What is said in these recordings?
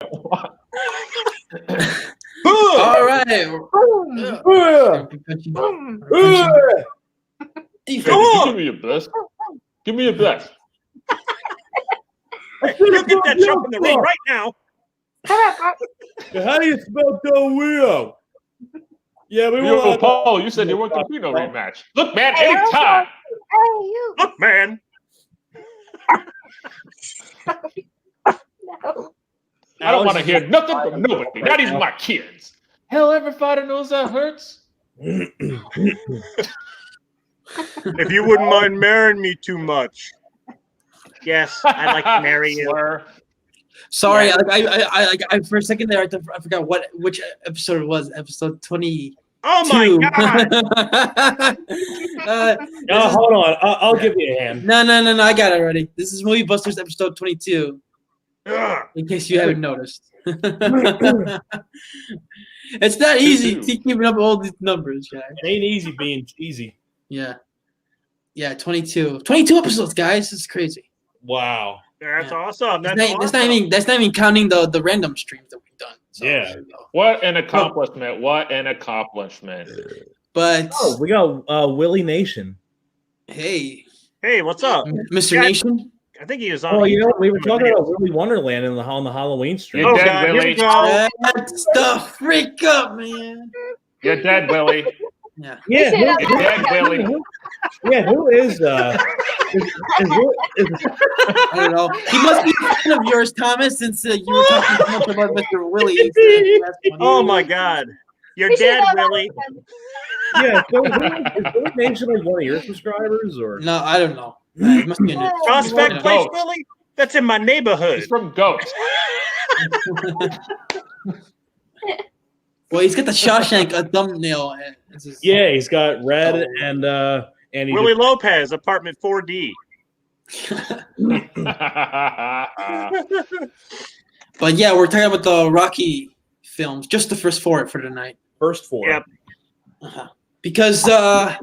All right. Hey, give me your best. Give me your best. You get that jump in the ring right now. How do you spell Del Rio? Yeah, we will. Paul, you said you weren't going to be no rematch. Look, man, anytime. Look, man. No. I don't want to hear nothing from nobody, not even my kids. Hell, every fighter knows that hurts. If you wouldn't mind marrying me too much. Yes, I'd like to marry you. Sorry, I for a second there, I forgot which episode it was. Episode 20. Oh my God! Hold on. I'll give you a hand. No. I got it already. This is Movie Busters episode 22. In case you haven't noticed. It's not easy keeping up all these numbers, guys. It ain't easy being easy. Yeah. Yeah, 22. 22 episodes, guys. This is crazy. Wow. That's awesome. That's not even counting the random streams that we've done. So, yeah. What an accomplishment. What an accomplishment. But we got Willie Nation. Hey, what's up? Mr. Nation? I think he was on. Oh, we were talking about Willy Wonderland on the Halloween stream. You're dead, Willie. That's the freak up, man. You're dead, Willie. Yeah. You're dead, Willie. Who is I don't know. He must be a friend of yours, Thomas, since you were talking so much about Mr. Willie. Oh my God. You're dead, Willie. Yeah, so is Willie Nation like one of your subscribers or no, I don't know. It must be in Prospect Place, Willie? That's in my neighborhood. He's from Goats. Well, he's got the Shawshank thumbnail. Yeah, he's got red and Willie Lopez, apartment 4D. But yeah, we're talking about the Rocky films, just the first four for tonight. First four. Yep. Because it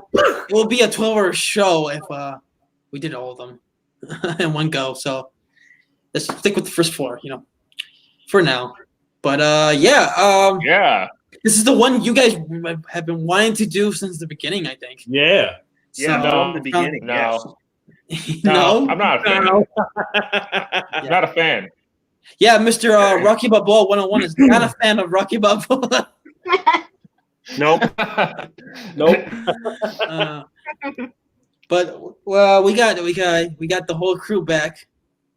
will be a 12-hour show if we did all of them in one go. So let's stick with the first four, for now. But yeah. This is the one you guys have been wanting to do since the beginning, I think. Yeah. Yeah, from the beginning. No. Yes. No? I'm not a fan. I'm not a fan. Yeah, Mr. Rocky Balboa 101 is not a fan of Rocky Balboa. Nope. But we got the whole crew back.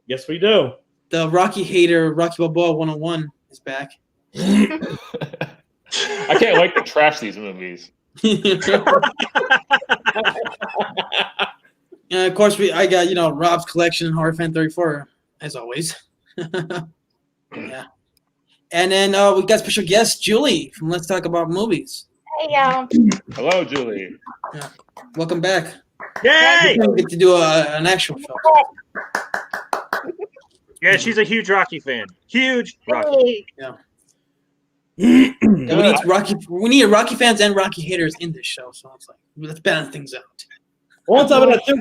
Yes, we do. The Rocky hater Rocky Balboa 101 is back. I can't wait to trash these movies. And of course, I got Rob's collection, Horror Fan 34, as always. Yeah, and then we got special guest Julie from Let's Talk About Movies. Hey y'all. Hello, Julie. Yeah. Welcome back. Yay! We get to do an actual show. Yeah, she's a huge Rocky fan. Huge Rocky. Yeah. We need Rocky fans and Rocky haters in this show, so it's like let's balance things out. Well, on top of that, too,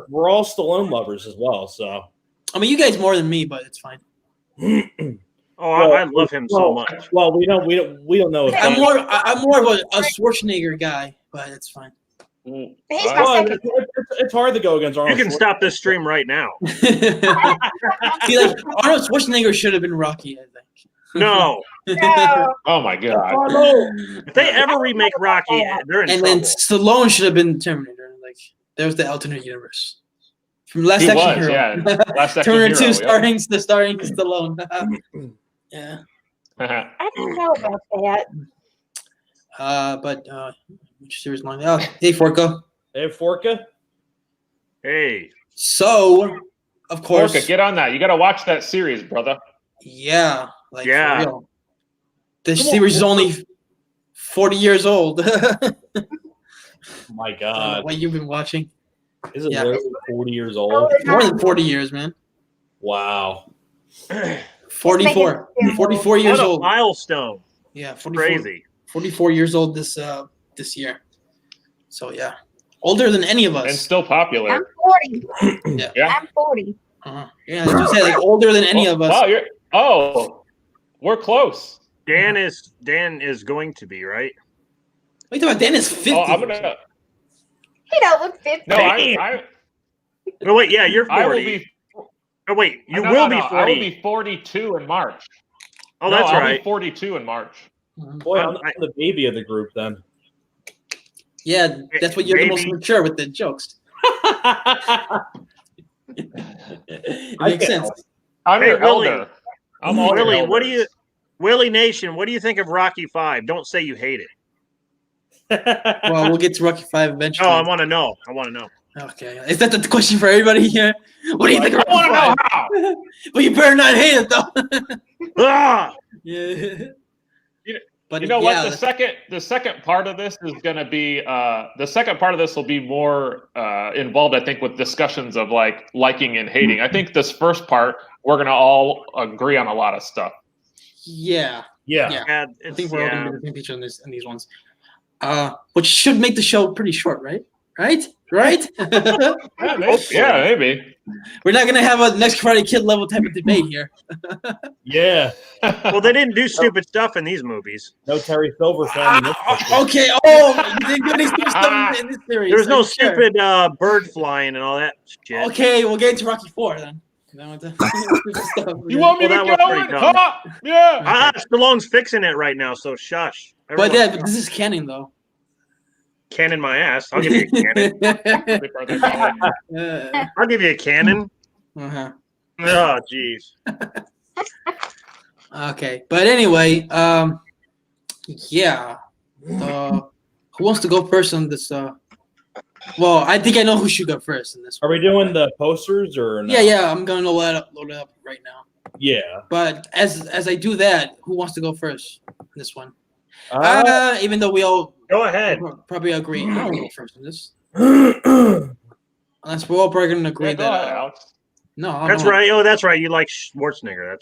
we're all Stallone lovers as well. So I mean, you guys more than me, but it's fine. I love him so much. Well, we don't know. If I'm more of a Schwarzenegger guy, but it's fine. It's hard to go against Arnold. You can stop this stream right now. See, like Arnold Schwarzenegger should have been Rocky, I think. No. Oh my God. If they ever remake Rocky, they're in trouble. Then Stallone should have been Terminator. Like there was the alternate universe from Last Action Hero. Yeah. Last Action Terminator 2 Hero, starring Stallone. Yeah. I didn't know about that. But which series line? Oh, hey Forka. Hey Forka. Hey. So, of course. Forka, get on that. You got to watch that series, brother. Yeah. Like, yeah. For real. This series is only 40 years old. My God. What you've been watching. Is it literally 40 years old? More than 40 years, man. Wow. 44. 44 years what a old. Milestone. Yeah, 44, crazy. 44 years old this year. So yeah, older than any of us. And still popular. I'm 40. Yeah. I'm 40. Yeah, as you said, like older than any of us. Wow, We're close. Dan is going to be, right? What are you talking about? Dan is 50. Oh, I'm gonna. He don't look 50. No, Oh wait, yeah, you're 40. I will be. Oh wait, you no, will no, be no, 40. I will be 42 in March. Oh, No, that's I'll right. be 42 in March. Boy, I'm the baby of the group then. Yeah, that's what you're the most Maybe. mature with the jokes. It makes sense. I'm Hey, your Willie. elder. I'm all your Willie, what do elders. Willie Nation, what do you think of Rocky 5? Don't say you hate it. Well, we'll get to Rocky 5 eventually. Oh, I want to know. I want to know. Okay. Is that the question for everybody here? What do you think of I want to Rocky know 5? how. But you better not hate it, though. Ah! Yeah. But You know yeah, what? The second part of this is going to be the second part of this will be more involved, I think, with discussions of like liking and hating. I think this first part we're going to all agree on a lot of stuff. Yeah. Yeah. Yeah. Yeah, I think we're all going to be the same picture on these ones. Which should make the show pretty short, right? Right? Yeah, maybe. We're not going to have a next Karate Kid level type of debate here. Yeah. Well, they didn't do stupid stuff in these movies. No Terry Silverstone. in this picture. Okay. Oh, you didn't do any stupid stuff in this series. There's no Are you sure? stupid bird flying and all that shit. Okay, we'll get into Rocky 4 then. You want me Well, that to was go? pretty dumb. Huh? Yeah. Ah, Stallone's fixing it right now, so shush. But Everyone, yeah, this is canon though. cannon my ass. I'll give you a cannon. I'll give you a cannon. Uh-huh. Oh, jeez. Okay, but anyway, yeah. Who wants to go first on this? Well, I think I know who should go first in this Are one. we doing the posters or no? Yeah. I'm gonna load it up right now. Yeah. But as I do that, who wants to go first in this one? Even though we all Go ahead. probably agree, I don't go first in this. Unless we're all probably gonna agree Yeah, go that. ahead, Alex. No, I That's don't. right. Oh, that's right. You like Schwarzenegger.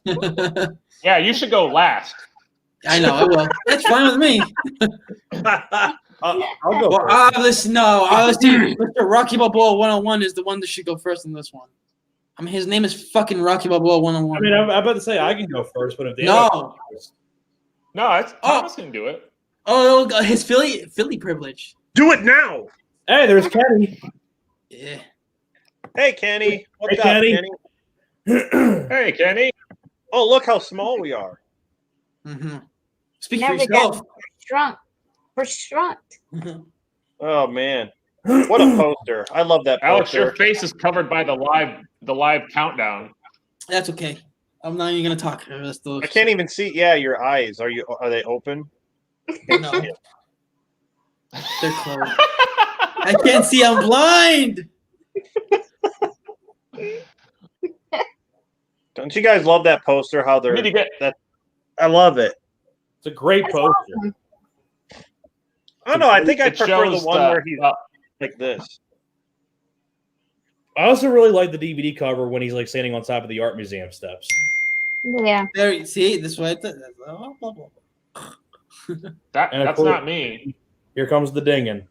That's Yeah, you should go last. I know. I will. That's fine with me. I'll go Well, first. obviously, Mr. Rocky Balboa 101 is the one that should go first in this one. I mean, his name is fucking Rocky Balboa 101. I mean, I'm about to say I can go first, but if the No. No, it's Thomas can do it. Oh, his Philly privilege. Do it now. Hey, there's Kenny. Yeah. Hey, Kenny. What's Hey, up, Kenny. Kenny? Hey, Kenny. Oh, look how small we are. Mm-hmm. Speak Now for we yourself. got shrunk. We're shrunk. Oh man, what a poster! I love that Alex, poster. your face is covered by the live countdown. That's okay. I'm not even gonna talk. I can't even see. Yeah, your eyes. Are they open? No. They're closed. I can't see. I'm blind. Don't you guys love that poster? How You they're need to get that? I love it. It's a great poster. I don't know. I think I it prefer the shows one where he's like this. I also really like the DVD cover when he's like standing on top of the art museum steps. Yeah. There. You see this way. that's not me. Here comes the dinging.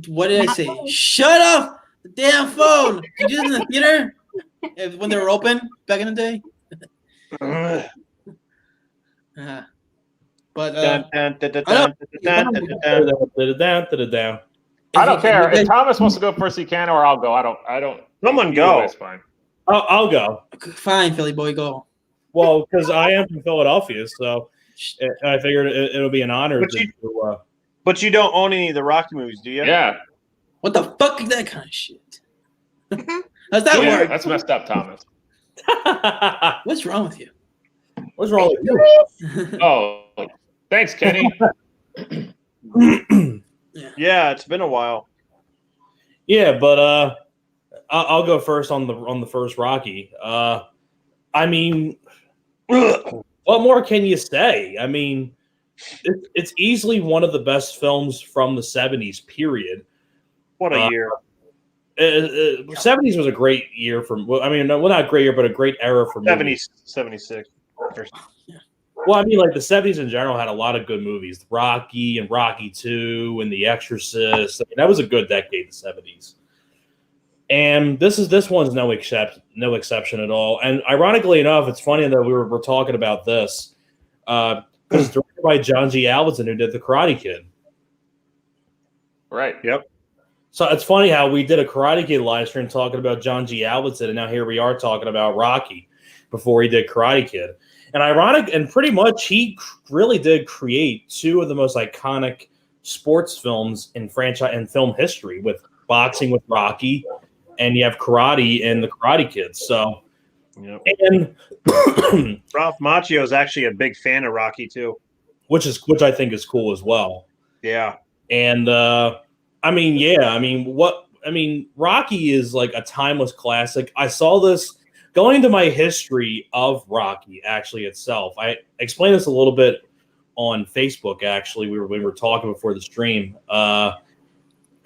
What did I say? Shut up! The damn phone. You did it in the theater when they were open back in the day. But Dun, dun, dun, dun, I know. dun, dun, dun, dun. Down. I don't care if Thomas wants to go first. He can, or I'll go. I don't. Someone Either go. way's fine. I'll go. Fine, Philly boy, go. Well, because I am from Philadelphia, so I figured it'll be an honor But to. But you don't own any of the Rocky movies, do you? Yeah, What the fuck is that kind of shit? How's that yeah, work? that's messed up, Thomas. What's wrong with you? What's wrong with you? Oh, thanks, Kenny. Yeah, it's been a while. Yeah, but I'll go first on the first Rocky. I mean, what more can you say? I mean, it's easily one of the best films from the 70s, period. What a year. 70s was a great year for, well, I mean, well, not a great year, but a great era for movies. 76. Well, I mean, like the 70s in general had a lot of good movies. Rocky and Rocky 2 and The Exorcist. I mean, that was a good decade, the 70s. And this one's no exception at all. And ironically enough, it's funny that we're talking about this because it's directed by John G. Avildsen, who did The Karate Kid. Right. Yep. So it's funny how we did a Karate Kid live stream talking about John G. Avildsen, and now here we are talking about Rocky before he did Karate Kid. And ironic, and pretty much he really did create two of the most iconic sports films in franchise and film history, with boxing with Rocky, and you have karate in The Karate Kid. So, Yep. and Ralph Macchio is actually a big fan of Rocky too. which I think is cool as well. Yeah. And Rocky is like a timeless classic. I saw this going into my history of Rocky actually itself. I explained this a little bit on Facebook. Actually, we were talking before the stream because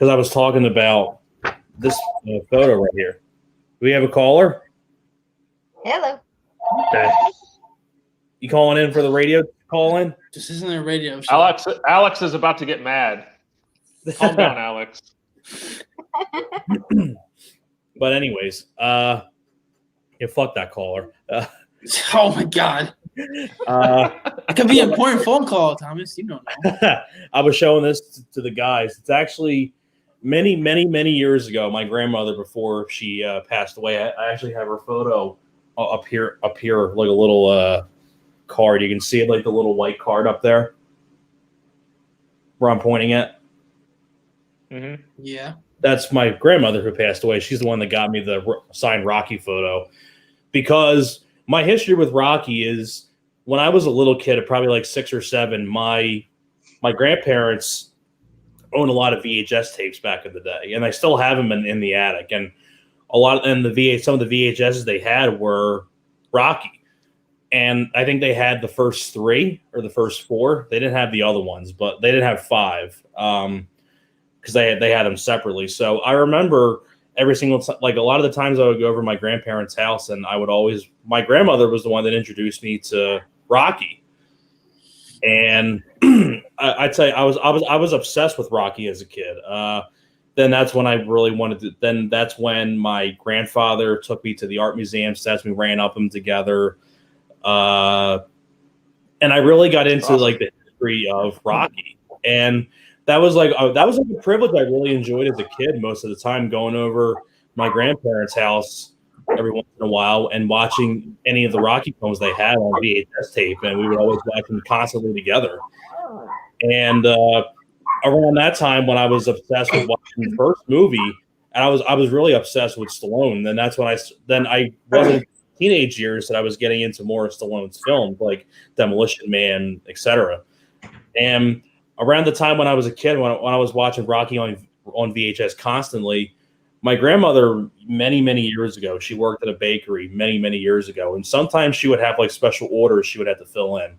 I was talking about this photo right here. Do we have a caller? Hello. Okay. You calling in for the radio call in? This isn't a radio show. Alex is about to get mad. Calm down, Alex. But anyways, fuck that caller. Oh my god. It could be an important phone call, Thomas. You don't know. I was showing this to the guys. It's actually many, many, many years ago. My grandmother, before she passed away, I actually have her photo up here, like a little card. You can see it, like the little white card up there where I'm pointing at. Mm-hmm. Yeah. That's my grandmother who passed away. She's the one that got me the signed Rocky photo, because my history with Rocky is when I was a little kid, probably like 6 or 7, my grandparents owned a lot of VHS tapes back in the day, and I still have them in the attic. And some of the VHSs they had were Rocky, and I think they had the first 3 or the first 4. They didn't have the other ones, but they didn't have 5 because they had them separately. So I remember every single time, like a lot of the times I would go over to my grandparents' house, and my grandmother was the one that introduced me to Rocky. And I'd say I was obsessed with Rocky as a kid. Then that's when I really wanted to. Then that's when my grandfather took me to the art museum. So that's when we ran up them together, and I really got into like the history of Rocky. And that was like a privilege I really enjoyed as a kid. Most of the time, going over my grandparents' house every once in a while and watching any of the Rocky films they had on VHS tape, and we would always watch them constantly together. And around that time, when I was obsessed with watching the first movie, and I was really obsessed with Stallone. Then that's when I wasn't teenage years that I was getting into more of Stallone's films, like Demolition Man, etc. And around the time when I was a kid, when I was watching Rocky on VHS constantly, my grandmother, many, many years ago, she worked at a bakery many, many years ago. And sometimes she would have like special orders she would have to fill in.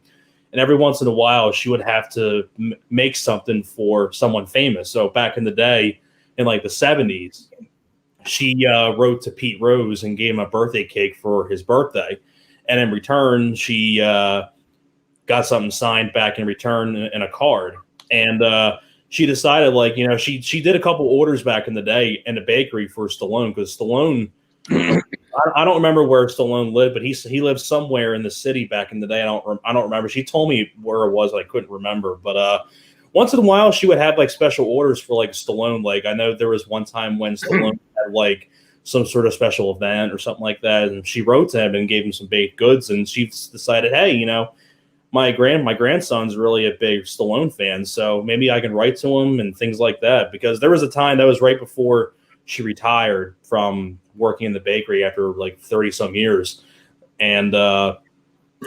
And every once in a while, she would have to make something for someone famous. So back in the day, in like the 70s, she wrote to Pete Rose and gave him a birthday cake for his birthday. And in return, she got something signed back in return in a card. And she decided, like, you know, she did a couple orders back in the day in the bakery for Stallone, because Stallone, I don't remember where Stallone lived, but he lived somewhere in the city back in the day. I don't remember. She told me where it was. I couldn't remember. But once in a while, she would have like special orders for like Stallone. Like I know there was one time when Stallone had like some sort of special event or something like that, and she wrote to him and gave him some baked goods. And she decided, hey, you know, my grandson's really a big Stallone fan, so maybe I can write to him and things like that. Because there was a time that was right before she retired from working in the bakery after like 30 some years, and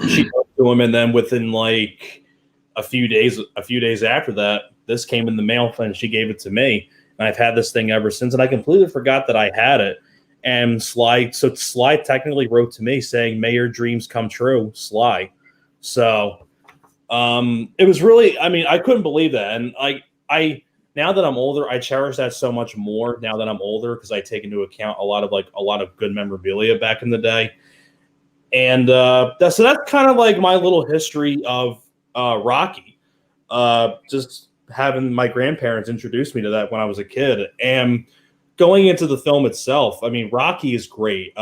she wrote to him, and then within like a few days after that, this came in the mail and she gave it to me, and I've had this thing ever since. And I completely forgot that I had it. And Sly technically wrote to me saying, "May your dreams come true, Sly." So it was really, I mean, I couldn't believe that. And I now that I'm older, I cherish that so much more now that I'm older, because I take into account a lot of good memorabilia back in the day. And that's kind of like my little history of Rocky. Just having my grandparents introduce me to that when I was a kid. And going into the film itself, I mean, Rocky is great.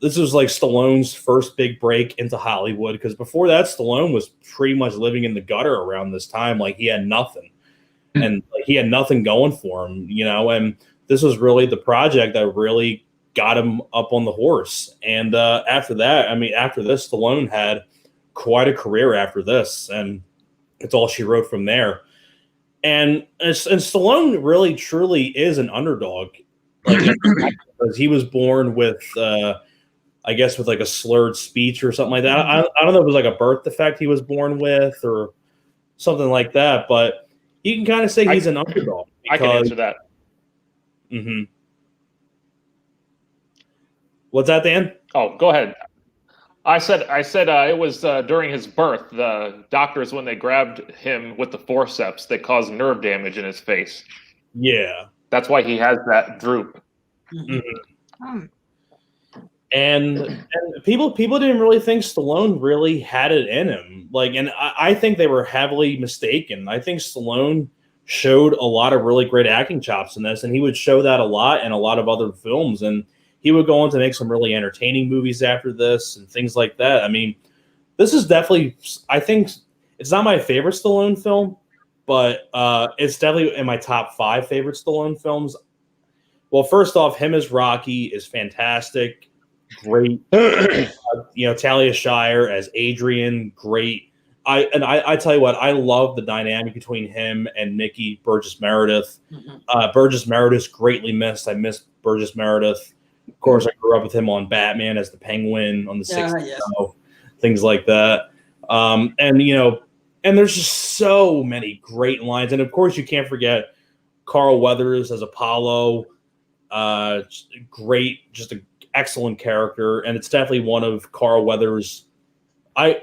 This was like Stallone's first big break into Hollywood, because before that, Stallone was pretty much living in the gutter around this time. Like, he had nothing, and like, he had nothing going for him, you know. And this was really the project that really got him up on the horse. And after that, I mean, after this, Stallone had quite a career after this, and it's all she wrote from there. And Stallone really truly is an underdog, like, because he was born with, I guess, with like a slurred speech or something like that. I don't know if it was like a birth defect he was born with or something like that, but you can kind of say he's an underdog. I can answer that. Mm-hmm. What's that, Dan? Oh, go ahead. I said it was during his birth. The doctors, when they grabbed him with the forceps, they caused nerve damage in his face. Yeah, that's why he has that droop. Mm-hmm. And people didn't really think Stallone really had it in him. Like, and I think they were heavily mistaken. I think Stallone showed a lot of really great acting chops in this, and he would show that a lot in a lot of other films. And he would go on to make some really entertaining movies after this and things like that. I mean, this is definitely, I think it's not my favorite Stallone film, but it's definitely in my top 5 favorite Stallone films. Well, first off, him as Rocky is fantastic. Great. Talia Shire as Adrian, great. I tell you what, I love the dynamic between him and Mickey Burgess Meredith. Burgess Meredith greatly missed. I miss Burgess Meredith. Of course, I grew up with him on Batman as the Penguin on the 60s, show, things like that. And there's just so many great lines. And of course, you can't forget Carl Weathers as Apollo. Great, just an excellent character. And it's definitely one of Carl Weathers. I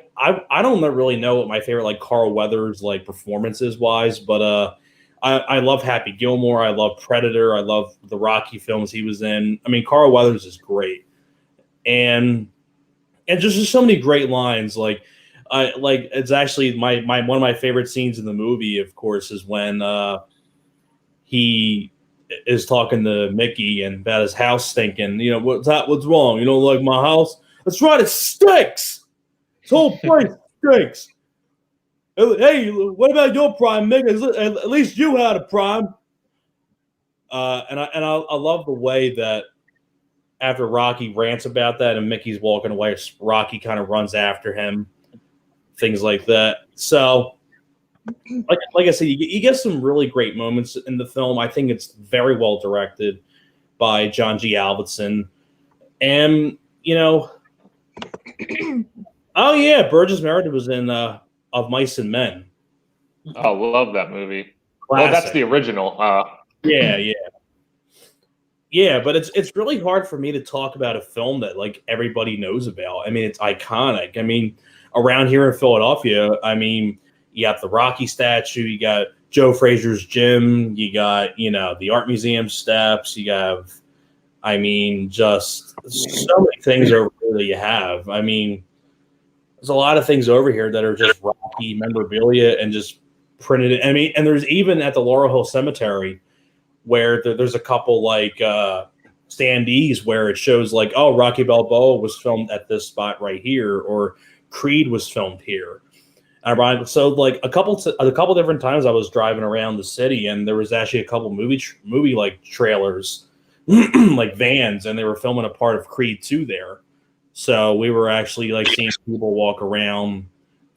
don't really know what my favorite like Carl Weathers like performances wise, but I love Happy Gilmore. I love Predator. I love the Rocky films he was in. I mean, Carl Weathers is great, and just so many great lines. Like it's actually my one of my favorite scenes in the movie. Of course, is when he is talking to Mickey and about his house stinking. You know, what's wrong? You don't like my house? That's right, it stinks. This whole place stinks. Hey, what about your prime, Mick? At least you had a prime. And I love the way that after Rocky rants about that and Mickey's walking away, Rocky kind of runs after him, things like that. So, like I said, you get some really great moments in the film. I think it's very well directed by John G. Avildsen. And, oh yeah, Burgess Meredith was in Of Mice and Men. I love that movie. Classic. Oh, that's the original. Yeah, but it's really hard for me to talk about a film that like everybody knows about. I mean, it's iconic. I mean, around here in Philadelphia, I mean, you got the Rocky statue, you got Joe Frazier's gym, you got, the art museum steps, you have, I mean, just so many things over here that you have. I mean, there's a lot of things over here that are just Rocky memorabilia and just printed. I mean, and there's even at the Laurel Hill Cemetery where there's a couple like standees where it shows like, oh, Rocky Balboa was filmed at this spot right here, or Creed was filmed here. So like a couple different times I was driving around the city and there was actually a couple movie like trailers, like vans, and they were filming a part of Creed 2 there. So we were actually like seeing people walk around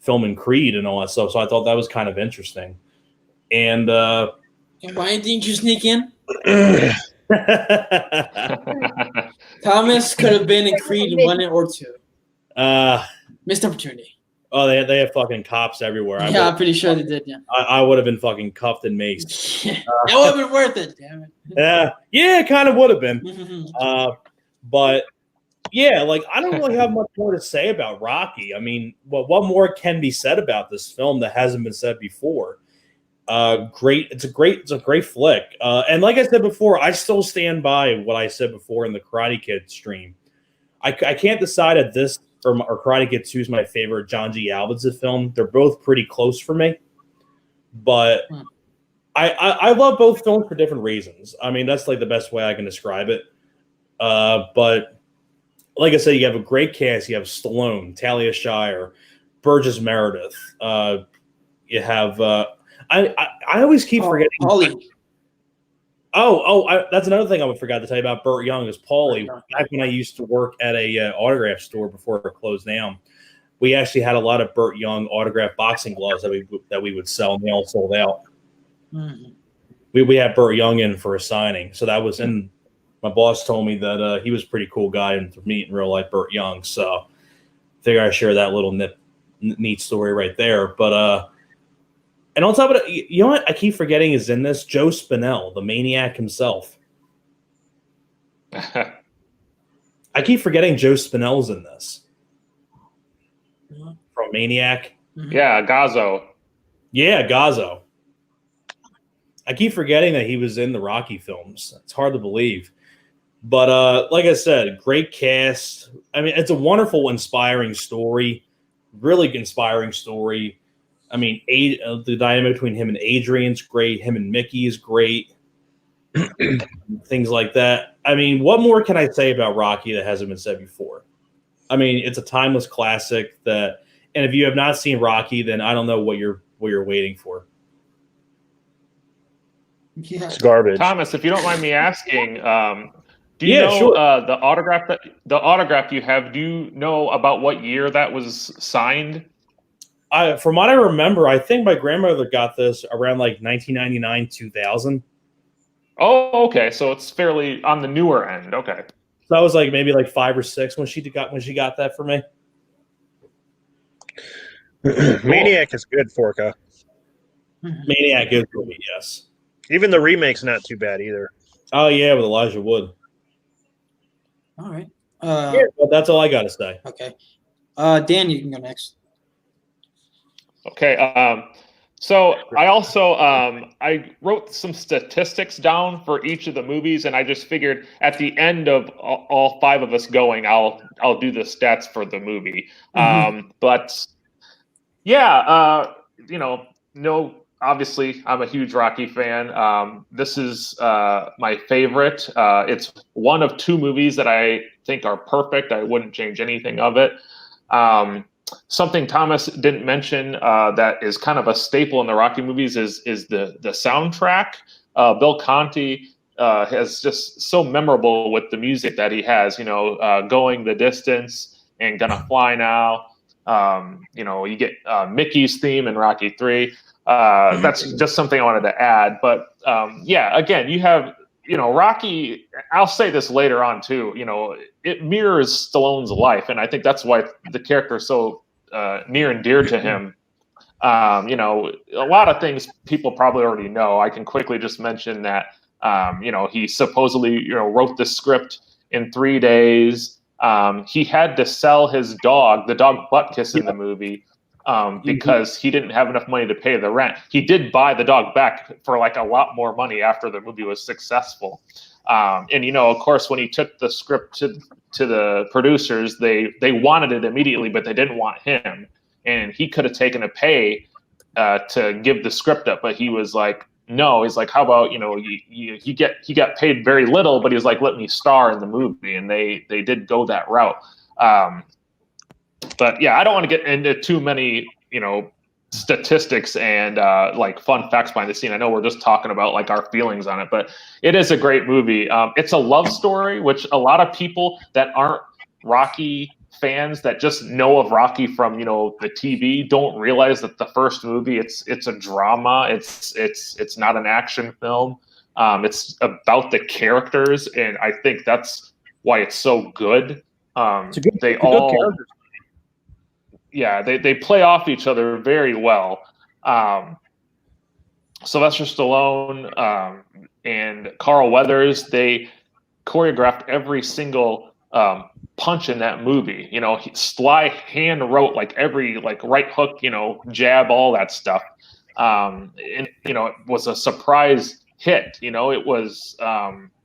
filming Creed and all that stuff. So I thought that was kind of interesting. And why didn't you sneak in? Thomas could have been in Creed 1 or 2. Missed opportunity. Oh, they have fucking cops everywhere. I'm pretty sure they did. Yeah, I would have been fucking cuffed and maced. That would have been worth it. Damn it. Yeah, it kind of would have been. But yeah, like I don't really have much more to say about Rocky. I mean, what more can be said about this film that hasn't been said before? It's a great flick. And like I said before, I still stand by what I said before in the Karate Kid stream. I can't decide if this or Karate Kid 2 is my favorite John G. Avildsen film. They're both pretty close for me, but I love both films for different reasons. I mean, that's like the best way I can describe it. But like I said, you have a great cast. You have Stallone, Talia Shire, Burgess Meredith. You have I always keep forgetting. Paulie. That's another thing I forgot to tell you about Burt Young is Paulie. Back when I used to work at a autograph store before it closed down, we actually had a lot of Burt Young autographed boxing gloves that we would sell, and they all sold out. Mm-hmm. We had Burt Young in for a signing, so that was in. My boss told me that he was a pretty cool guy and to meet in real life, Burt Young. So I figure I share that little neat story right there. But and on top of it, you know what I keep forgetting is in this Joe Spinell, the maniac himself. I keep forgetting Joe Spinell's in this from Maniac. Yeah, Gazzo. Yeah, Gazzo. I keep forgetting that he was in the Rocky films. It's hard to believe. But like I said, great cast. I mean, it's a wonderful, inspiring story. Really inspiring story. I mean, the dynamic between him and Adrian's great. Him and Mickey is great. Things like that. I mean, what more can I say about Rocky that hasn't been said before? I mean, it's a timeless classic and if you have not seen Rocky, then I don't know what you're waiting for. Yeah. It's garbage. Thomas, if you don't mind me asking, do you know sure. the autograph you have? Do you know about what year that was signed? From what I remember, I think my grandmother got this around like 1999, 2000. Oh, okay. So it's fairly on the newer end. Okay. So I was like maybe like 5 or 6 when she got that for me. Maniac is good, Forka. Maniac is for me, yes. Even the remake's not too bad either. Oh yeah, with Elijah Wood. All right. Yeah, but that's all I got to say. Okay. Dan, you can go next. Okay. So I also I wrote some statistics down for each of the movies, and I just figured at the end of all 5 of us going, I'll do the stats for the movie. But yeah, no. Obviously, I'm a huge Rocky fan. This is my favorite. It's one of 2 movies that I think are perfect. I wouldn't change anything of it. Something Thomas didn't mention that is kind of a staple in the Rocky movies is the soundtrack. Bill Conti is just so memorable with the music that he has. Going the Distance and Gonna Fly Now. You get Mickey's theme in Rocky 3. That's just something I wanted to add. But yeah, again, you have Rocky. I'll say this later on too. It mirrors Stallone's life, and I think that's why the character is so near and dear to him. A lot of things people probably already know. I can quickly just mention that he supposedly wrote the script in 3 days. He had to sell his dog, the dog Butkus in the movie, because he didn't have enough money to pay the rent. He did buy the dog back for like a lot more money after the movie was successful. And of course, when he took the script to the producers, they wanted it immediately, but they didn't want him. And he could have taken a pay to give the script up, but he was like, no. He's like, how about he got paid very little, but he was like, let me star in the movie, and they did go that route. But yeah, I don't want to get into too many statistics and like fun facts behind the scene. I know we're just talking about like our feelings on it, but it is a great movie. It's a love story, which a lot of people that aren't Rocky fans that just know of Rocky from the TV don't realize that the first movie it's a drama. It's not an action film. It's about the characters, and I think that's why it's so good. Good characters. Yeah, they play off each other very well. Sylvester Stallone and Carl Weathers, they choreographed every single punch in that movie. Sly hand wrote like every right hook, jab, all that stuff. And it was a surprise hit. It was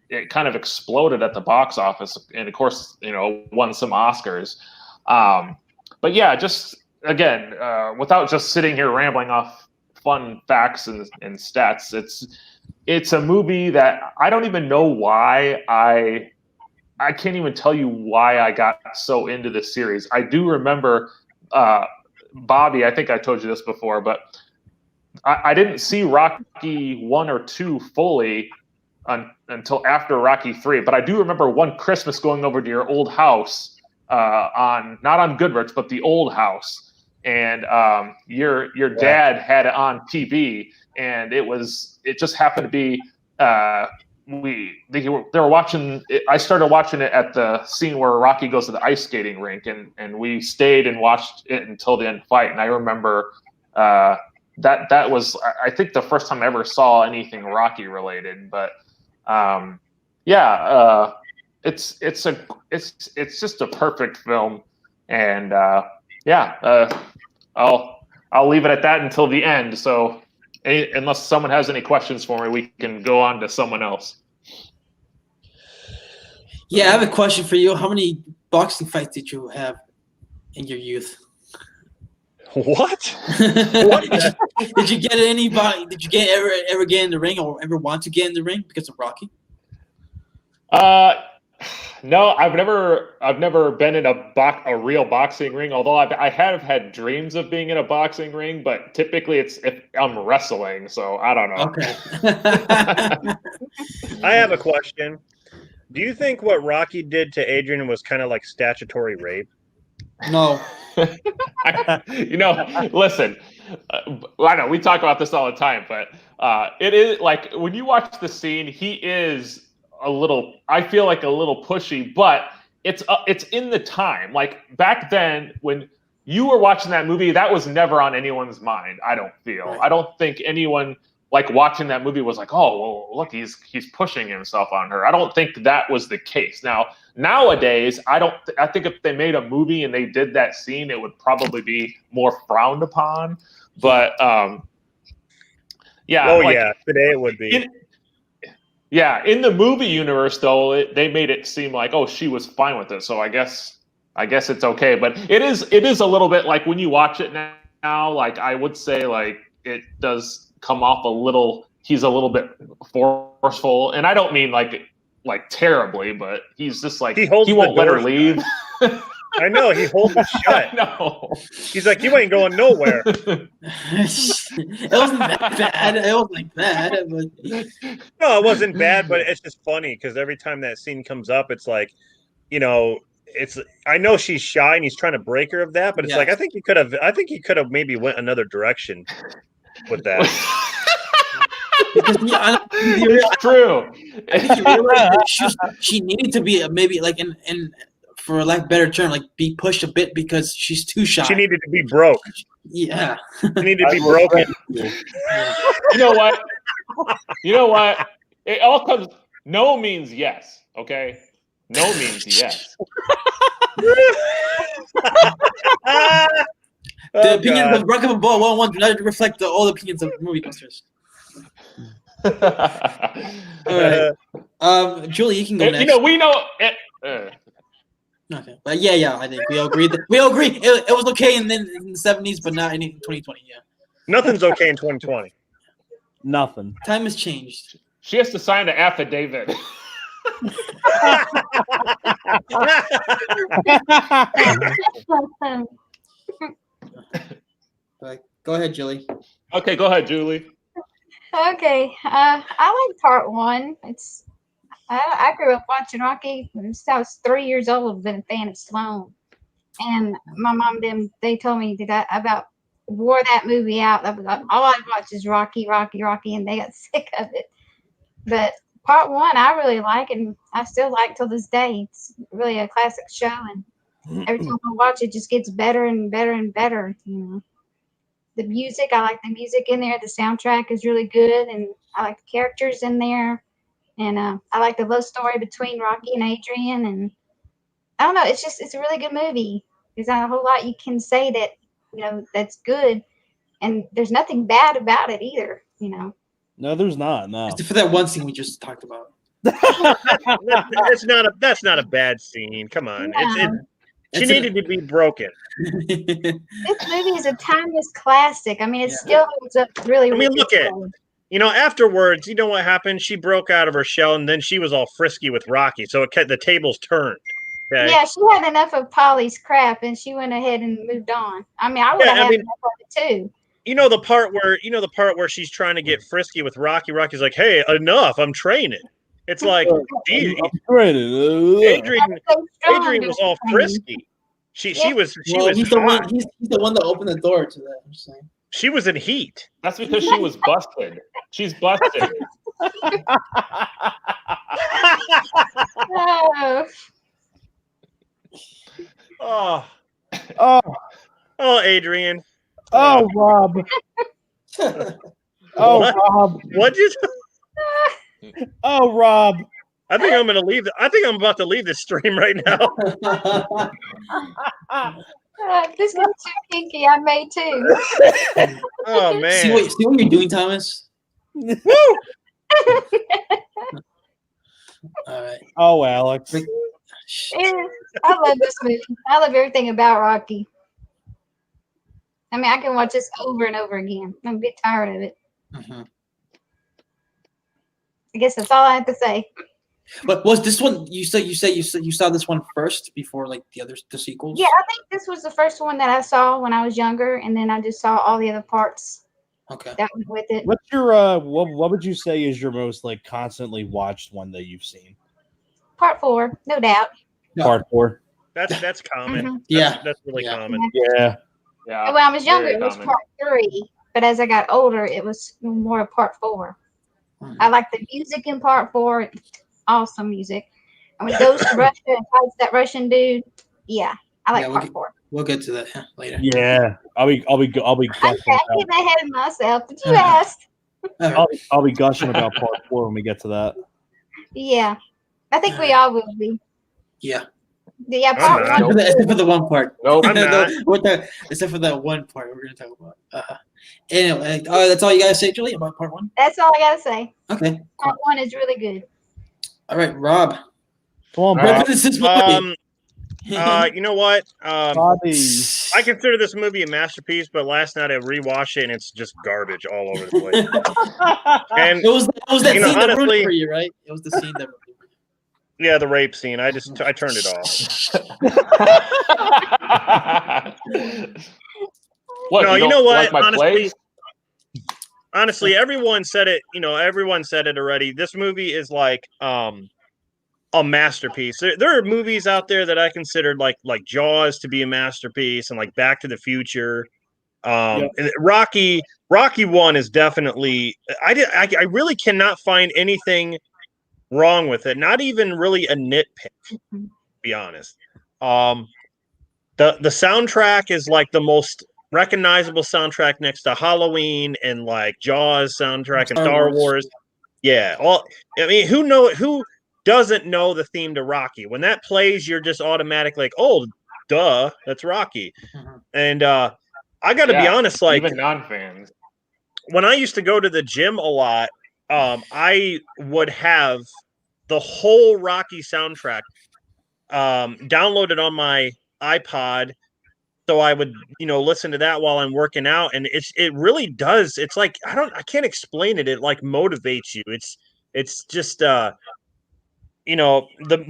it kind of exploded at the box office, and of course, won some Oscars. But yeah, just again, without just sitting here rambling off fun facts and stats. It's a movie that I don't even know why I can't even tell you why I got so into this series. I do remember, Bobby, I think I told you this before, but I didn't see Rocky 1 or 2 fully until after Rocky 3. But I do remember one Christmas going over to your old house, not on Goodrich, but the old house. And your dad had it on TV, and it just happened to be they were watching it. I started watching it at the scene where Rocky goes to the ice skating rink, and we stayed and watched it until the end fight. And I remember that was, I think, the first time I ever saw anything Rocky related. But it's just a perfect film, and I'll leave it at that until the end. So, unless someone has any questions for me, we can go on to someone else. Yeah, I have a question for you. How many boxing fights did you have in your youth? What? Did you get anybody? Did you ever get in the ring or ever want to get in the ring because of Rocky? No, I've never been in a real boxing ring. Although I have had dreams of being in a boxing ring, but typically it's if I'm wrestling. So I don't know. Okay. I have a question. Do you think what Rocky did to Adrian was kind of like statutory rape? No. Listen, I know we talk about this all the time, but it is like when you watch the scene, he is I feel like a little pushy, but it's in the time. Like back then when you were watching that movie, that was never on anyone's mind. I don't feel. Right. I don't think anyone like watching that movie was like, oh, well, look, he's pushing himself on her. I don't think that was the case. Now, nowadays, I think if they made a movie and they did that scene, it would probably be more frowned upon. But yeah. Oh, yeah. Today it would be. In the movie universe, though, they made it seem like, oh, she was fine with it. So I guess it's okay. But it is a little bit like when you watch it now, like I would say, like it does come off a little. He's a little bit forceful, and I don't mean like terribly, but he's just like he won't let her leave. I know, he holds it shut. No, he's like, you ain't going nowhere. It wasn't that bad. It wasn't like that. But... No, it wasn't bad, but it's just funny because every time that scene comes up, it's like, I know she's shy and he's trying to break her of that, but it's like I think he could have maybe went another direction with that. Because, it's true. I think you realize that she needed to be maybe like in for a lack of better term, like be pushed a bit because she's too shy. She needed to be broke. Yeah. She needed to be broken. You know what? It all comes. No means yes. Okay. No means yes. The opinions of Rock of a Ball 101 do not reflect all the opinions of movie posters. All right. Julie, you can go next. We know it. Okay. But yeah, I think we all agree. We all agree it was okay in the 70s, but not in 2020. Yeah. Nothing's okay in 2020. Nothing. Time has changed. She has to sign an affidavit. Go ahead, Julie. Okay, go ahead, Julie. Okay, I like part one. I grew up watching Rocky since I was 3 years old. I've been a fan of Sloan, and my mom they told me that I about wore that movie out. All I watch is Rocky, and they got sick of it. But part one, I really like, and I still like till this day. It's really a classic show, and every time I watch it, just gets better and better and better. The music, I like the music in there. The soundtrack is really good, and I like the characters in there. And I like the love story between Rocky and Adrian. And I don't know, it's a really good movie. There's not a whole lot you can say that, that's good. And there's nothing bad about it either, No, there's not. No. Except for that one scene we just talked about. That's not a bad scene. Come on. Yeah. She needed to be broken. This movie is a timeless classic. I mean, it still holds up really, I mean, really look at well. afterwards, you know what happened? She broke out of her shell, and then she was all frisky with Rocky. So the tables turned. Okay? Yeah, she had enough of Polly's crap, and she went ahead and moved on. I mean, I would have had enough of it too. You know the part where she's trying to get frisky with Rocky. Rocky's like, "Hey, enough! I'm training." It's like, geez, Adrian was all frisky. She was he's the one. He's the one that opened the door to that. I'm saying. She was in heat. That's because she was busted. She's busted. Oh. Oh, Adrian. Oh, Rob. Oh, What? Rob. What'd you? Oh, Rob. I think I'm gonna leave. I think I'm about to leave this stream right now. This gets too kinky. I may too. Oh man. See what you're doing, Thomas. Woo! All right. Oh, Alex. I love this movie. I love everything about Rocky. I mean, I can watch this over and over again. I'm get tired of it. Mhm. I guess that's all I have to say. But was this one you saw this one first before like the sequels? Yeah, I think this was the first one that I saw when I was younger, and then I just saw all the other parts Okay. that went with it. What's your what would you say is your most like constantly watched one that you've seen? Part 4, no doubt. No. Part 4. That's common. Mhm. Yeah. That's really Yeah. common. Yeah. Yeah. When I was younger, very it was common. part 3, but as I got older, it was more of part 4. Mhm. I like the music in part 4. Awesome music. And when he goes to Russia and fights that Russian dude, yeah, I like Yeah, part 4. We'll get to that later. Yeah. I'll be I'm gushing getting ahead of myself, but you Uh-huh. asked. All right. I'll be gushing about part 4 when we get to that. Yeah, I think we all will be. Yeah. Yeah, I'm part not. 1. Except for the one part. Nope. I'm not. Except for that one part we're gonna talk about. Anyway, that's all you guys say, Julie, about part 1. That's all I gotta say. Okay. Cool. Part 1 is really good. All right, Rob. Come on, All right. Bob. This is movie. You know what? Bobby. I consider this movie a masterpiece, but last night I rewatched it and it's just garbage all over the place. And It was that You know, scene that ruined honestly- it for you, right? It was the scene that ruined it for you. yeah, the rape scene. I turned it off. What? No, you don't know what? Like my Honestly- plays? Honestly, everyone said it. You know, everyone said it already. This movie is like a masterpiece. There are movies out there that I considered like Jaws to be a masterpiece, and like Back to the Future. And Rocky 1 is definitely. I really cannot find anything wrong with it. Not even really a nitpick, to be honest. The soundtrack is like the most recognizable soundtrack next to Halloween and like Jaws soundtrack and Star Star Wars. Wars. Yeah, I mean, who doesn't know the theme to Rocky? When that plays, you're just automatic like, oh, duh, that's Rocky. Mhm. And I got to be Yeah, honest, like even non-fans. when I used to go to the gym a lot, I would have the whole Rocky soundtrack downloaded on my iPod, so I would, listen to that while I'm working out, and it really does. It's like I can't explain it. It like motivates you. It's just the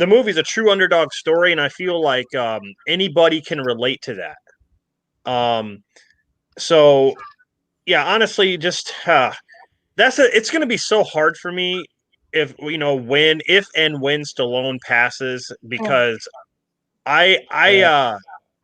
movie's a true underdog story, and I feel like anybody can relate to that. So yeah, honestly, just it's going to be so hard for me if if and when Stallone passes, because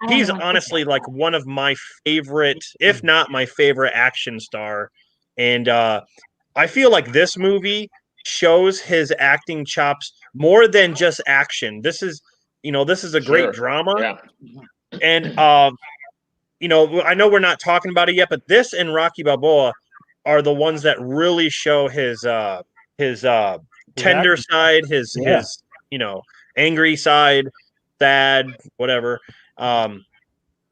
he's honestly like one of my favorite, if not my favorite action star. And I feel like this movie shows his acting chops more than just action. This is a great Sure. drama. Yeah. And I know we're not talking about it yet, but this and Rocky Balboa are the ones that really show his tender side, his angry side, sad, whatever.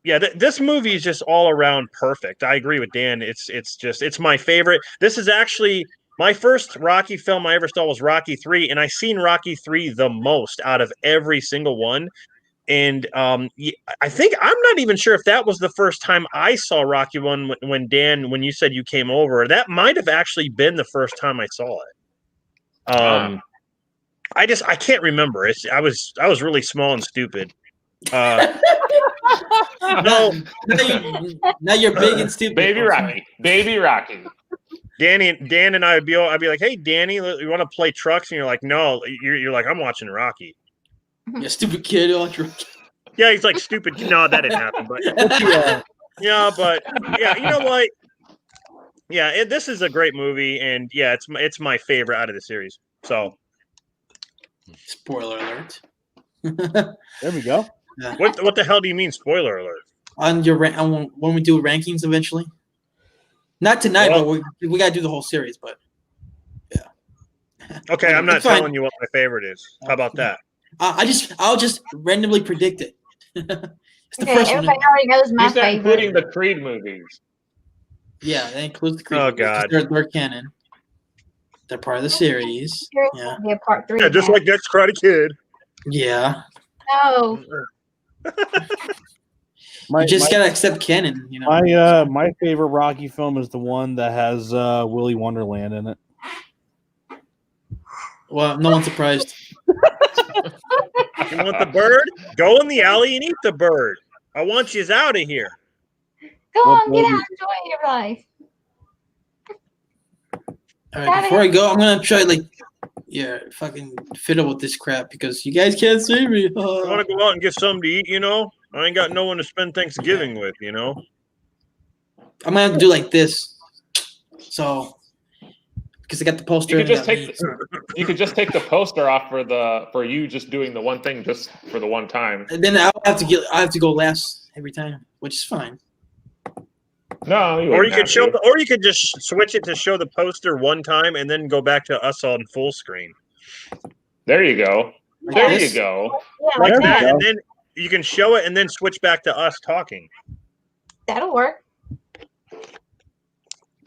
This movie is just all around perfect. I agree with Dan. It's my favorite. This is actually my first Rocky film I ever saw was Rocky 3, and I seen Rocky 3 the most out of every single one. I think I'm not even sure if that was the first time I saw Rocky One when Dan, when you said you came over, that might have actually been the first time I saw it. I can't remember. I was really small and stupid. No, now you're big and stupid. Baby Rocky. Dan and I'd be like, hey, Danny, you want to play trucks? And you're like, no. You're like, I'm watching Rocky. You stupid kid. Yeah, he's like stupid. No, that didn't happen. But yeah, you know what? Yeah, this is a great movie, and yeah, it's my favorite out of the series. So, spoiler alert. There we go. Yeah. What the hell do you mean, spoiler alert? On your when we do rankings eventually, not tonight, but we gotta do the whole series. But yeah. Okay, I'm not It's fine. telling you what my favorite is. How about that? I'll just randomly predict it. It's the Okay, first one. everybody already knows my He's not including favorite. the Creed movies. Yeah, that includes the Creed. Oh, movies, 'cause God. they're canon. They're part of the series. There's Yeah, gonna be a part 3. Yeah, just like Next Karate Kid. yeah. No. My, You just my, gotta accept canon. You know. my favorite Rocky film is the one that has Willy Wonderland in it. Well, no one's surprised. You want the bird? Go in the alley and eat the bird. I want you out of here. Go What on, get movie? out, enjoy your life. All right, before I go, I'm gonna try fucking fiddle with this crap because you guys can't see me. I want to go out and get something to eat, I ain't got no one to spend Thanksgiving with, I'm gonna have to do like this. So, because I got the poster. You could just and take you could just take the poster off for you just doing the one thing just for the one time. and then I have to go last every time, which is fine. No, Or you could or you could just switch it to show the poster one time and then go back to us on full screen. There you go. Like There this. you go. Yeah, Like like There we that, go. and then you can show it and then switch back to us talking. that'll work.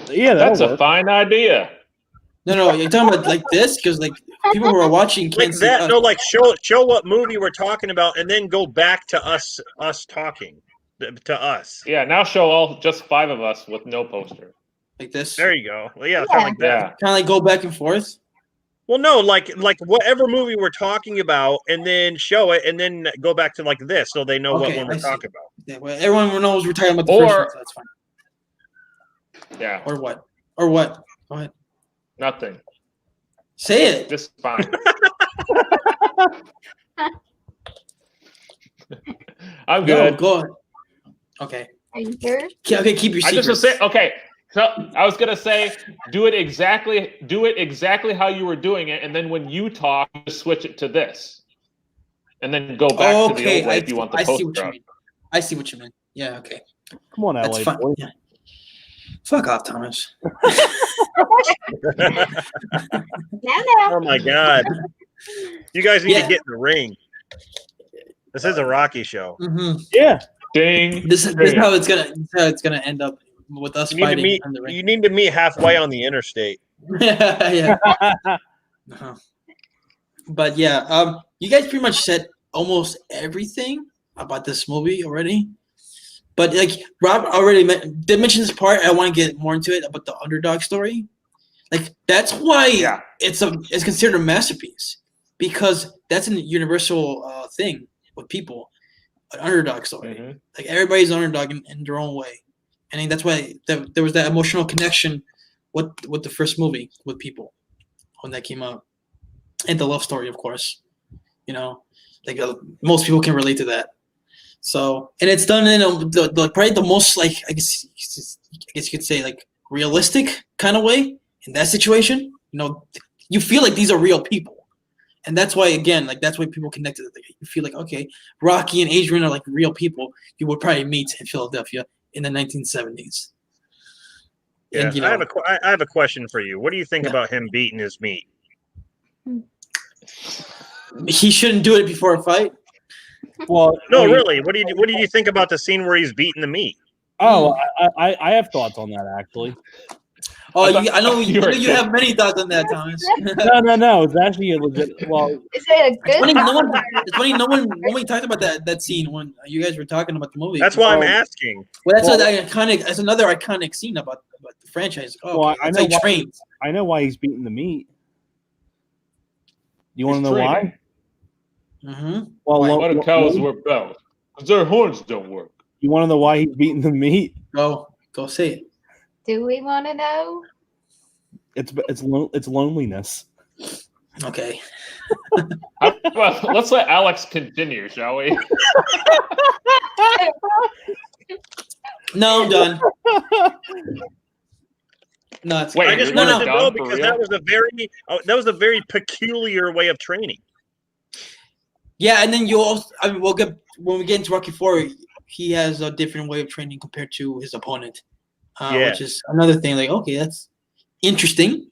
Yeah, That's that'll a work. fine idea. No, you're talking about like this because like people who are watching Like can't see that, us. no, like show what movie we're talking about and then go back to us talking to us. Yeah, now show all just 5 of us with no poster. Like this. There you go. Well, yeah, Yeah. kind of like that. Yeah. Kind of like go back and forth. Well, no, like whatever movie we're talking about, and then show it, and then go back to like this, so they know what Okay, one we're I see. talking about. Yeah, well, everyone knows we're talking about the Or- first one, so that's fine. Yeah. Or what? Or what? Go ahead. Nothing. Say it. Just fine. I'm Go, good. go on. Okay. Are you sure? Okay, keep your I secrets. just was saying. Okay, so I was gonna say, do it exactly how you were doing it, and then when you talk, just switch it to this, and then go back to the old way if you want the I see what poster you up. mean. I see what you mean. Yeah, okay. Come on, That's LA fine. boy. Yeah. Fuck off, Thomas. Now. Oh my god! You guys need Yeah. to get in the ring. This is a Rocky show. hmm Yeah. Ding. This is how it's gonna end up with us You need to fighting meet. on the ring. You need to meet halfway on the interstate. Yeah. Uh-huh. But yeah, you guys pretty much said almost everything about this movie already. But like Rob already did mention this part, I want to get more into it about the underdog story. Like that's why Yeah. it's considered a masterpiece because that's a universal thing with people, an underdog story. Mhm. Like everybody's an underdog in their own way. I think that's why there was that emotional connection with the first movie with people when that came out, and the love story, of course. Like most people can relate to that. So, and it's done in probably the most like I guess you could say like realistic kind of way in that situation. You feel like these are real people, and that's why again like that's why people connected. You feel like okay, Rocky and Adrian are like real people you would probably meet in Philadelphia in the 1970s. Yeah, And, I have a question for you. What do you think Yeah. about him beating his meat? he shouldn't do it before a fight. Well, No, I mean- really. What did you think about the scene where he's beating the meat? Oh, I have thoughts on that actually. Oh, I thought- I know you were you kidding. have many thoughts on that, Thomas. No. It's actually a legit. Well, Is it a It's funny, good? no one. It's funny, no one. When we talked about that scene when you guys were talking about the movie. That's why I'm Well- asking. Well, that's Well- an iconic. That's another iconic scene about the franchise. Oh, Well, okay. I It's know like why- trains. I know why he's beating the meat. You want to He's know why? training. Mm-hmm. Well, Why? Why do cows wear bells? Because their horns don't work. you want to know why he's beating the meat? Go say it. Do we want to know? It's loneliness. Okay. Well, let's let Alex continue, shall we? No, I'm done. No, it's Wait, I just you're wanted to done know for because real? that was a very peculiar way of training. Yeah, and then you also. I mean, when we get into Rocky 4, he has a different way of training compared to his opponent, Yeah. which is another thing. Like, okay, that's interesting.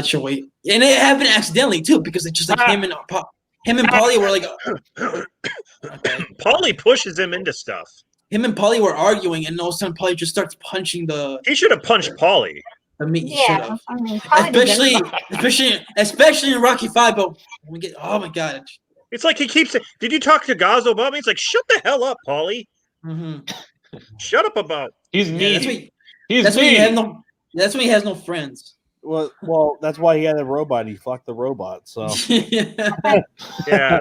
Sure, wait, and it happened accidentally too because it's just like him and Paulie were like, okay. Paulie pushes him into stuff. Him and Paulie were arguing, and all of a sudden Paulie just starts punching the He should have punched Paulie. meat. He should Yeah, have. I mean, probably Especially in Rocky 5, but when we get, oh my god. It's like he keeps saying, "Did you talk to Gazzo about me?" It's like, "Shut the hell up, Paulie. Mm-hmm. Shut up about." He's Yeah, that's needy. why. He's That's why he has needy. no. That's why he has no friends. Well, that's why he had a robot. He fucked the robot. So Yeah,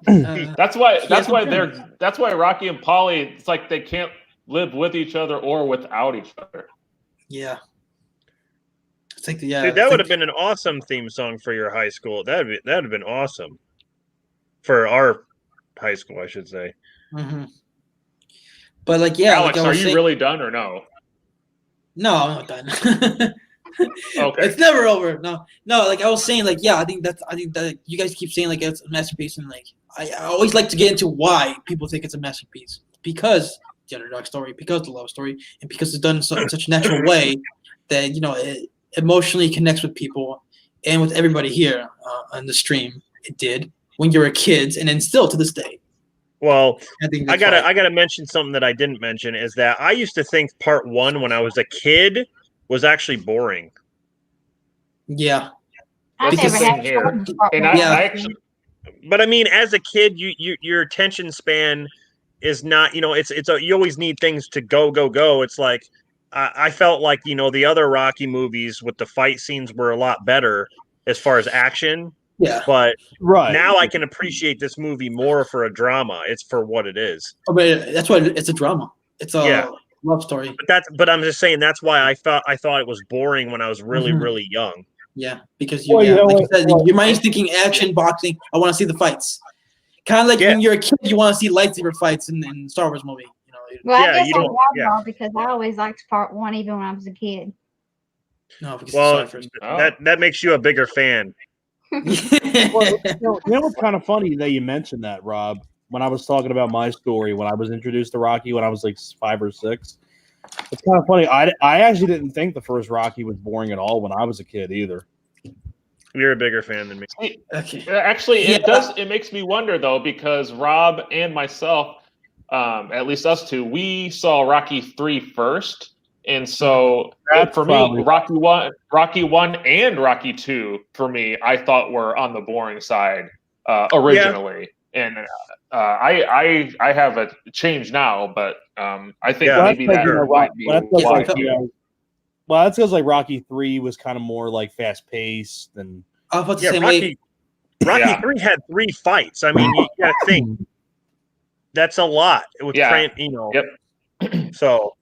That's why. has That's no why friends. That's why Rocky and Polly. It's like they can't live with each other or without each other. yeah. It's like yeah. dude, that it's would like- have been an awesome theme song for your high school. That'd have been awesome for our high school, I should say. Mhm. But like yeah, Alex, like I are was you saying, really done or no? No, I'm not done. Okay. It's never over. No. Like I was saying, like yeah, I think that you guys keep saying like it's a masterpiece, and like I always like to get into why people think it's a masterpiece because the underdog story, because the love story, and because it's done in such a natural way that it emotionally connects with people and with everybody here on the stream. It did when you were kids, and then still to this day. Well, I think I that's why. gotta mention something that I didn't mention is that I used to think part 1 when I was a kid was actually boring. Yeah. I It's never the same had here. fun with part And one. Yeah. I actually, But I mean, as a kid, your attention span is not. You always need things to go. It's like I felt like the other Rocky movies with the fight scenes were a lot better as far as action. Yeah. But right now I can appreciate this movie more for a drama. It's for what it is. Oh, but that's why it's a drama. It's a Yeah. love story. But I'm just saying that's why I thought it was boring when I was really Mhm. really young. Yeah, because Well, you know like you what? said, Well- your mind's thinking action, boxing. I want to see the fights. Kind of like Yeah. when you're a kid, you want to see lightsaber fights in Star Wars movie. Well, Yeah, I guess you I don't- love yeah. all because I always liked part 1 even when I was a kid. No, because Well, it's first. oh. that makes you a bigger fan. Well, you know what's kind of funny that you mentioned that, Rob? When I was talking about my story, when I was introduced to Rocky when I was like 5 or 6, it's kind of funny. I actually didn't think the first Rocky was boring at all when I was a kid either. You're a bigger fan than me. Okay. actually, it Yeah. does. It makes me wonder though, because Rob and myself, at least us two, we saw Rocky 3 first, and so That's for probably- me, Rocky 1, and Rocky 2, for me, I thought were on the boring side originally, and I have a change now, but I think Yeah, maybe that's that because, might be well, that's why. because, well, that's because like Rocky 3 was kind of more like fast paced and I felt the Yeah, same way. Rocky Yeah. 3 had 3 fights. I mean, you gotta think that's a lot. With Yeah. Yep. So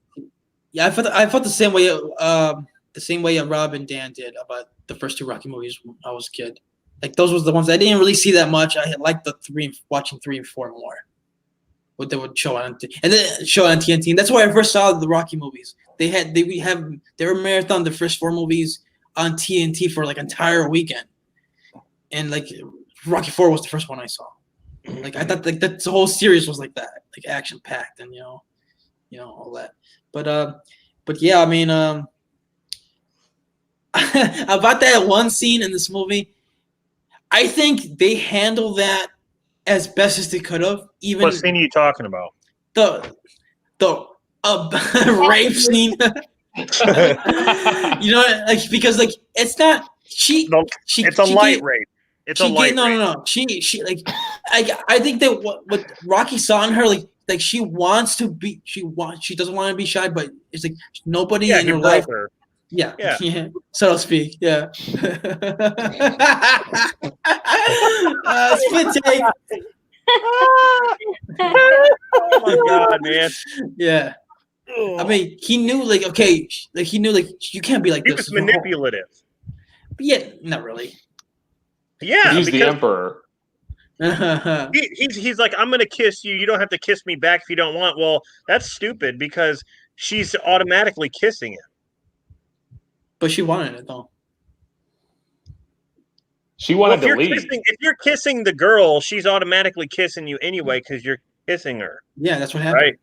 Yeah, I felt the same way. The same way Rob and Dan did about the first 2 Rocky movies when I was a kid. Like those was the ones I didn't really see that much. I liked watching 3 and 4 more. What they would show on and then show on TNT. And that's why I first saw the Rocky movies. They were marathon the first 4 movies on TNT for like entire weekend. And like Rocky 4 was the first one I saw. Like I thought like that the whole series was like that, like action packed and all that. But yeah, I mean about that one scene in this movie, I think they handled that as best as they could have. Even what scene are you talking about? the rape scene. You know, like because like it's not she. No, She it's a she light get- rape. It's she a light get, no, rape. no, no. She like I think that what Rocky saw in her like she wants to be she doesn't want to be shy, but it's like nobody Yeah, in he her broke life. her. Yeah, Yeah. yeah, so to speak. Yeah. Split take. Oh my god, man! Yeah. I mean, he knew like okay, like he knew like you can't be like He this. was manipulative. But yeah, not really. Yeah, He's the because emperor. he's like, I'm gonna kiss you. You don't have to kiss me back if you don't want. Well, that's stupid because she's automatically kissing him. But she wanted it though. She Well, wanted to leave. if you're kissing the girl, she's automatically kissing you anyway because you're kissing her, Yeah, that's what happened. right?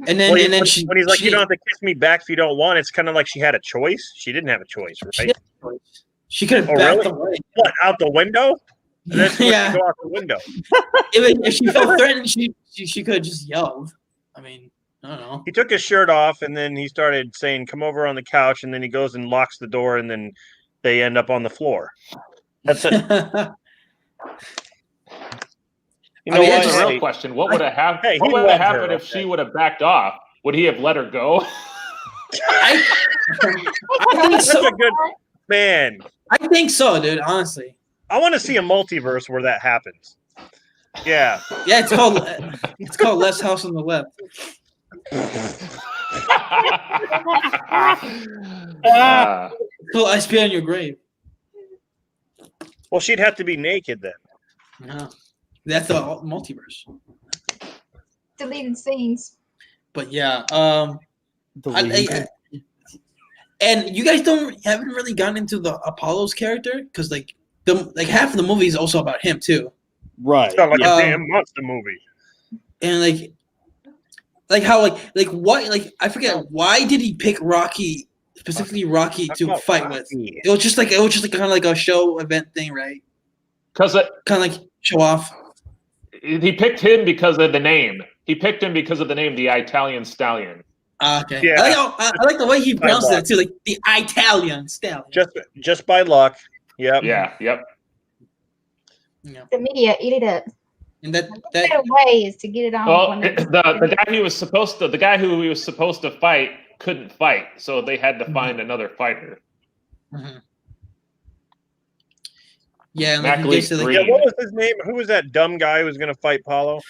And then Well, and then when, she when he's like, she you don't have to kiss me back if you don't want. It's kind of like she had a choice. She didn't have a choice, she right? had a choice. She could have Oh, backed really? away. What, out the window? That's when Yeah. you go out the window. If she felt threatened, she could have just yelled. I mean, I don't know. He took his shirt off and then he started saying, "Come over on the couch," and then he goes and locks the door, and then they end up on the floor. That's it. You I know mean, what? That's the real Hey, question. What would have happened? Hey, he what would have loved her, happened if okay. she would have backed off? Would he have let her go? I think that's so. a good man. I think so, dude. Honestly, I want to see a multiverse where that happens. Yeah. yeah. It's called Less House on the Left. Uh, It's called I Spit on Your Grave. Well, she'd have to be naked then. No, that's the multiverse. Deleted scenes. But yeah, Deleted. and you guys haven't really gotten into the Apollo's character because like half of the movie is also about him too, Right. It's not like Yeah. a damn monster movie. and like how like what like I forget why did he pick Rocky specifically Rocky Talk to about fight with? Rocky. It was just like kind of like a show event thing, right? Because Kind of like show off. he picked him because of the name. He picked him because of the name, the Italian Stallion. Okay. Yeah. I like the way he pronounced it too, like the Italian stallion. Just by luck. Yep. Yeah, yep. You know, The media eat it up. and that The better way is to get it on. Well, one of the guy the guy who he was supposed to fight couldn't fight, so they had to find another fighter. Mhm. Yeah, and like you Mackley guys said, like, Green. Yeah, what was his name? Who was that dumb guy who was going to fight Paulo? What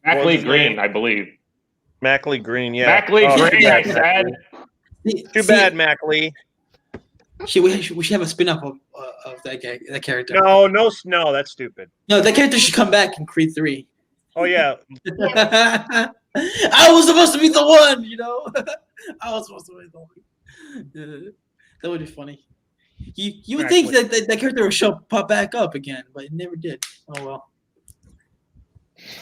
was Mackley his Green, name? I believe. Mackley Green, yeah. Mackley Oh, Green, too I bad, said. Mackley. Too bad, Mackley. we should have a spin-off of that guy, that character. No, that's stupid. No, that character should come back in Creed 3. Oh, yeah. I was supposed to be the one, you know? I was supposed to be the one. Yeah, that would be funny. You would think that character would pop back up again, but it never did. Oh, well.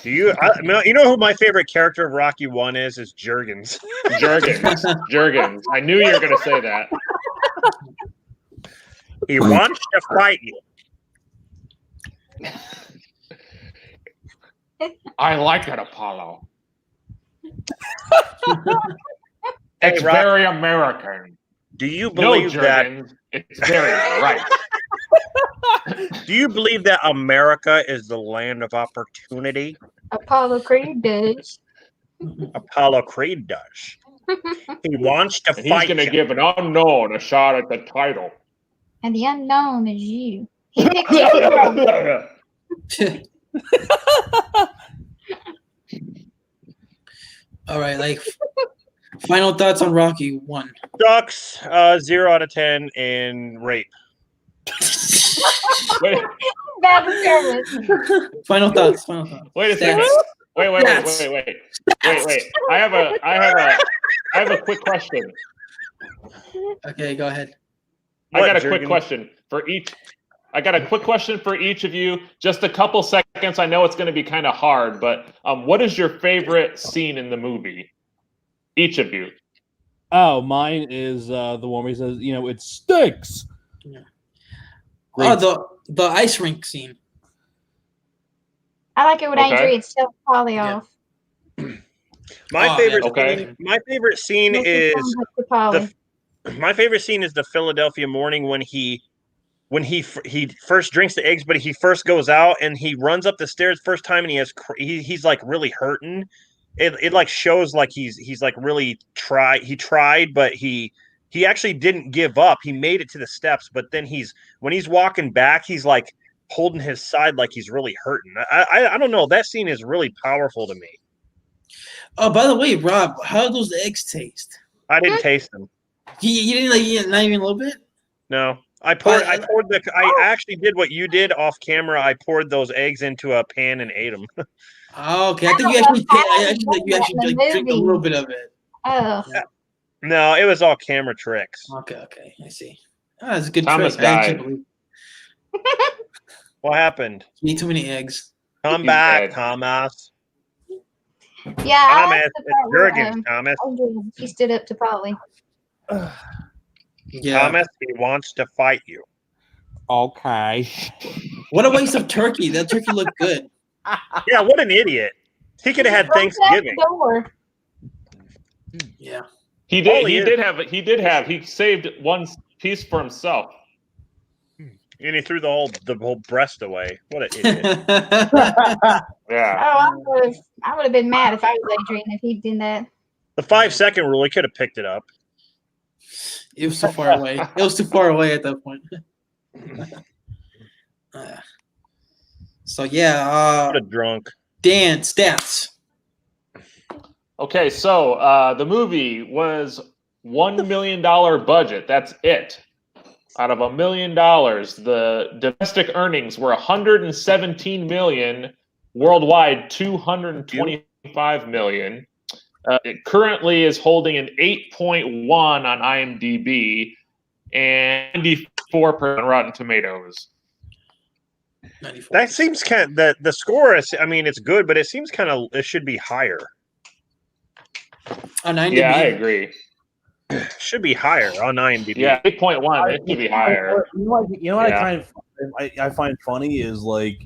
You know who my favorite character of Rocky 1 is? Is Jurgens. Jurgens. I knew you were going to say that. He wants to fight you. I like it, Apollo. Hey, It's Rock, very American. do you No, believe that? Jurgens. It's very right. Do you believe that America is the land of opportunity? Apollo Creed does. Apollo Creed does. He wants to And he's fight going to you. give an unknown a shot at the title. And the unknown is you. He picked you. All right, like final thoughts on Rocky 1. Ducks, 0 out of 10, and rape. Wait, Bad service. Final thoughts. wait a second. Stats. Wait. Stats. I have a quick question. Okay, go ahead. I What, got a quick Jurgen? question for each. I got a quick question for each of you. Just a couple seconds. I know it's going to be kind of hard, but what is your favorite scene in the movie? Each of you. Oh, mine is the one where he says, it stinks. Yeah. Great. Oh, the ice rink scene. I like it when Okay. Adrian sells Polly off. My Oh, favorite yeah. Okay. scene. My favorite scene Make it is sound like the Polly. my favorite scene is the Philadelphia morning when he first drinks the eggs, but he first goes out and he runs up the stairs first time and he's like really hurting. It like shows like he's like really tried, but he actually didn't give up. He made it to the steps, but then when he's walking back, he's like holding his side like he's really hurting. I don't know. That scene is really powerful to me. Oh, by the way, Rob, how do those eggs taste? I didn't taste them. You didn't like eat it, not even a little bit? No. I actually did what you did off camera. I poured those eggs into a pan and ate them. Oh, okay. I think you actually like, drink a little bit of it. Oh, No, it was all camera tricks. Okay. I see. Oh, that's a good Thomas trick. I actually died. believe What happened? you eat too many eggs. Come He's back, dead. Thomas. yeah. I Thomas, like the it's part where, Jurgens, Thomas. she stood up to Polly. Yeah. Thomas, he wants to fight you. Okay. What a waste of turkey. That turkey looked good. Yeah, what an idiot. He could have had Right out Thanksgiving. the door. Yeah. He did. Holy He saved one piece for himself. And he threw the whole breast away. What an idiot. Yeah. Oh, I would have been mad if I was Adrian if he'd done that. The 5-second rule, he could have picked it up. It was too far away. It was too far away at that point. So yeah, What a drunk. Dan, stats. Okay, so the movie was $1 million budget. That's it. Out of $1 million, the domestic earnings were 117 million. Worldwide, 225 million. It currently is holding an 8.1 on IMDb and 94% on Rotten Tomatoes. 94. That seems kind of the score is. I mean, it's good, but it seems kind of it should be higher. On 90 Yeah, I agree. Should be higher on IMDb. Yeah, 8.1. It should be higher. You know what Yeah. I find funny is like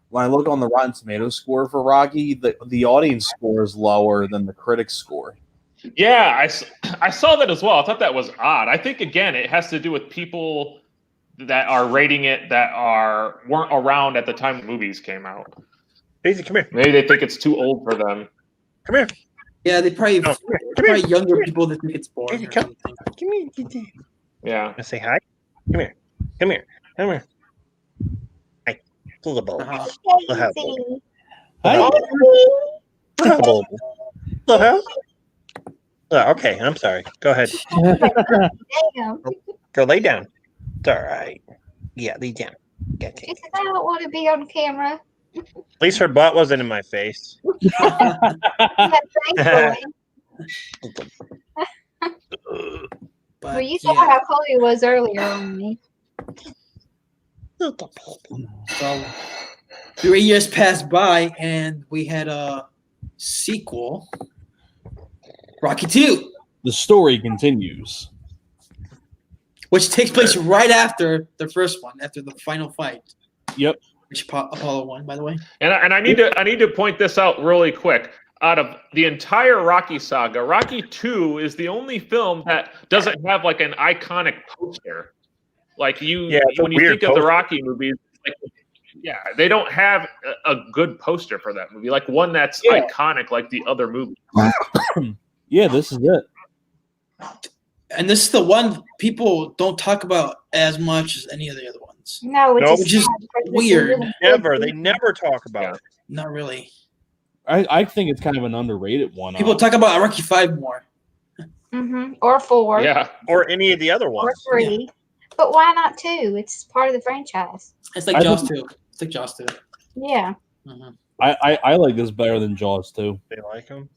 when I look on the Rotten Tomatoes score for Rocky, the audience score is lower than the critics score. Yeah, I saw that as well. I thought that was odd. I think again, it has to do with people that are rating it that weren't around at the time the movies came out. Daisy, come here. Maybe they think it's too old for them. Come here. Yeah, they probably No, probably younger people that think it's boring. Daisy, Or come. something. Come here. Yeah. I say hi. Come here. Come here. Come here. Hi. Little bowl. Uh-huh. Little Hi. bowl. Little okay, I'm sorry. Go ahead. Damn. Go lay down. It's all right. Yeah, lay down. Okay. She said, I don't want to be on camera. At least her butt wasn't in my face. Yeah, thankfully. But, Well, you saw yeah, how cold he was earlier on me. so 3 years passed by and we had a sequel, Rocky 2, The story continues. which takes place right after the first one, after the final fight. Yep. Which Apollo won, by the way. And I need to point this out really quick. Out of the entire Rocky saga, Rocky 2 is the only film that doesn't have like an iconic poster. Like it's a when you weird think of the poster. Rocky movies, like, yeah, they don't have a good poster for that movie, like one that's Yeah. iconic like the other movies. Yeah, this is it. And this is the one people don't talk about as much as any of the other ones. No, it's Nope. Which is sad because it's a weird. really Never. good They never talk about Yeah. it. Not really. I think it's kind of an underrated one. People talk about Rocky 5 more. Mm-hmm. Or 4. Yeah, Or any of the other Or ones. 3. But why not 2? It's part of the franchise. It's like I Jaws think- 2. It's like Jaws 2. Yeah. Mhm. I like this better than Jaws too. They like them.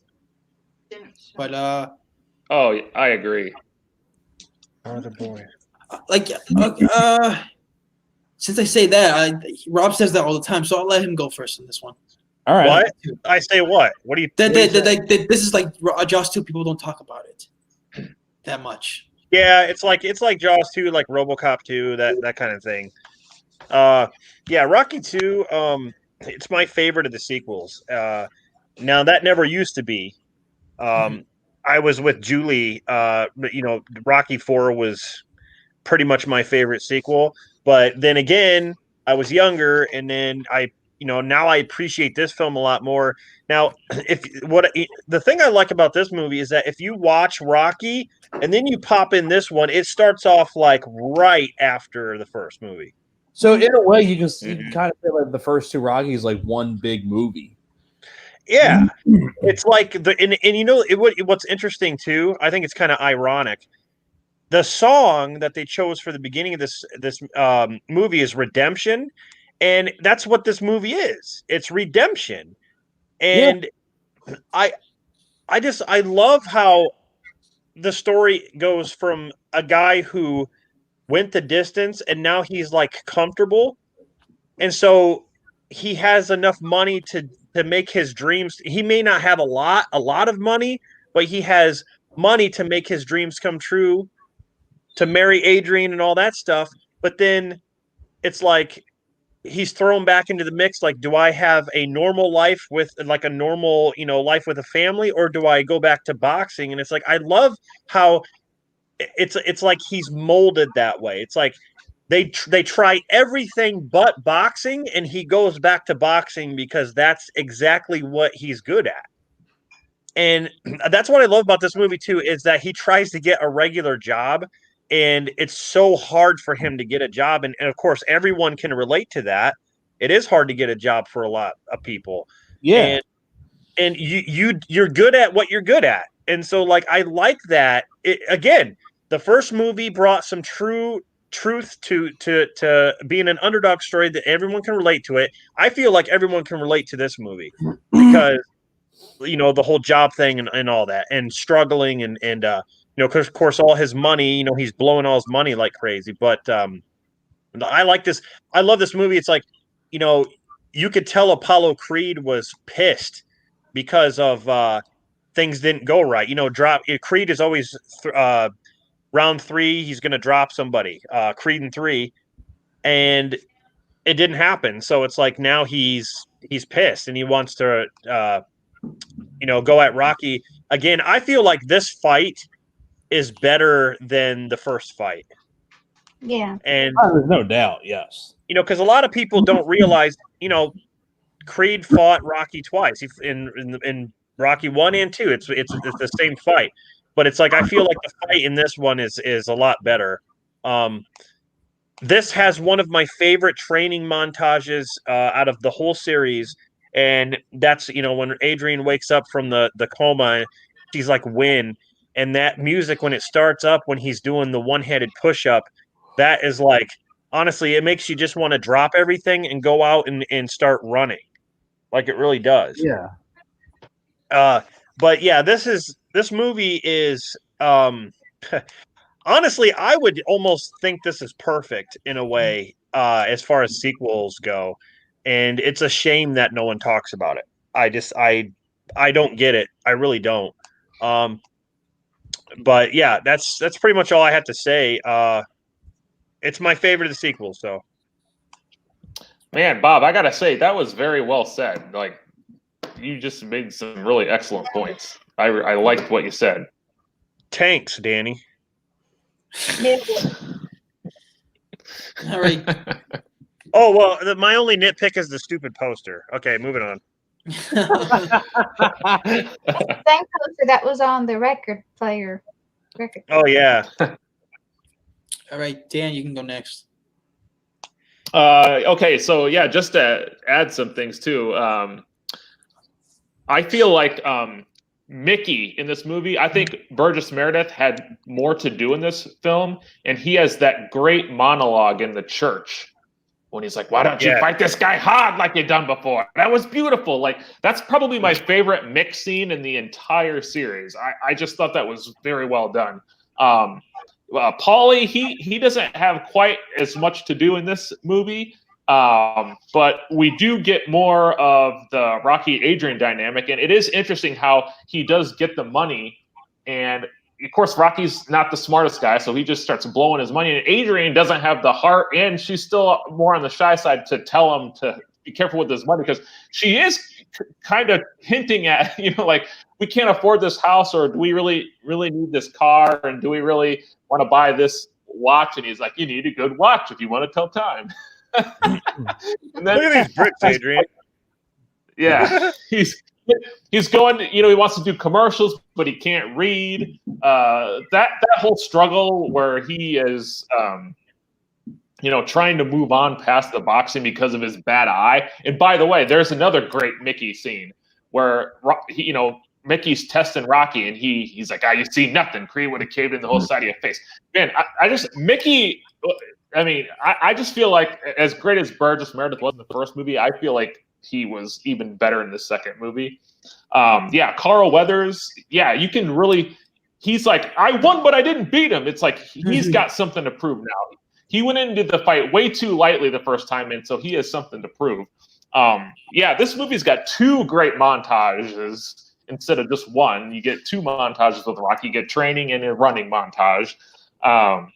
But oh, I agree. Oh, the boy. like since I say that, Rob says that all the time, so I'll let him go first in this one. All right. What? I say what? What do you? That, what do you that, say? that, this is like Jaws 2. People don't talk about it that much. Yeah, it's like Jaws 2, like RoboCop 2, that kind of thing. Yeah, Rocky 2. It's my favorite of the sequels. Now that never used to be. I was with Julie. Rocky 4 was pretty much my favorite sequel. But then again, I was younger, and then now I appreciate this film a lot more. Now, the thing I like about this movie is that if you watch Rocky and then you pop in this one, it starts off like right after the first movie. So in a way, you kind of feel like the first two Rockies like one big movie. Yeah, it's like what's interesting too. I think it's kind of ironic. The song that they chose for the beginning of this movie is Redemption, and that's what this movie is. It's redemption, and I love how the story goes from a guy who went the distance and now he's like comfortable, and so he has enough money to make his dreams. He may not have a lot of money, but he has money to make his dreams come true, to marry Adrian and all that stuff. But then it's like he's thrown back into the mix. Like, do I have a normal life with like a normal, life with a family, or do I go back to boxing? And it's like, I love how it's like he's molded that way. It's like they try everything but boxing, and he goes back to boxing because that's exactly what he's good at. And that's what I love about this movie too, is that he tries to get a regular job, and it's so hard for him to get a job. And of course, everyone can relate to that. It is hard to get a job for a lot of people. Yeah. And you're good at what you're good at. And so like, I like that. Again, the first movie brought some truth to being an underdog story that everyone can relate to it. I feel like everyone can relate to this movie because the whole job thing and all that, and struggling and because of course all his money, he's blowing all his money like crazy. But I like this. I love this movie. It's like, you could tell Apollo Creed was pissed because of things didn't go right. Creed is always round 3, he's going to drop somebody. Creed in 3, and it didn't happen. So it's like now he's pissed and he wants to go at Rocky again. I feel like this fight is better than the first fight. Yeah. And there's no doubt. Yes. Because a lot of people don't realize, Creed fought Rocky twice. In Rocky 1 and 2, it's the same fight. But it's like, I feel like the fight in this one is a lot better. This has one of my favorite training montages out of the whole series. And that's, when Adrian wakes up from the coma, she's like, win. And that music, when it starts up, when he's doing the one-handed push-up, that is like, honestly, it makes you just want to drop everything and go out and start running. Like, it really does. Yeah. But yeah, this movie is honestly, I would almost think this is perfect in a way, as far as sequels go. And it's a shame that no one talks about it. I don't get it. I really don't. But yeah, that's pretty much all I have to say. It's my favorite of the sequels. So, man, Bob, I gotta say that was very well said. Like, you just made some really excellent points. I liked what you said. Thanks, Danny. All right. Oh, well, my only nitpick is the stupid poster. Okay, moving on. Same poster that was on the record player. Oh, yeah. All right, Dan, you can go next. Okay, so yeah, just to add some things too. I feel like Mickey in this movie, I think Burgess Meredith had more to do in this film, and he has that great monologue in the church when he's like, why don't you fight this guy hard like you've done before? That was beautiful. Like, that's probably my favorite Mick scene in the entire series. I just thought that was very well done. Paulie, he doesn't have quite as much to do in this movie, but we do get more of the Rocky Adrian dynamic, and it is interesting how he does get the money, and of course Rocky's not the smartest guy, so he just starts blowing his money, and Adrian doesn't have the heart, and she's still more on the shy side to tell him to be careful with his money, because she is kind of hinting at, like, we can't afford this house, or do we really need this car, and do we really want to buy this watch? And he's like, you need a good watch if you want to tell time. And then, Look at these bricks, Adrian. yeah, he's going. He wants to do commercials, but he can't read. That whole struggle where he is, trying to move on past the boxing because of his bad eye. And by the way, there's another great Mickey scene where Mickey's testing Rocky, and he's like, you see nothing. Creed would have caved in the whole side of your face. Man, Mickey. I mean, I just feel like as great as Burgess Meredith was in the first movie, I feel like he was even better in the second movie. Carl Weathers. Yeah, you can really. He's like, I won, but I didn't beat him. It's like he's got something to prove now. He went into the fight way too lightly the first time in, so he has something to prove. This movie's got 2 great montages instead of just one. You get 2 montages with Rocky. You get training and a running montage. And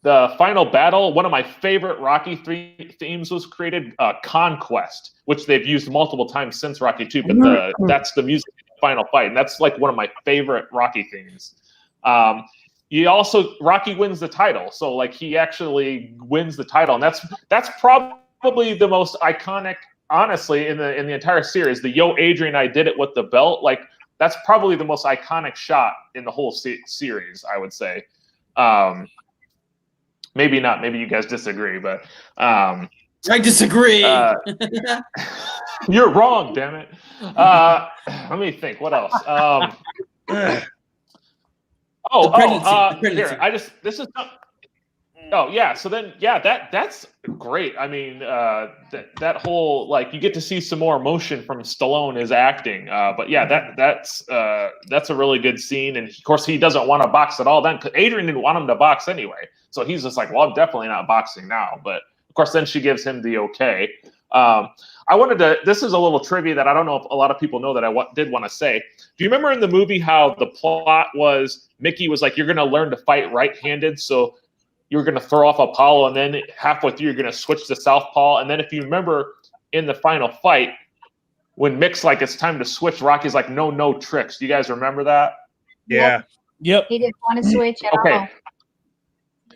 the final battle, one of my favorite Rocky 3 themes was created, Conquest, which they've used multiple times since Rocky 2, but that's the music in the final fight, and that's like one of my favorite Rocky themes. Rocky wins the title, so like he actually wins the title, and that's probably the most iconic, honestly, in the entire series. The Yo Adrian, I did it with the belt, like that's probably the most iconic shot in the whole series, I would say. Maybe not. Maybe you guys disagree, but I disagree. You're wrong, damn it. Let me think. What else? The pregnancy. Here. This is. Oh yeah. So then, that's great. I mean, that whole, like, you get to see some more emotion from Stallone is acting. But yeah, that's a really good scene. And of course, he doesn't want to box at all then, because Adrian didn't want him to box anyway. So he's just like, well, I'm definitely not boxing now. But of course, then she gives him the okay. This is a little trivia that I don't know if a lot of people know that I did want to say. Do you remember in the movie how the plot was Mickey was like, you're going to learn to fight right-handed, so you're going to throw off Apollo, and then halfway through, you're going to switch to southpaw. And then if you remember in the final fight, when Mick's like, it's time to switch, Rocky's like, no tricks. Do you guys remember that? Yeah. Yep. He didn't want to switch at all.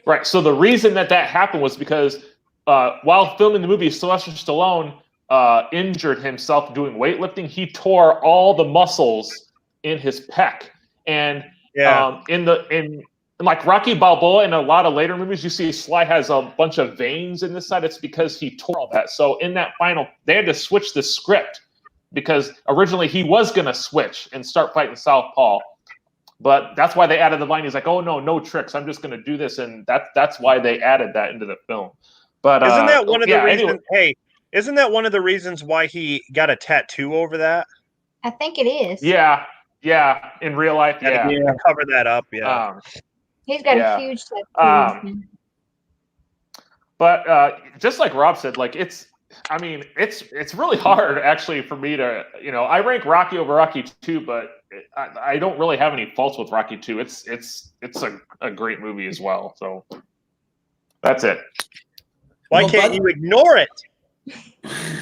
Right. So the reason that happened was because while filming the movie, Sylvester Stallone injured himself doing weightlifting. He tore all the muscles in his pec. And in like Rocky Balboa and a lot of later movies, you see Sly has a bunch of veins in this side. It's because he tore all that. So in that final, they had to switch the script because originally he was going to switch and start fighting southpaw. But that's why they added the line. He's like, oh, no tricks. I'm just going to do this. And that's why they added that into the film. But isn't that one of the reasons? Anyway. Hey, isn't that one of the reasons why he got a tattoo over that? I think it is. Yeah. In real life, yeah. Cover that up, yeah. He's got a huge tattoo. But just like Rob said, like it's really hard actually for me to, I rank Rocky over Rocky 2, but I don't really have any faults with Rocky 2. It's a great movie as well. So that's it. Why can't you ignore it?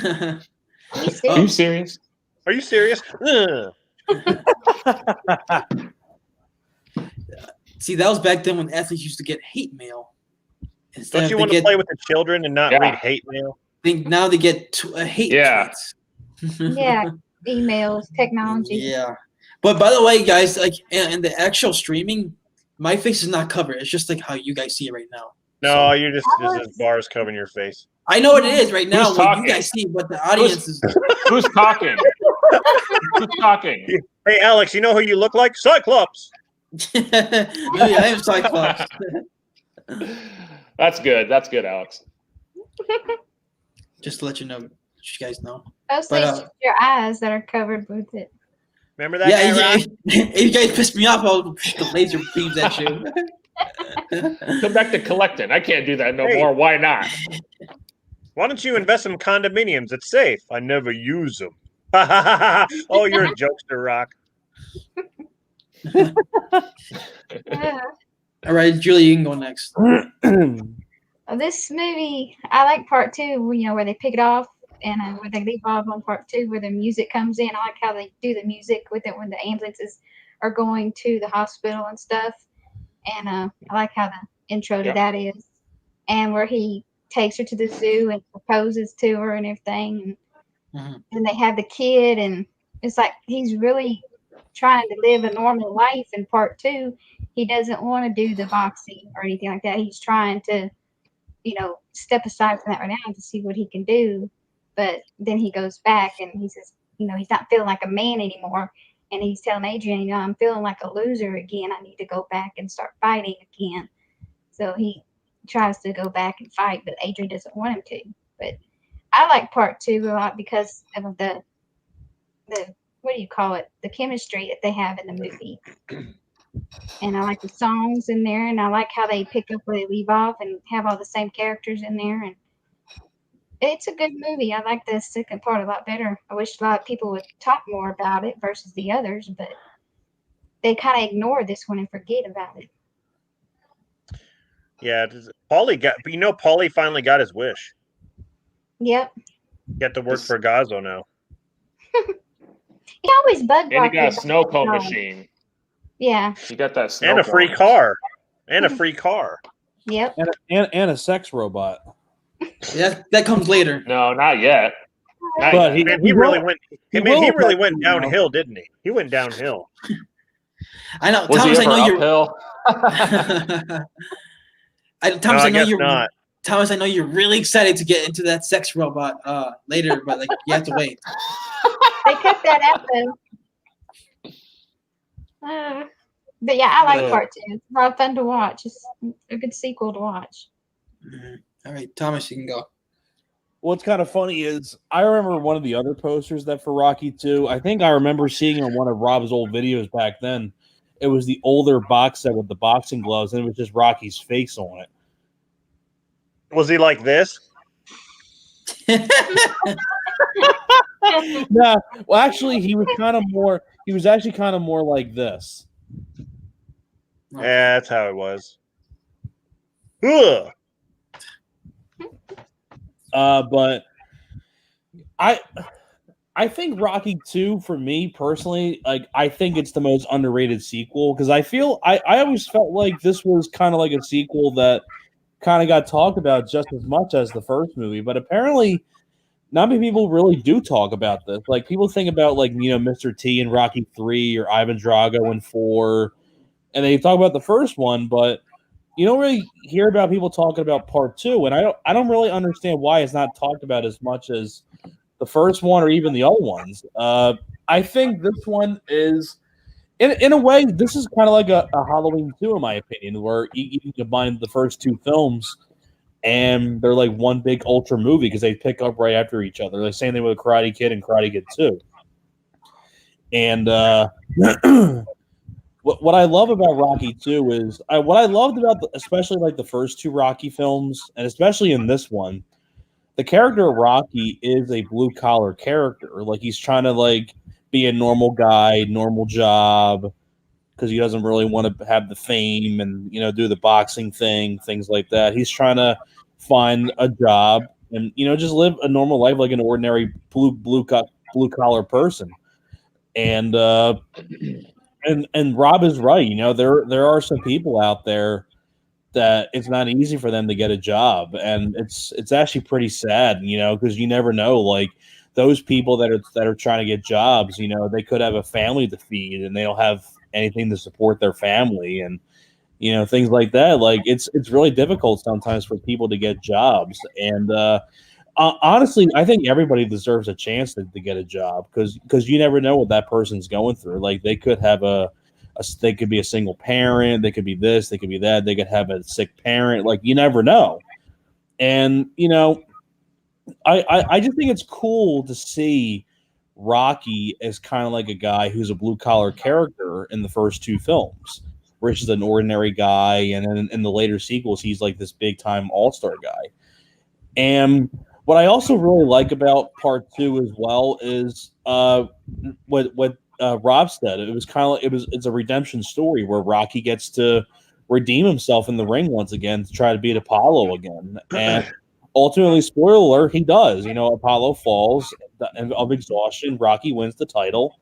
Are you serious? Are you serious? See, that was back then when athletes used to get hate mail. Don't you want to play with the children and not read hate mail? Now they get hate tweets. Yeah, emails, technology. Yeah. But by the way, guys, like in the actual streaming, my face is not covered. It's just like how you guys see it right now. No, you're just bars covering your face. I know it is right now. Who's what talking? you guys see, but the audience is. Who's talking? Who's talking? Hey, Alex, you know who you look like? Cyclops. Yeah, I am Cyclops. That's good, Alex. Just to let you know, you guys know. Mostly it's just your eyes that are covered with it. Remember that? Yeah, if you guys piss me off, I'll shoot the laser beams at you. Come back to collecting. I can't do that no more. Why not? Why don't you invest in condominiums? It's safe. I never use them. Oh, you're a jokester, Rock. All right, Julie, you can go next. This movie, I like part 2, where they pick it off and where they leave off on part 2, where the music comes in. I like how they do the music with it when the ambulances are going to the hospital and stuff. And I like how the intro to that is, and where he takes her to the zoo and proposes to her and everything, and they have the kid, and it's like he's really trying to live a normal life. In part 2, he doesn't want to do the boxing or anything like that. He's trying to, step aside from that right now to see what he can do. But then he goes back and he says, he's not feeling like a man anymore. And he's telling Adrian, I'm feeling like a loser again. I need to go back and start fighting again. So he tries to go back and fight, but Adrian doesn't want him to. But I like part 2 a lot because of the what do you call it? The chemistry that they have in the movie. And I like the songs in there, and I like how they pick up where they leave off and have all the same characters in there. And it's a good movie. I like the second part a lot better. I wish a lot of people would talk more about it versus the others, but they kind of ignore this one and forget about it. Yeah, Paulie finally got his wish. Yep. Got to work for Gazzo now. He always bugged And he got a Rocky snow about cone the machine. Yeah. He got that snow And a cone. free car. And a free car. Yep. And a sex robot. Yeah, that comes later. No, not yet. Not But yet. Man, he really went will downhill, didn't he? He went downhill. I know, Was Thomas. he I know ever you're. uphill? Thomas, No, I know guess you're. not. Thomas, I know you're really excited to get into that sex robot later, but you have to wait. They cut that out though. But yeah, I like part 2. It's a lot of fun to watch. It's a good sequel to watch. All right, Thomas, you can go. What's kind of funny is I remember one of the other posters that for Rocky 2, I think I remember seeing on one of Rob's old videos back then. It was the older box set with the boxing gloves, and it was just Rocky's face on it. Was he like this? No, well, actually, he was actually kind of more like this. Yeah, that's how it was. Ugh. But I think Rocky 2 for me personally, I think it's the most underrated sequel because I always felt like this was kind of like a sequel that kind of got talked about just as much as the first movie, but apparently not many people really do talk about this. Like people think about Mr. T and Rocky 3 or Ivan Drago and 4, and they talk about the first one, but you don't really hear about people talking about part 2, and I don't really understand why it's not talked about as much as the first one or even the other ones. I think this one is, in a way, this is kind of like a Halloween 2, in my opinion, where you can combine the first 2 films, and they're like one big ultra movie because they pick up right after each other. The same thing with Karate Kid and Karate Kid 2. And what I love about Rocky 2 is what I loved about especially like the first 2 Rocky films, and especially in this one, the character of Rocky is a blue collar character. Like he's trying to be a normal guy, normal job, because he doesn't really want to have the fame and do the boxing thing, things like that. He's trying to find a job and just live a normal life like an ordinary blue collar person. And Rob is right. There are some people out there that it's not easy for them to get a job, and it's actually pretty sad, because you never know. Those people that are trying to get jobs, they could have a family to feed, and they don't have anything to support their family, and things like that. It's really difficult sometimes for people to get jobs, and honestly, I think everybody deserves a chance to get a job because you never know what that person's going through. They could have they could be a single parent, they could be this, they could be that, they could have a sick parent. You never know. And I just think it's cool to see Rocky as kind of like a guy who's a blue collar character in the first 2 films, where he's an ordinary guy, and then in the later sequels, he's like this big time all-star guy. And what I also really like about part 2 as well is what Rob said. It was kind of it's a redemption story where Rocky gets to redeem himself in the ring once again to try to beat Apollo again. And ultimately, spoiler alert, he does. Apollo falls of exhaustion. Rocky wins the title,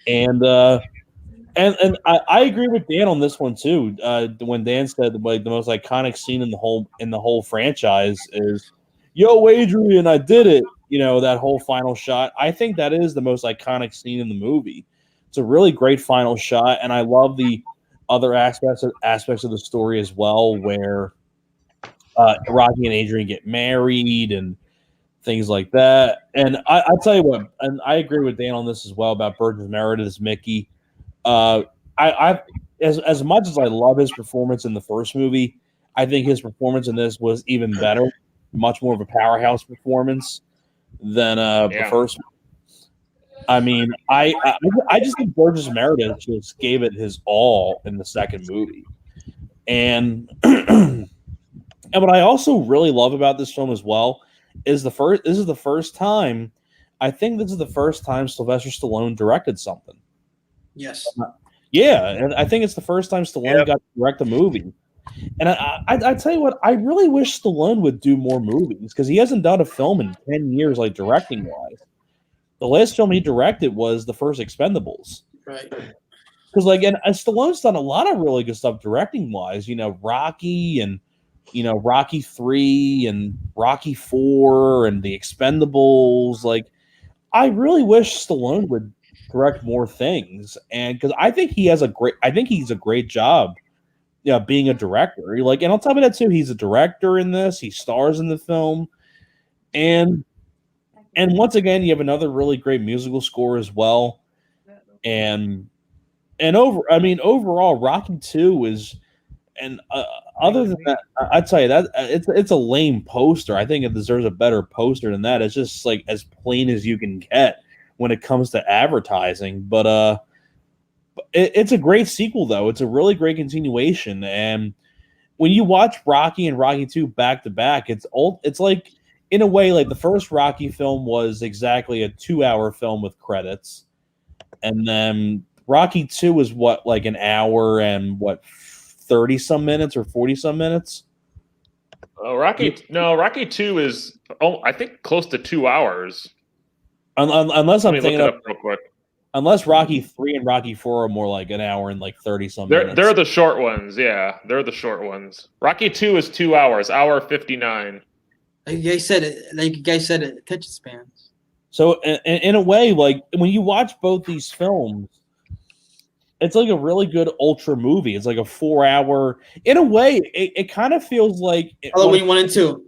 and I agree with Dan on this one too. When Dan said like the most iconic scene in the whole franchise is, "Yo, Adrian, I did it." That whole final shot. I think that is the most iconic scene in the movie. It's a really great final shot, and I love the other aspects of the story as well, where Rocky and Adrian get married and things like that. And I'll tell you what, and I agree with Dan on this as well about Burgess Meredith as Mickey. As much as I love his performance in the first movie, I think his performance in this was even better, much more of a powerhouse performance than the first. I mean, I just think Burgess Meredith just gave it his all in the second movie, and and what I also really love about this film as well is this is the first time, I think this is the first time Sylvester Stallone directed something. Yes. Yeah, and I think it's the first time Stallone got to direct a movie. And I tell you what, I really wish Stallone would do more movies because he hasn't done a film in 10 years, like directing wise. The last film he directed was the first Expendables. Right. Because and Stallone's done a lot of really good stuff directing wise. Rocky and Rocky 3 and Rocky 4 and the Expendables. I really wish Stallone would direct more things, and because I think he's a great job. Being a director. And on top of that too, he's a director in this. He stars in the film, and once again, you have another really great musical score as well. And overall, Rocky 2 is, and other than that, I'd tell you that it's a lame poster. I think it deserves a better poster than that. It's just as plain as you can get when it comes to advertising. But it's a great sequel, though. It's a really great continuation. And when you watch Rocky and Rocky 2 back to back, it's like, in a way, the first Rocky film was exactly a 2-hour film with credits. And then Rocky 2 was an hour and 30 some minutes or 40 some minutes? Rocky 2 is, I think, close to 2 hours. Unless I'm thinking look it up real quick. Unless Rocky 3 and Rocky 4 are more like an hour and 30 some minutes. They're the short ones, yeah. They're the short ones. Rocky 2 is 2 hours, hour 59. Like you guys said, attention spans. So in a way, when you watch both these films, it's a really good ultra movie. It's a 4-hour. In a way, it kind of feels like Halloween 1 and 2.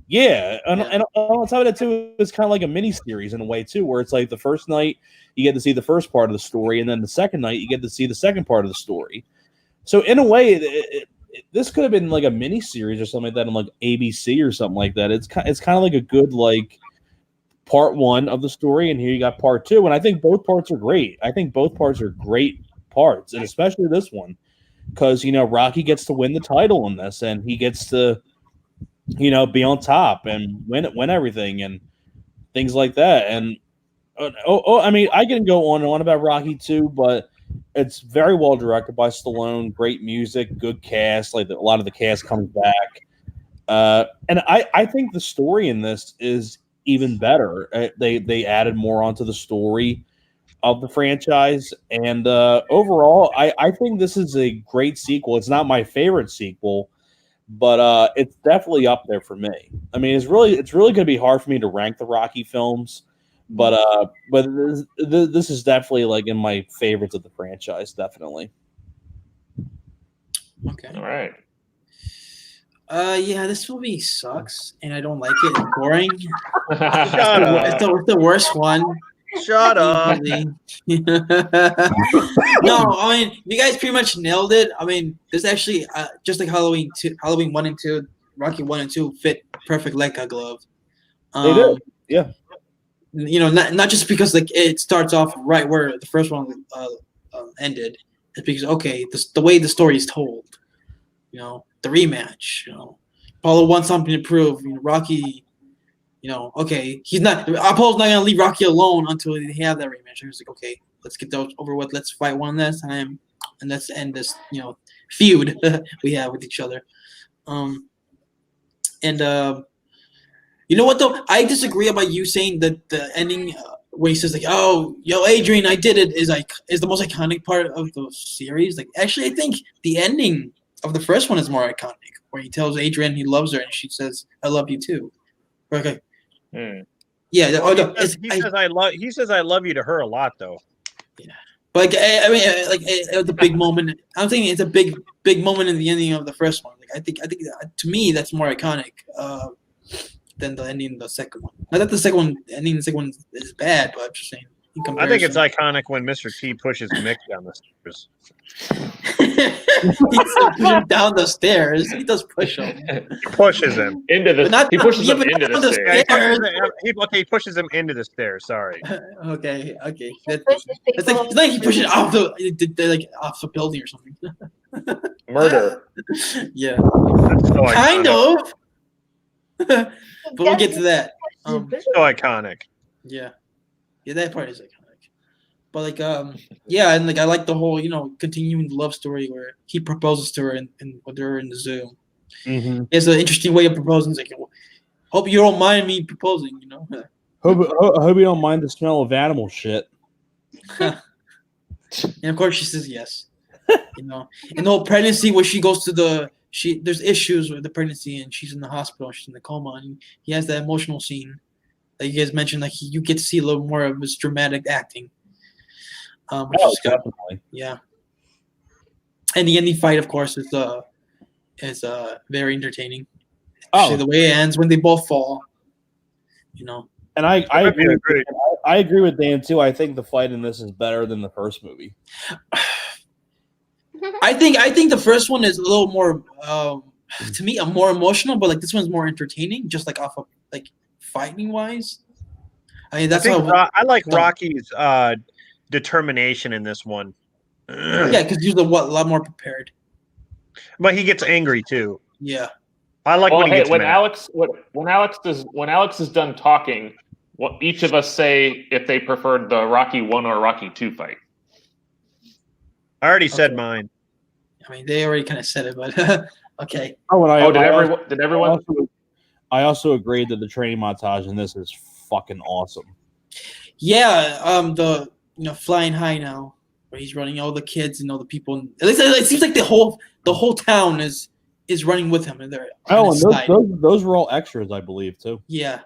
Yeah, and on top of that too, it's kind of like a mini series in a way too, where it's the first night you get to see the first part of the story, and then the second night you get to see the second part of the story. So in a way, this could have been a mini series or something like that on ABC or something like that. It's kind of like a good part 1 of the story, and here you got part 2, and I think both parts are great. I think both parts are great parts, and especially this one, because Rocky gets to win the title in this, and he gets to be on top and win everything and things like that. And I mean, I can go on and on about Rocky 2, but it's very well directed by Stallone. Great music, good cast. A lot of the cast comes back, and I think the story in this is even better. They added more onto the story of the franchise, and overall, I think this is a great sequel. It's not my favorite sequel, but it's definitely up there for me. I mean, it's really going to be hard for me to rank the Rocky films, but this is definitely in my favorites of the franchise, definitely. Okay. All right. Yeah, this movie sucks, and I don't like it. It's boring. Shut up. It's the worst one. Shut up. No, I mean, you guys pretty much nailed it. I mean, this actually just like Halloween 1 and 2, Rocky 1 and 2 fit perfect like a glove. They do, yeah. Not just because it starts off right where the first one ended. It's because the way the story is told, the rematch. Apollo wants something to prove. Rocky. He's not. Apollo's not gonna leave Rocky alone until they have that rematch. He's like, okay, let's get those over with. Let's fight one last time, and let's end this, feud we have with each other. You know what though? I disagree about you saying that the ending where he says like, "Oh, yo, Adrian, I did it," is the most iconic part of the series. Like, actually, I think the ending of the first one is more iconic, where he tells Adrian he loves her, and she says, "I love you too." Okay. Yeah. He says I love you to her a lot though. But like, I mean, it was a big moment. I'm thinking it's a big moment in the ending of the first one. Like, I think to me that's more iconic than the ending of the second one. Not that the second one ending the second one is bad, but I'm just saying. I think it's iconic when Mr. T pushes Mick down the stairs. He's pushing down the stairs. He does push him. He pushes him into the. He pushes him into the stairs. He pushes him into the stairs. Sorry. Okay. He It's pushes people like he pushes off the building or something. Murder. Yeah. So Kind iconic. of. But we'll get to that. So iconic. Yeah, that part is iconic. But like, yeah, and like I like the whole, continuing the love story where he proposes to her and with her in the zoo. Mm-hmm. It's an interesting way of proposing. It's like, hope you don't mind me proposing. Hope you don't mind the smell of animal shit. And of course she says yes. And the whole pregnancy where she goes to there's issues with the pregnancy and she's in the hospital, she's in the coma, and he has that emotional scene that you guys mentioned. Like you get to see a little more of his dramatic acting, which is good. Definitely. Yeah. And the ending fight, of course, is very entertaining. Especially the way it ends when they both fall. And I agree with Dan too. I think the fight in this is better than the first movie. I think the first one is a little more, to me, more emotional, but like this one's more entertaining, just like off of like fighting wise. I mean, I like Rocky's determination in this one. Yeah, because he's a lot more prepared. But he gets angry too. Yeah. I like when he gets mad. When Alex is done talking, what each of us say if they preferred the Rocky 1 or Rocky 2 fight. I already said mine. I mean, they already kind of said it, but okay. Did everyone? I also agreed that the training montage in this is fucking awesome. Yeah, the flying high now, where he's running all the kids and all the people. At least it seems like the whole town is running with him, and they're and those were all extras, I believe, too. Yeah,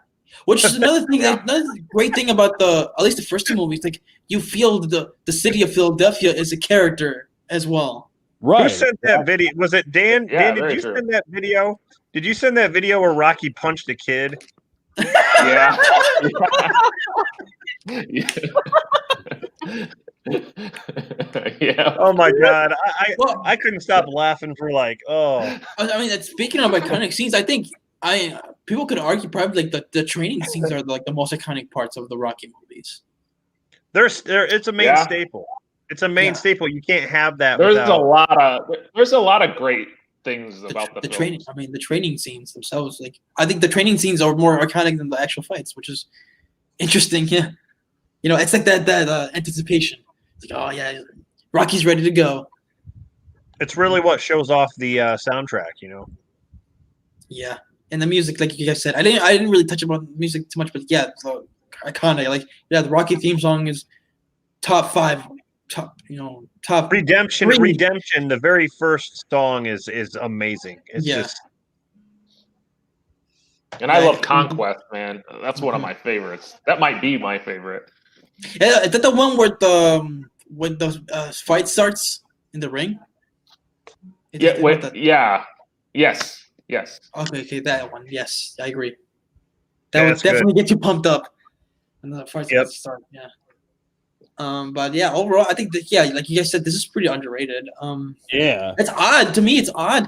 which is another thing. Another great thing about at least the first two movies, like you feel the city of Philadelphia is a character as well. Right. Who sent that video? Was it Dan? Yeah, Dan, did you send that video? Did you send that video where Rocky punched a kid? Yeah. Yeah. Oh my god, I couldn't stop laughing for I mean, speaking of iconic scenes, I think people could argue probably like the training scenes are like the most iconic parts of the Rocky movies. It's a main staple. It's a main staple. You can't have that. There's a lot of great things about the training. I mean, the training scenes themselves. Like, I think the training scenes are more iconic than the actual fights, which is interesting. Yeah, it's like that anticipation. It's like, oh yeah, Rocky's ready to go. It's really what shows off the soundtrack. Yeah, and the music, like you guys said, I didn't really touch about music too much, but yeah, the iconic. Like, yeah, the Rocky theme song is top 5. Top Redemption. three. Redemption. The very first song is amazing. It's just. And I love Conquest, man. That's one of my favorites. That might be my favorite. Yeah, is that the one where the fight starts in the ring? Yes. Okay, that one. Yes, I agree. That would definitely get you pumped up. And the fight start. Yeah. But yeah, overall, I think that like you guys said, this is pretty underrated. Yeah, it's odd to me. It's odd.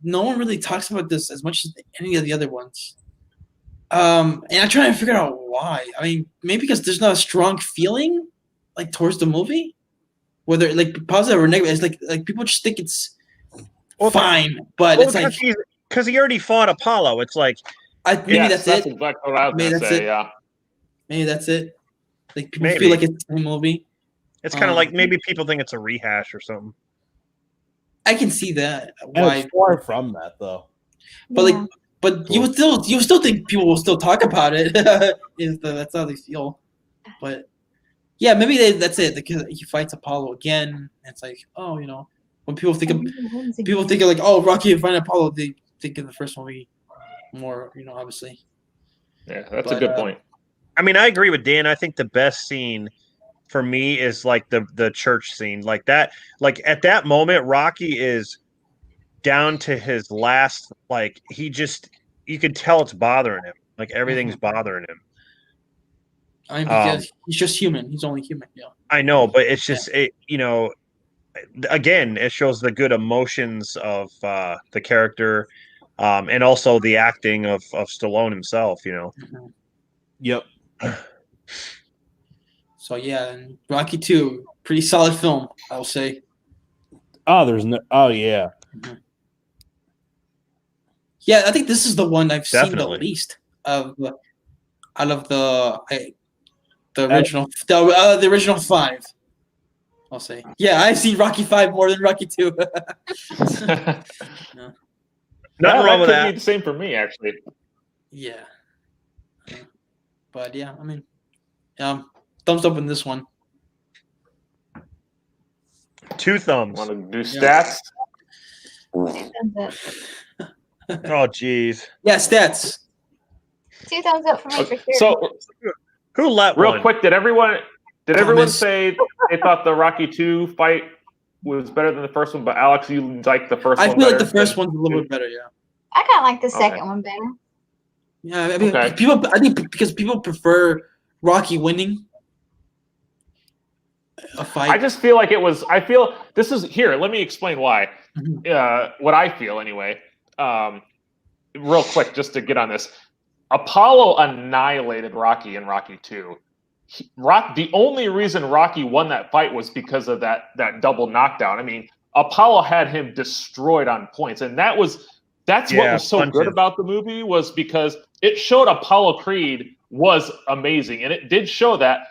No one really talks about this as much as any of the other ones. And I'm trying to figure out why. I mean, maybe because there's not a strong feeling like towards the movie, whether like positive or negative. It's like people just think it's fine, but it's like because he already fought Apollo. It's like maybe that's it. Exactly what I was gonna say. Yeah, maybe that's it. Like people feel like it's the same movie. It's kind of like maybe people think it's a rehash or something. I can see that. Why? It's far from that though. But But you would still think people will still talk about it. That's how they feel. But yeah, maybe that's it. Because he fights Apollo again. And it's like, oh, when people think of like, oh, Rocky and fight Apollo, they think of the first movie more. Obviously. Yeah, that's a good point. I mean, I agree with Dan. I think the best scene for me is like the church scene, like that. Like at that moment, Rocky is down to his last. Like you could tell it's bothering him. Like everything's bothering him. I mean, because he's just human. He's only human. Yeah. I know, but it's just again, it shows the good emotions of the character, and also the acting of Stallone himself. Mhm. Yep. So yeah, and Rocky 2, pretty solid film, I'll say. Oh yeah. Yeah, I think this is the one I've seen the Definitely. least out of the original the original 5. I'll say. Yeah, I've seen Rocky 5 more than Rocky 2. Nothing wrong with could that. be the same for me, actually. Yeah. But yeah, I mean, thumbs up in this one. 2 thumbs. Want to do stats? Oh, geez. Yeah, stats. 2 thumbs up for me for sure. So, Who let real one? quick, did everyone Thomas. say they thought the Rocky 2 fight was better than the first one? But Alex, you like the first I one feel like better the first than one's a little two? bit better. Yeah. I kind of like the Okay. second one better. Yeah, I mean, Okay. I think because people prefer Rocky winning a fight. I just feel like it was. I feel this is here. Let me explain why. Mhm. What I feel anyway. Real quick, just to get on this. Apollo annihilated Rocky in Rocky 2. The only reason Rocky won that fight was because of that double knockdown. I mean, Apollo had him destroyed on points, and that's what was so punches. good about the movie was because it showed Apollo Creed was amazing, and it did show that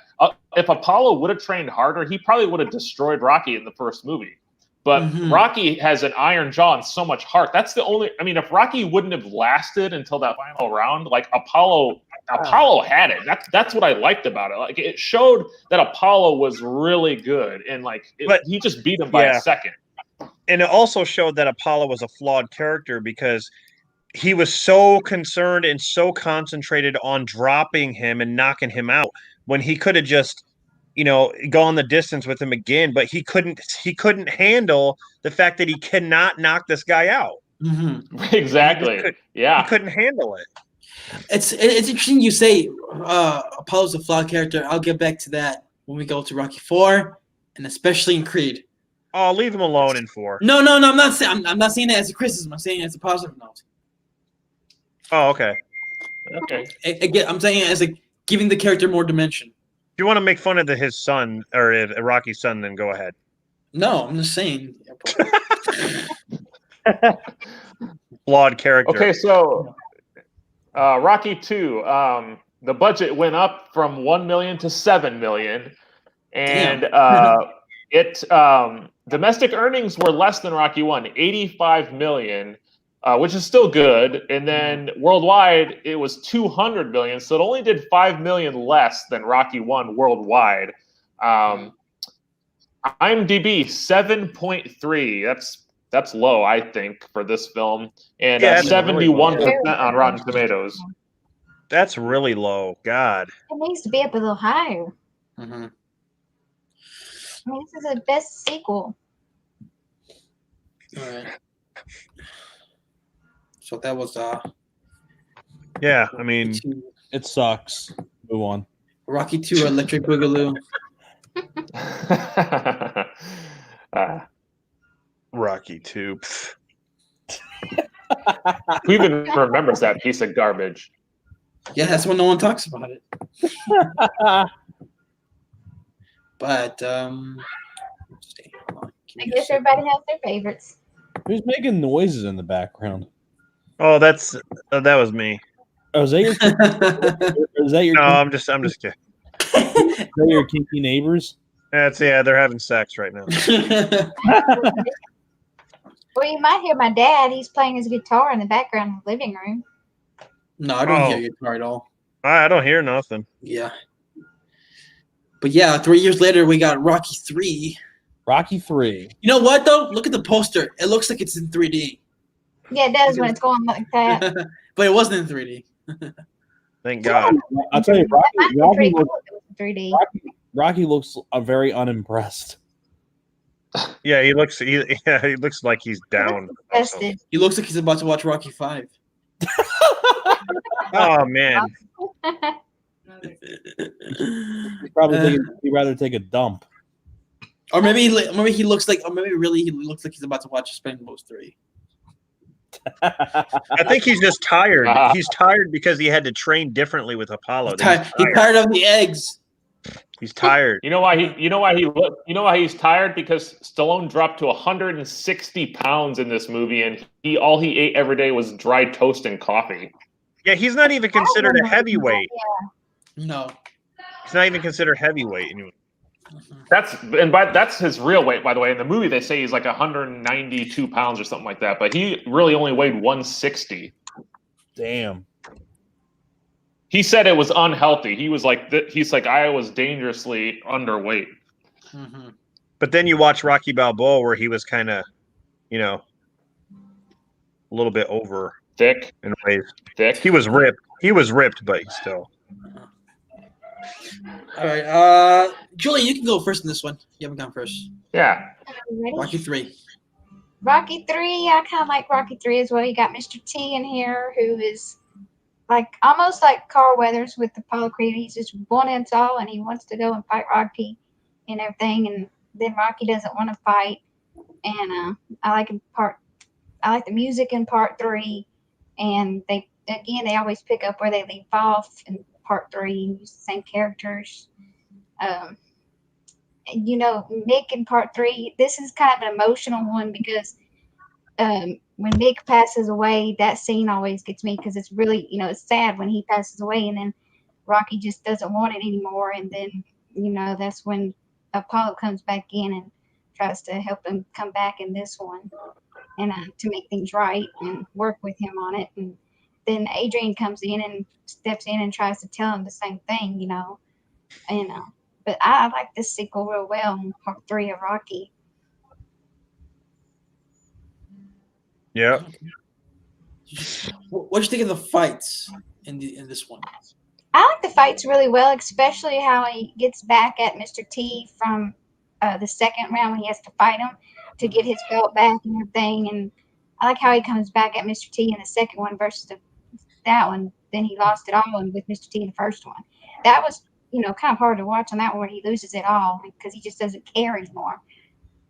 if Apollo would have trained harder, he probably would have destroyed Rocky in the first movie. But Mhm. Rocky has an iron jaw and so much heart. That's the only. I mean, if Rocky wouldn't have lasted until that final round, like Apollo had it. That's what I liked about it. Like it showed that Apollo was really good, and he just beat him by a second. And it also showed that Apollo was a flawed character because he was so concerned and so concentrated on dropping him and knocking him out when he could have just gone the distance with him again, but he couldn't handle the fact that he cannot knock this guy out. Mhm. Exactly. He couldn't handle it. It's interesting you say Apollo's a flawed character. I'll get back to that when we go to Rocky 4, and especially in Creed. Oh, leave him alone in 4. No, I'm not saying. I'm not saying that as a criticism. I'm saying it as a positive note. Oh, okay. Okay. Again, I'm saying it as giving the character more dimension. If you want to make fun of his son or Rocky's son, then go ahead. No, I'm just saying. Flawed character. Okay, so Rocky 2, the budget went up from 1 million to 7 million, and domestic earnings were less than Rocky 1, 85 million, which is still good. And then worldwide, it was 200 million, so it only did 5 million less than Rocky 1 worldwide. IMDb 7.3. That's low, I think, for this film, and 71% on Rotten Tomatoes. That's really low. God, it needs to be up a little higher. Mm-hmm. I mean, this is the best sequel. All right. So that was yeah. I mean, It sucks. Move on. Rocky 2 Electric Boogaloo. Rocky 2. Who even remembers that piece of garbage? Yeah, that's when no one talks about it. But let's see. Hold on. I guess everybody has their favorites. Who's making noises in the background? Oh, that was me. Oh, is that your? Is that your? No, I'm just kidding. Is that your kinky neighbors? They're having sex right now. Well, you might hear my dad. He's playing his guitar in the background in the living room. No, I don't Oh. hear your guitar at all. I don't hear nothing. Yeah. But yeah, 3 years later, we got Rocky 3. Rocky 3. You know what, though? Look at the poster. It looks like it's in 3D. Yeah, it does when it's going like that. But it wasn't in 3D. Thank God. I'll tell you, That might be Rocky pretty looks, cool if it was in 3D. Rocky looks very unimpressed. Yeah, he looks like he's down. also. Tested. He looks like he's about to watch Rocky 5. Oh man. He's probably thinking he'd rather take a dump. Or maybe he looks like, he looks like he's about to watch Expendables 3. I think he's just tired. He's tired because he had to train differently with Apollo. He's tired of the eggs. He's tired. You know why he's tired? Because Stallone dropped to 160 pounds in this movie, and all he ate every day was dry toast and coffee. Yeah, he's not even considered a heavyweight. No. He's not even considered heavyweight anymore. That's his real weight, by the way. In the movie, they say he's like 192 pounds or something like that, but he really only weighed 160. Damn. He said it was unhealthy. He was like, I was dangerously underweight. Mm-hmm. But then you watch Rocky Balboa, where he was kind of, a little bit over Thick. in ways. Thick. He was ripped. But he still. All right. Julie, you can go first in this one. You haven't gone first. Yeah. Ready? Rocky 3. Rocky 3, I kind of like Rocky 3 as well. You got Mr. T in here, who is like almost like Carl Weathers with Apollo Creed. He's just one and all, and he wants to go and fight Rocky and everything. And then Rocky doesn't want to fight. And I like the music in part 3. And they always pick up where they leave off in part 3 and use the same characters. Mick in part 3, this is kind of an emotional one because when Mick passes away, that scene always gets me because it's really, it's sad when he passes away, and then Rocky just doesn't want it anymore. And then, that's when Apollo comes back in and tries to help him come back in this one and to make things right and work with him on it. And then Adrian comes in and steps in and tries to tell him the same thing, but I like this sequel real well in part 3 of Rocky. Yeah. What do you think of the fights in this one? I like the fights really well, especially how he gets back at Mr. T from the second round when he has to fight him to get his belt back and everything. And I like how he comes back at Mr. T in the second one versus that one. Then he lost it all with Mr. T in the first one. That was, kind of hard to watch on that one where he loses it all because he just doesn't care anymore.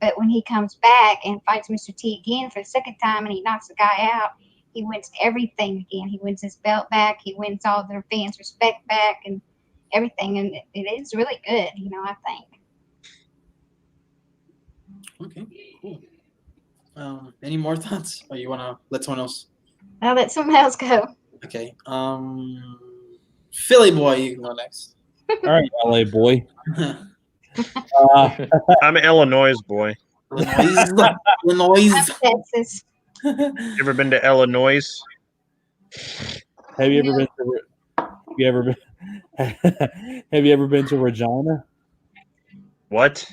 But when he comes back and fights Mr. T again for the second time and he knocks the guy out, he wins everything again. He wins his belt back. He wins all their fans' respect back and everything. And it is really good, I think. Okay, cool. Any more thoughts? Or you want to let someone else? I'll let someone else go. Okay. Philly boy, you can go next. All right, LA boy. I'm an Illinois boy. Illinois. Texas. You ever been to Illinois? Have you ever been to Regina? What?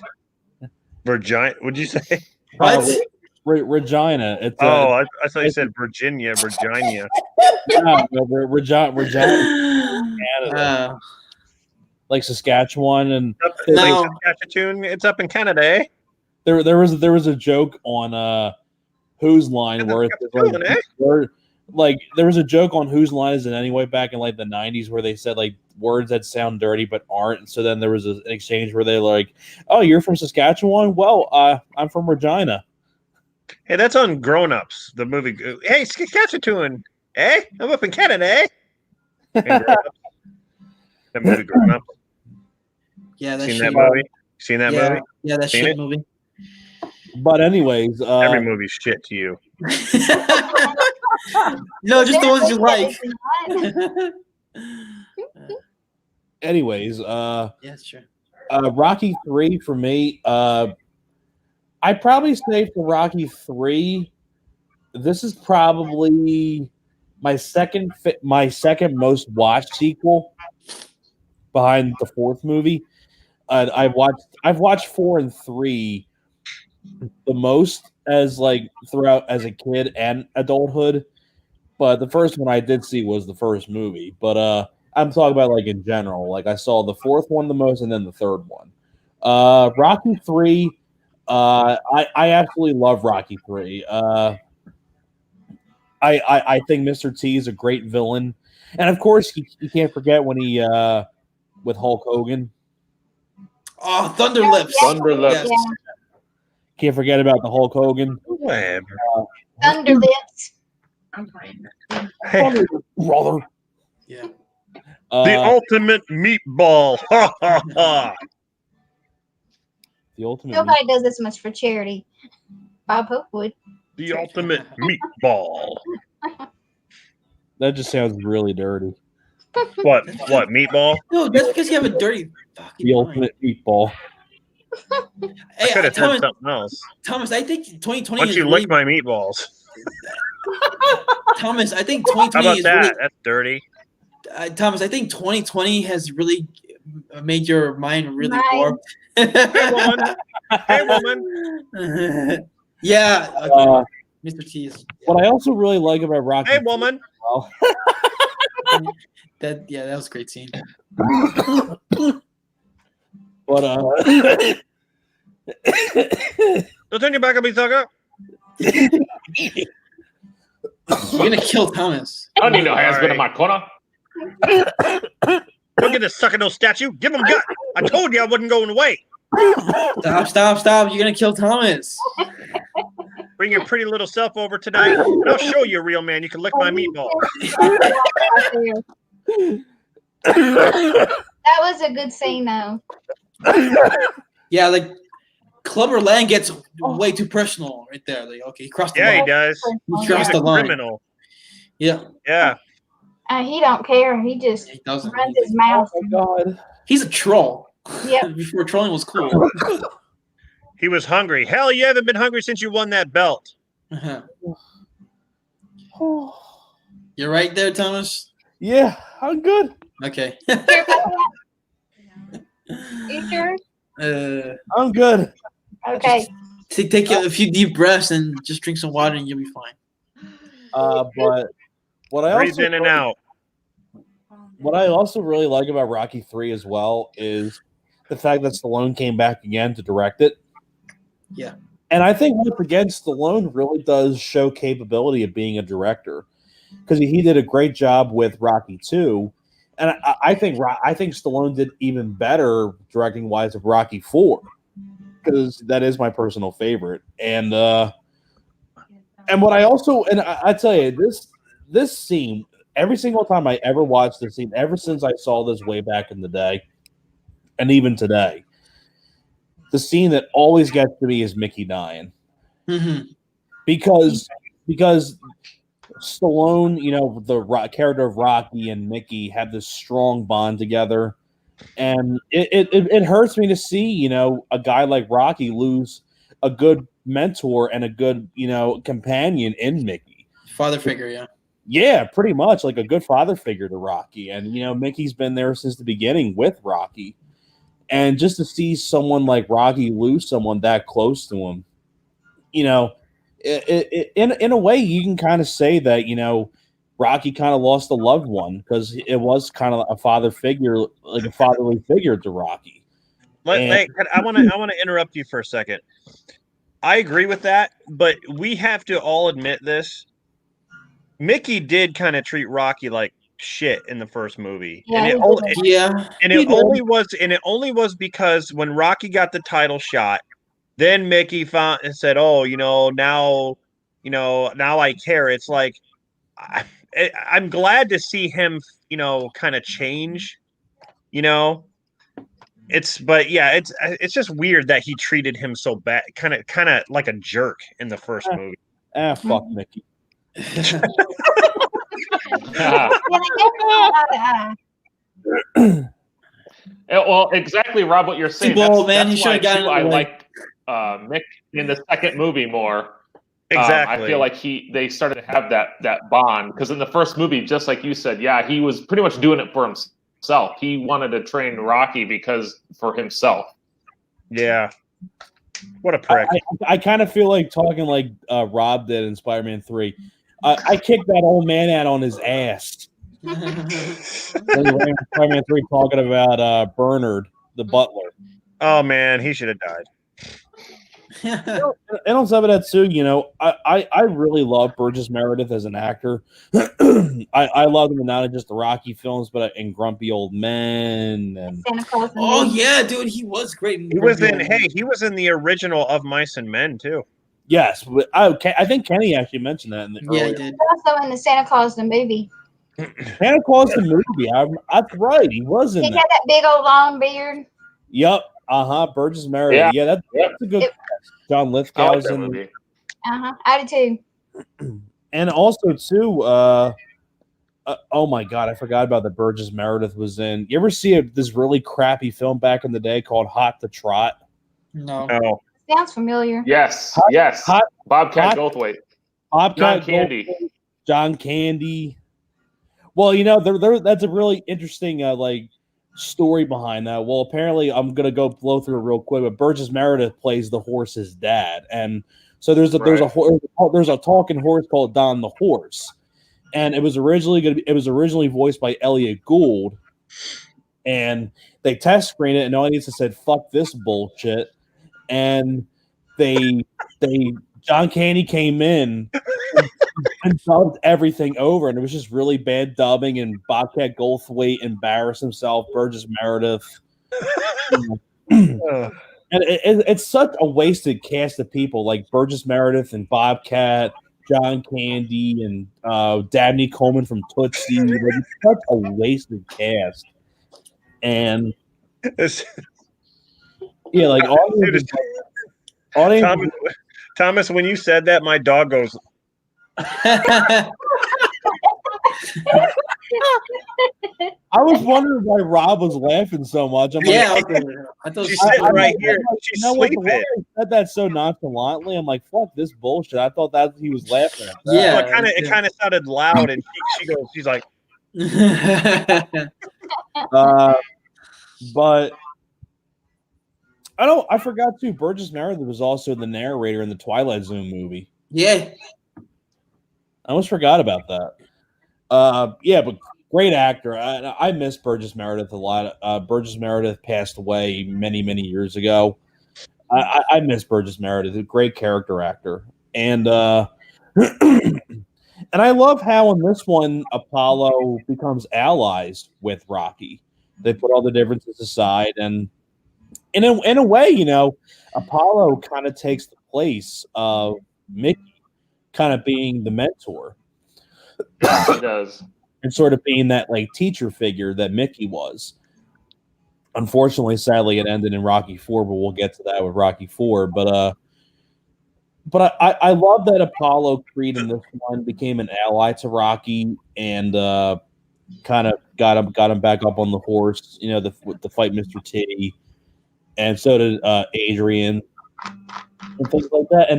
Virginia? What'd you say? What? Regina. It's I thought you said Virginia. Virginia. Regina, Canada. Like Saskatchewan and No. Saskatchewan. It's up in Canada, eh? there was a joke on Whose Line where there was a joke on Whose Line Is It Anyway back in like the 90s where they said like words that sound dirty but aren't. And so then there was an exchange where they're like, "Oh, you're from Saskatchewan? Well, I'm from Regina." Hey, that's on Grown Ups, the movie. Hey, Saskatchewan, eh? I'm up in Canada, eh? Hey, Grown Ups. That movie, Grown Ups. Yeah, Seen that movie? Seen that movie? Yeah, that Seen shit it? movie. But anyways, Every movie's shit to you. No, just the ones you like. anyways, Yeah, sure. Rocky 3 for me. I'd probably say for Rocky 3, this is probably my second most watched sequel behind the fourth movie. I've watched 4 and 3 the most as like throughout as a kid and adulthood, but the first one I did see was the first movie. But I'm talking about like in general. Like I saw the fourth one the most, and then the third one. Rocky 3. I absolutely love Rocky 3. I think Mr. T is a great villain, and of course you can't forget when he with Hulk Hogan. Oh, Thunder Lips. Thunder Lips. Yes. Yeah. Can't forget about the Hulk Hogan. Whatever. Thunder Lips. Hey, Brother. Yeah. the ultimate meatball. Ha ha ha. The ultimate. Nobody does this much for charity. Bob Hope would. The ultimate meatball. That just sounds really dirty. What meatball? No, that's because you have a dirty fucking The mind. ultimate meatball. I Hey, could have said Thomas, something else. Thomas, I think 2020 Why don't is you really, lick my meatballs? Thomas, I think How 2020 about is that? really, That's dirty. Thomas, I think 2020 has really made your mind really Right. warped. Hey, woman. Hey, woman. Yeah, okay. Uh, Mr. T is what I also really like about Rocky. Hey, woman. Well, that. Yeah, that was a great scene. but Don't turn your back on me, sucker. You're gonna kill Thomas. I don't need no husband in my corner. Don't get to sucking no statue. Give him gut. I told you I wasn't going away. Stop! You're gonna kill Thomas. Bring your pretty little self over tonight, and I'll show you a real man. You can lick my meatball. That was a good scene, though. Yeah, like Clubber Lang gets way too personal right there. Like, okay, he crossed the Yeah, he line. does. He He's crossed a the line. criminal. Yeah, Yeah. He don't care. He just he doesn't. runs his mouth. oh my god. He's a troll. Yep. Before trolling was cool. He was hungry. Hell, you haven't been hungry since you won that belt. Uh-huh. You're right there, Thomas. Yeah, I'm good. Okay. Sure about that? You sure? I'm good. Okay. Take a few deep breaths and just drink some water, and you'll be fine. But what I Breathe also in and out. what I also really like about Rocky 3 as well is the fact that Stallone came back again to direct it. Yeah. And I think once again, Stallone really does show capability of being a director because he did a great job with Rocky 2. And I think Stallone did even better directing wise of Rocky 4 because that is my personal favorite. And what I also I tell you this scene, every single time I ever watched this scene, ever since I saw this way back in the day, and even today, the scene that always gets to me is Mickey dying. Mm-hmm. Because Stallone, you know, the character of Rocky and Mickey have this strong bond together, and it hurts me to see, you know, a guy like Rocky lose a good mentor and a good, you know, companion in Mickey. Father figure, yeah. Yeah, pretty much like a good father figure to Rocky, and you know, Mickey's been there since the beginning with Rocky, and just to see someone like Rocky lose someone that close to him, you know. In a way, you can kind of say that, you know, Rocky kind of lost a loved one because it was kind of a father figure, like a fatherly figure to Rocky. I want to interrupt you for a second. I agree with that, but we have to all admit this. Mickey did kind of treat Rocky like shit in the first movie, Yeah, and he it did. only was because when Rocky got the title shot. Then Mickey found and said, "Oh, now I care." It's like I'm glad to see him, kind of change. It's just weird that he treated him so bad, kind of like a jerk in the first movie. Fuck Mickey. Well, exactly, Rob. What you're saying. Too bold, man. That's He should have why, gotten too, it I away. like Mick in the second movie more Exactly. I feel like they started to have that bond because in the first movie, just like you said, yeah, he was pretty much doing it for himself. He wanted to train Rocky for himself. Yeah. What a prick. I kind of feel like talking like Rob did in Spider-Man 3. I kicked that old man out on his ass. Spider-Man 3 talking about Bernard, the butler. Oh man, he should have died. And on top of that too, I really love Burgess Meredith as an actor. I love him in not just the Rocky films, but in Grumpy Old Men and Santa Claus. Oh yeah, dude, he was great. He was in the original of Mice and Men too. yes, but I think Kenny actually mentioned that in the Yeah, he earlier. did. Also in the Santa Claus the movie. Santa Claus the movie. That's right. He was in He that. had that big old long beard. Yep. Burgess Meredith. Yeah, that's a good. John I like Lithgow's that in movie. I do too. and also too. Oh my God, I forgot about that. Burgess Meredith was in. You ever see this really crappy film back in the day called Hot to Trot? No. Oh, Sounds familiar. Yes, Hot- Bobcat Hot- Goldthwait, Bobcat John Candy. John Candy. Well, that's a really interesting story behind that. Well, apparently, I'm gonna go blow through it real quick, but Burgess Meredith plays the horse's dad, and so there's a talking horse called Don the Horse, and it was originally voiced by Elliot Gould, and they test screened it, and the audience said, "Fuck this bullshit," and John Candy came in and dubbed everything over, and it was just really bad dubbing. And Bobcat Goldthwait embarrassed himself. Burgess Meredith, and it's such a wasted cast of people like Burgess Meredith and Bobcat, John Candy, and Dabney Coleman from Tootsie. It's such a wasted cast, and yeah, like Thomas, when you said that, my dog goes. I was wondering why Rob was laughing so much. I'm Yeah, like, I thought She's sitting right here. She's the way sleeping. he said that so nonchalantly, I'm like, "Fuck this bullshit." I thought that he was laughing at that. Yeah. Well, it kind of sounded loud, and she's like, But I forgot too. Burgess Meredith was also the narrator in the Twilight Zone movie. Yeah. I almost forgot about that. Yeah, but great actor. I miss Burgess Meredith a lot. Burgess Meredith passed away many, many years ago. I miss Burgess Meredith, a great character actor. And and I love how in this one Apollo becomes allies with Rocky. They put all the differences aside, and in a way, Apollo kind of takes the place of Mickey, kind of being the mentor. He does. And sort of being that teacher figure that Mickey was. Unfortunately, sadly, it ended in Rocky 4, but we'll get to that with Rocky 4. But I love that Apollo Creed in this one became an ally to Rocky and kind of got him back up on the horse, the fight Mr. T, and so did Adrian and things like that.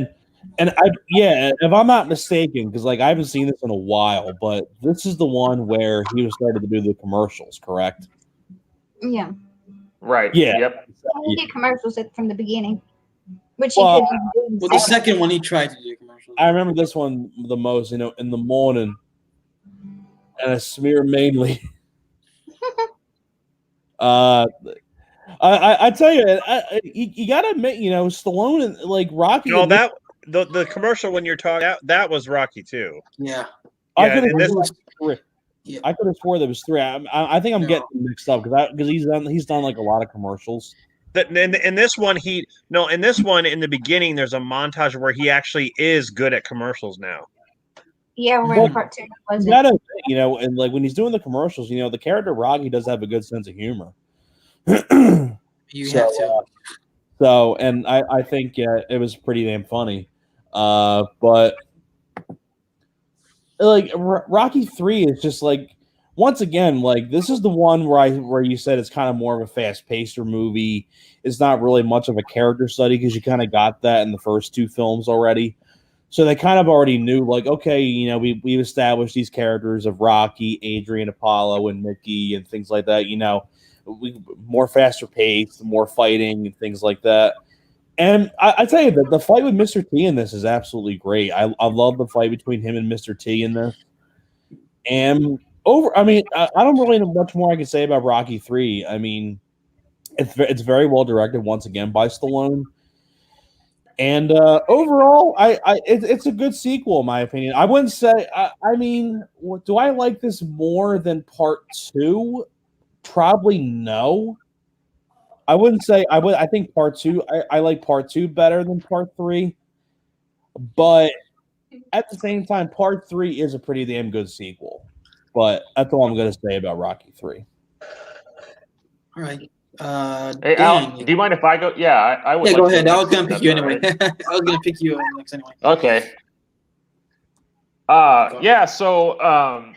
And if I'm not mistaken, because I haven't seen this in a while, but this is the one where he was starting to do the commercials, correct? Yeah. Right. Yeah. Yep. He did commercials from the beginning, which Well, he couldn't do in Well, the second one he tried to do commercials. I remember this one the most, in the morning, and I smear mainly. I tell you, you gotta admit, Stallone and Rocky. no, that the commercial when you're talking that was Rocky too. Yeah. I Yeah, could have this- three. Yeah. I could have swore there was three. I think I'm No. getting mixed up because he's done a lot of commercials. In this one, in the beginning, there's a montage where he actually is good at commercials now. Yeah, we're in part two. You Was it? gotta admit, and when he's doing the commercials, the character Rocky does have a good sense of humor. You So, have to. So, and I think it was pretty damn funny. But Rocky 3 is just once again, this is the one where you said it's kind of more of a fast-pacer movie. It's not really much of a character study because you kind of got that in the first two films already. So they kind of already knew, like, okay, you know, we've established these characters of Rocky, Adrian, Apollo, and Mickey, and things like that. You know, more faster pace, more fighting, and things like that. And I tell you that the fight with Mr. T in this is absolutely great. I love the fight between him and Mr. T in this. And I mean, I don't really know much more I can say about Rocky 3. I mean, it's very well directed once again by Stallone. And overall, it's a good sequel in my opinion. I wouldn't say. I mean, do I like this more than Part 2? Probably no. I wouldn't say I would. I think Part 2. I like Part 2 better than Part 3. But at the same time, Part 3 is a pretty damn good sequel. But that's all I'm going to say about Rocky 3. All right. Hey, Al, do you mind if I go? Yeah, I would. Yeah, like go to ahead. I was next, gonna if pick you that's all anyway. right. I was gonna pick you next anyway. Okay. Yeah. So,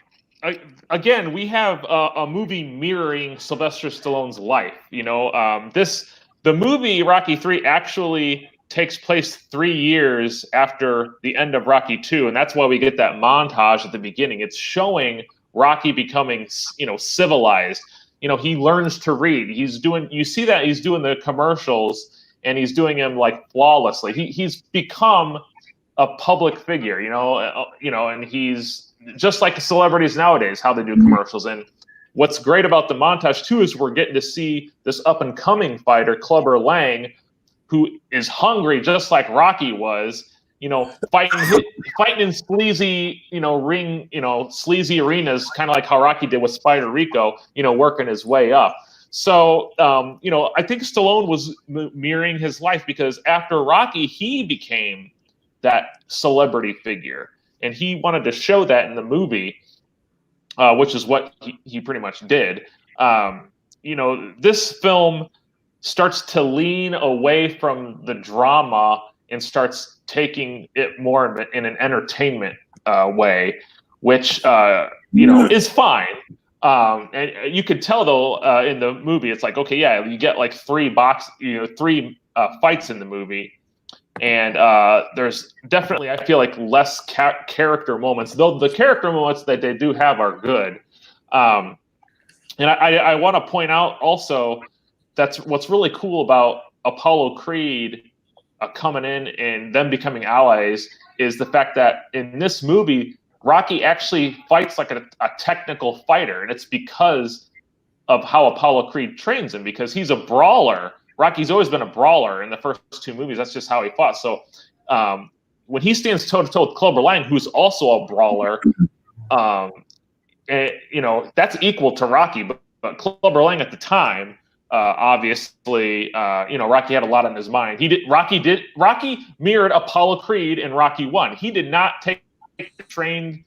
again, we have a movie mirroring Sylvester Stallone's life. You know, the movie Rocky 3 actually takes place 3 years after the end of Rocky 2, and that's why we get that montage at the beginning. It's showing Rocky becoming, you know, civilized. You know, he learns to read. You see that he's doing the commercials, and he's doing them like flawlessly. He's become a public figure, you know, and he's just like celebrities nowadays, how they do commercials. And what's great about the montage too is we're getting to see this up and coming fighter, Clubber Lang, who is hungry just like Rocky was, you know, fighting in sleazy, you know, sleazy arenas, kind of like how Rocky did with Spider Rico, you know, working his way up. So, you know, I think Stallone was mirroring his life because after Rocky, he became that celebrity figure, and he wanted to show that in the movie, which is what he pretty much did. You know, this film starts to lean away from the drama and starts taking it more in an entertainment way, which you know, is fine. And you could tell though in the movie, it's like, okay, yeah, you get like three fights in the movie, and there's definitely, I feel like, less character moments. Though the character moments that they do have are good. And I want to point out also that's what's really cool about Apollo Creed coming in and them becoming allies is the fact that in this movie, Rocky actually fights like a technical fighter, and it's because of how Apollo Creed trains him, because he's a brawler. Rocky's always been a brawler in the first two movies. That's just how he fought. So when he stands toe-to-toe with Clubber Lang, who's also a brawler, you know, that's equal to Rocky. But Clubber Lang at the time, obviously, you know, Rocky had a lot on his mind. Rocky mirrored Apollo Creed in Rocky 1. He did not train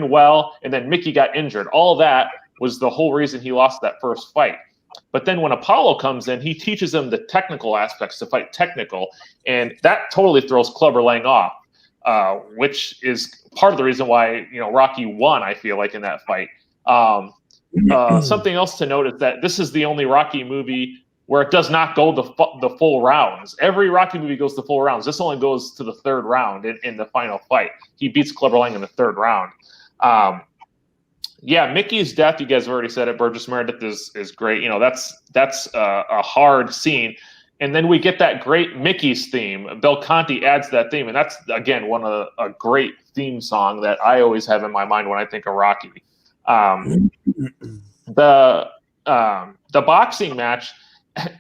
well, and then Mickey got injured. All that was the whole reason he lost that first fight. But then when Apollo comes in, he teaches him the technical aspects to fight technical, and that totally throws Clubber Lang off, which is part of the reason why, you know, Rocky won, I feel like, in that fight. Something else to note is that this is the only Rocky movie where it does not go the full rounds. Every Rocky movie goes the full rounds. This only goes to the third round in the final fight. He beats Clubber Lang in the third round. Yeah, Mickey's death, you guys have already said it. Burgess Meredith is great. You know, that's a hard scene. And then we get that great Mickey's theme. Belcanti adds that theme, and that's, again, one of a great theme song that I always have in my mind when I think of Rocky. The boxing match,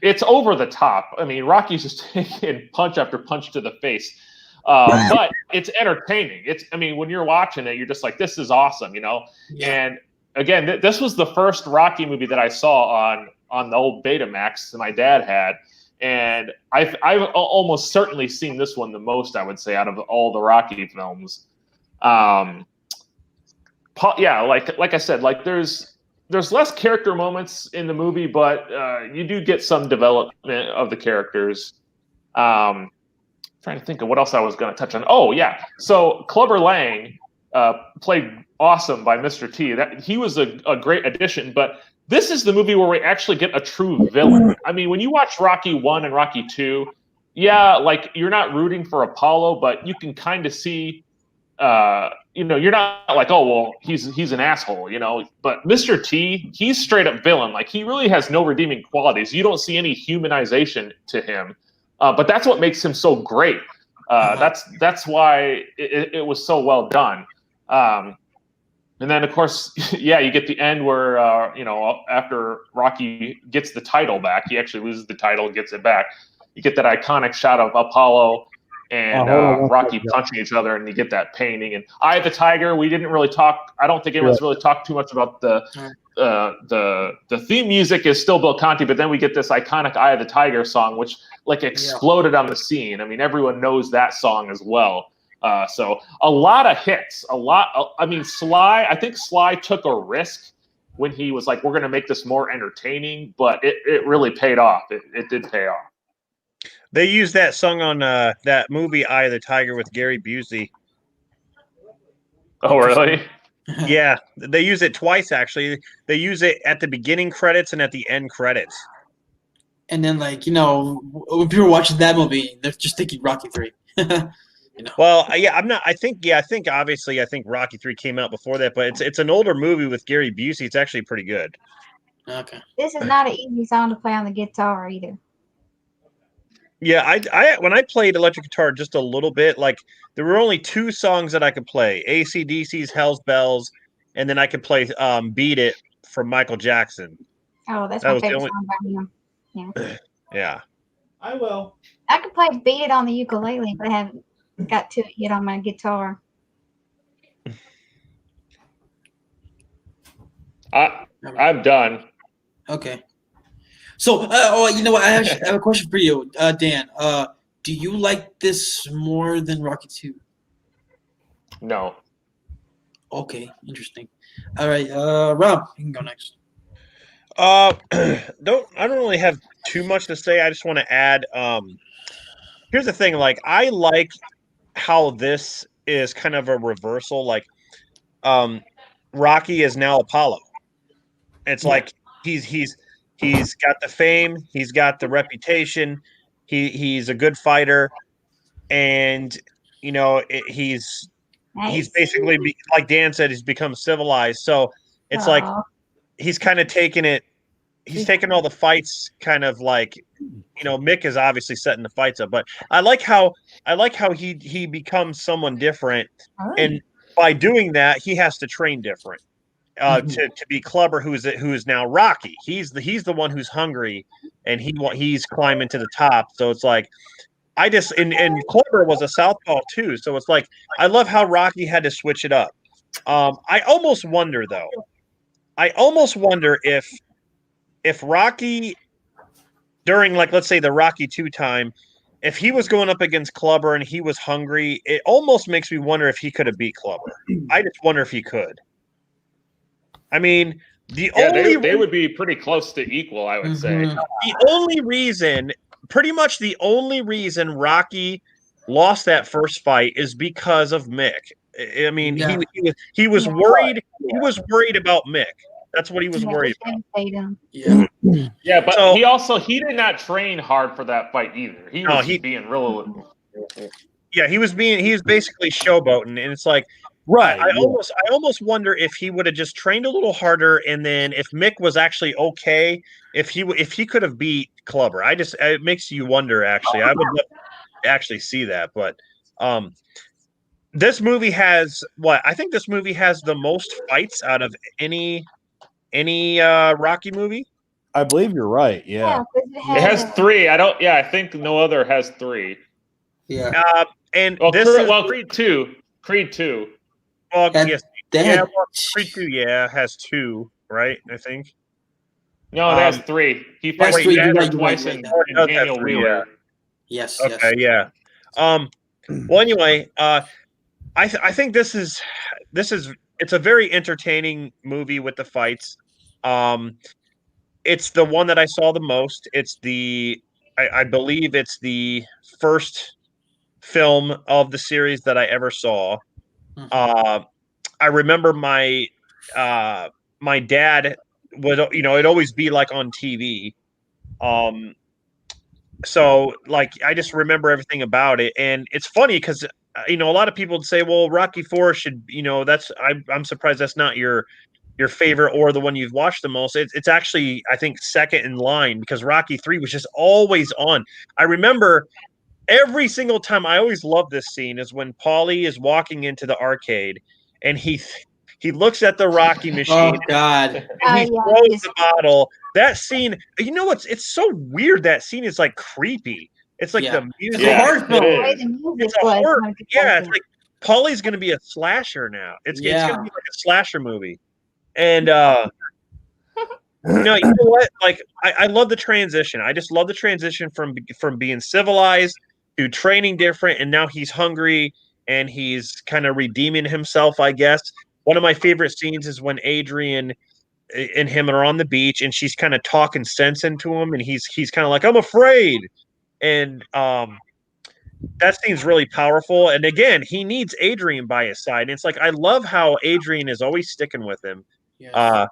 it's over the top. I mean, Rocky's just taking punch after punch to the face. But it's entertaining. I mean, when you're watching it, you're just like, this is awesome, you know? Yeah. And again, this was the first Rocky movie that I saw on the old Betamax that my dad had. And I've almost certainly seen this one the most, I would say, out of all the Rocky films. Yeah, like I said, like there's less character moments in the movie, but you do get some development of the characters. Trying to think of what else I was going to touch on. Oh, yeah. So Clubber Lang played awesome by Mr. T. He was a great addition, but this is the movie where we actually get a true villain. I mean, when you watch Rocky 1 and Rocky 2, yeah, like you're not rooting for Apollo, but you can kind of see, you're not like, oh well, he's an asshole, But Mr. T, he's straight up villain. Like he really has no redeeming qualities. You don't see any humanization to him, but that's what makes him so great. That's why it was so well done. And then, of course, yeah, you get the end where, after Rocky gets the title back, he actually loses the title, gets it back. You get that iconic shot of Apollo and Rocky punching each other, and you get that painting. And Eye of the Tiger, we didn't really talk. I don't think anyone's really talked too much about the theme music is still Bill Conti, but then we get this iconic Eye of the Tiger song, which like exploded on the scene. I mean, everyone knows that song as well. So a lot of hits, Sly, I think Sly took a risk when he was like, we're going to make this more entertaining, but it really paid off. It did pay off. They used that song on that movie Eye of the Tiger with Gary Busey. Oh, really? Yeah, they use it twice, actually. They use it at the beginning credits and at the end credits. And then, when people are watching that movie, they're just thinking Rocky 3. Well, yeah, I think obviously, Rocky 3 came out before that, but it's an older movie with Gary Busey. It's actually pretty good. Okay. This is not an easy song to play on the guitar either. Yeah, I when I played electric guitar just a little bit, like there were only 2 songs that I could play: AC/DC's "Hell's Bells," and then I could play "Beat It" from Michael Jackson. Oh, that's That my was the favorite only- song by him. Yeah. Yeah. I will. I could play "Beat It" on the ukulele, but I haven't got to it yet on my guitar. I'm done. Okay. So, I have a question for you, Dan. Do you like this more than Rocky 2? No. Okay, interesting. All right, Rob, you can go next. I don't really have too much to say. I just want to add. Here's the thing. Like, I like how this is kind of a reversal. Like, Rocky is now Apollo. It's like he's got the fame, he's got the reputation, he's a good fighter, and he's basically like Dan said, he's become civilized. So it's like he's kind of taking it. He's taking all the fights, kind of like, Mick is obviously setting the fights up, but I like how he becomes someone different, and by doing that, he has to train different. To be Clubber, who is now Rocky. He's the one who's hungry, and he's climbing to the top. So it's like and Clubber was a southpaw too. So it's like I love how Rocky had to switch it up. I almost wonder though. If Rocky during, like, let's say the Rocky 2 time, if he was going up against Clubber and he was hungry, it almost makes me wonder if he could have beat Clubber. I just wonder if he could. I mean, they would be pretty close to equal, I would say. Pretty much the only reason Rocky lost that first fight is because of Mick. I mean, he was worried. He was worried about Mick. That's what he was worried about. Yeah, but he did not train hard for that fight either. He was being real. Yeah, he was basically showboating, and it's like. Right. I almost wonder if he would have just trained a little harder, and then if Mick was actually okay, if he could have beat Clubber. It makes you wonder, actually. I would love to actually see that. But this movie has I think this movie has the most fights out of any Rocky movie. I believe you're right. Yeah. It has 3. I think no other has 3. Yeah. Creed 2. Creed 2. Well, yes. Creed 2, has 2, right? I think. No, it has 3. He fights twice in Daniel Wheeler. Yes. Okay, yeah. Well, anyway, I think this is it's a very entertaining movie with the fights. It's the one that I saw the most. It's I believe it's the first film of the series that I ever saw. I remember my dad would, it'd always be like on TV. so like I just remember everything about it, and it's funny because a lot of people would say, well, Rocky 4 should, that's I'm surprised that's not your favorite or the one you've watched the most. It's actually, I think, second in line because Rocky 3 was just always on. I remember every single time. I always love this scene is when Paulie is walking into the arcade and he looks at the Rocky machine. Oh God! And he Yeah, throws the bottle. That scene, it's so weird. That scene is like creepy. It's like Yeah. the music. It's a horror it film. the way is. the music It's a was. horror. when I was Yeah, it's watching. like Paulie's going to be a slasher now. It's going Yeah. to be like a slasher movie. And you know what? Like I love the transition. I just love the transition from being civilized to training different, and now he's hungry and he's kind of redeeming himself, I guess. One of my favorite scenes is when Adrian and him are on the beach and she's kind of talking sense into him, and he's kind of like, I'm afraid. And that seems really powerful. And again, he needs Adrian by his side. And it's like I love how Adrian is always sticking with him Yes.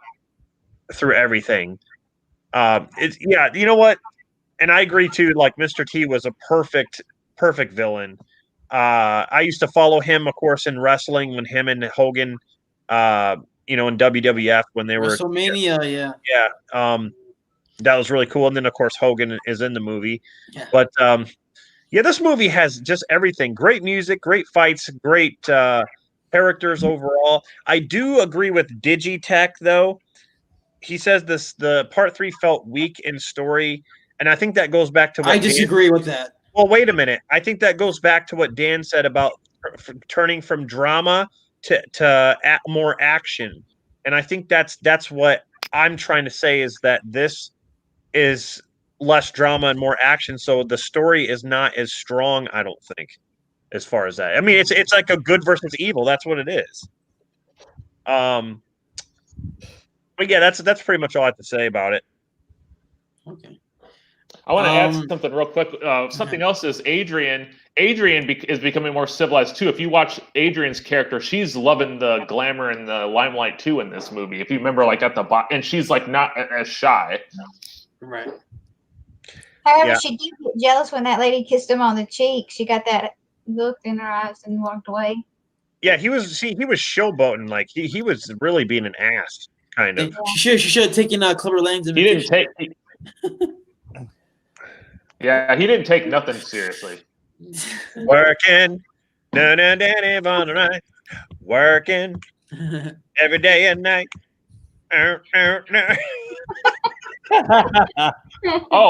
through everything. You know what? And I agree too. Like Mr. T was a perfect villain. I used to follow him, of course, in wrestling when him and Hogan, in WWF when they were WrestleMania. Yeah. yeah. That was really cool. And then of course Hogan is in the movie. Yeah. But this movie has just everything. Great music, great fights, great characters overall. I do agree with Digitech though. He says the part 3 felt weak in story, and I think that goes back to what I disagree with that. Well, wait a minute. I think that goes back to what Dan said about turning from drama to more action, and I think that's what I'm trying to say is that this is less drama and more action, so the story is not as strong. I don't think, as far as that. I mean, it's like a good versus evil. That's what it is. But yeah, that's pretty much all I have to say about it. Okay. I want to add something real quick. Something else is Adrian. Adrian is becoming more civilized too. If you watch Adrian's character, she's loving the glamour and the limelight too in this movie. If you remember, like at the bottom, and she's like not as shy. Right. However, Yeah. she did get jealous when that lady kissed him on the cheek. She got that look in her eyes and walked away. Yeah, he was showboating. Like he was really being an ass, kind of. She should have taken Clubber Lang's He didn't invitation. take. Yeah, he didn't take nothing seriously. Working, on the right. Working every day and night. Oh,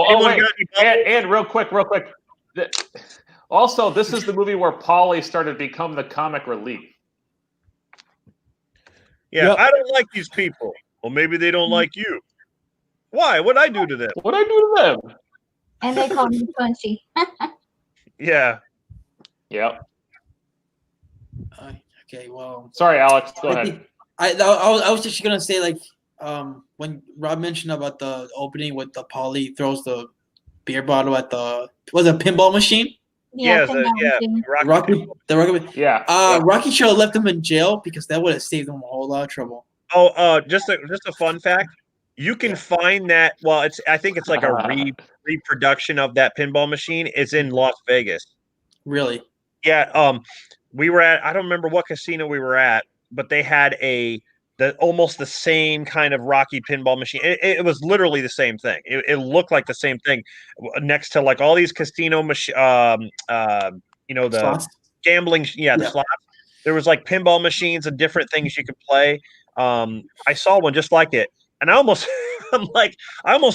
Anyone wait. got any And real quick. Also, this is the movie where Paulie started to become the comic relief. Yeah, Yep. I don't like these people. Well, maybe they don't like you. Why? What'd I do to them? What'd I do to them? And they called me punchy. Yeah. Yep. Okay. Well. Sorry, Alex. Go I ahead. think- I was just gonna say like when Rob mentioned about the opening with the Polly throws the beer bottle at the pinball machine. Yeah, pinball machine. Rocky. Yeah. Rocky should have left him in jail because that would have saved him a whole lot of trouble. Oh, just a fun fact. You can find that. Well, I think it's like a reproduction of that pinball machine. It's in Las Vegas. Really? Yeah. We were at. I don't remember what casino we were at, but they had almost the same kind of Rocky pinball machine. It was literally the same thing. It looked like the same thing next to like all these casino the Slots? gambling. Yeah, the Yeah. slots. There was like pinball machines and different things you could play. I saw one just like it, and I almost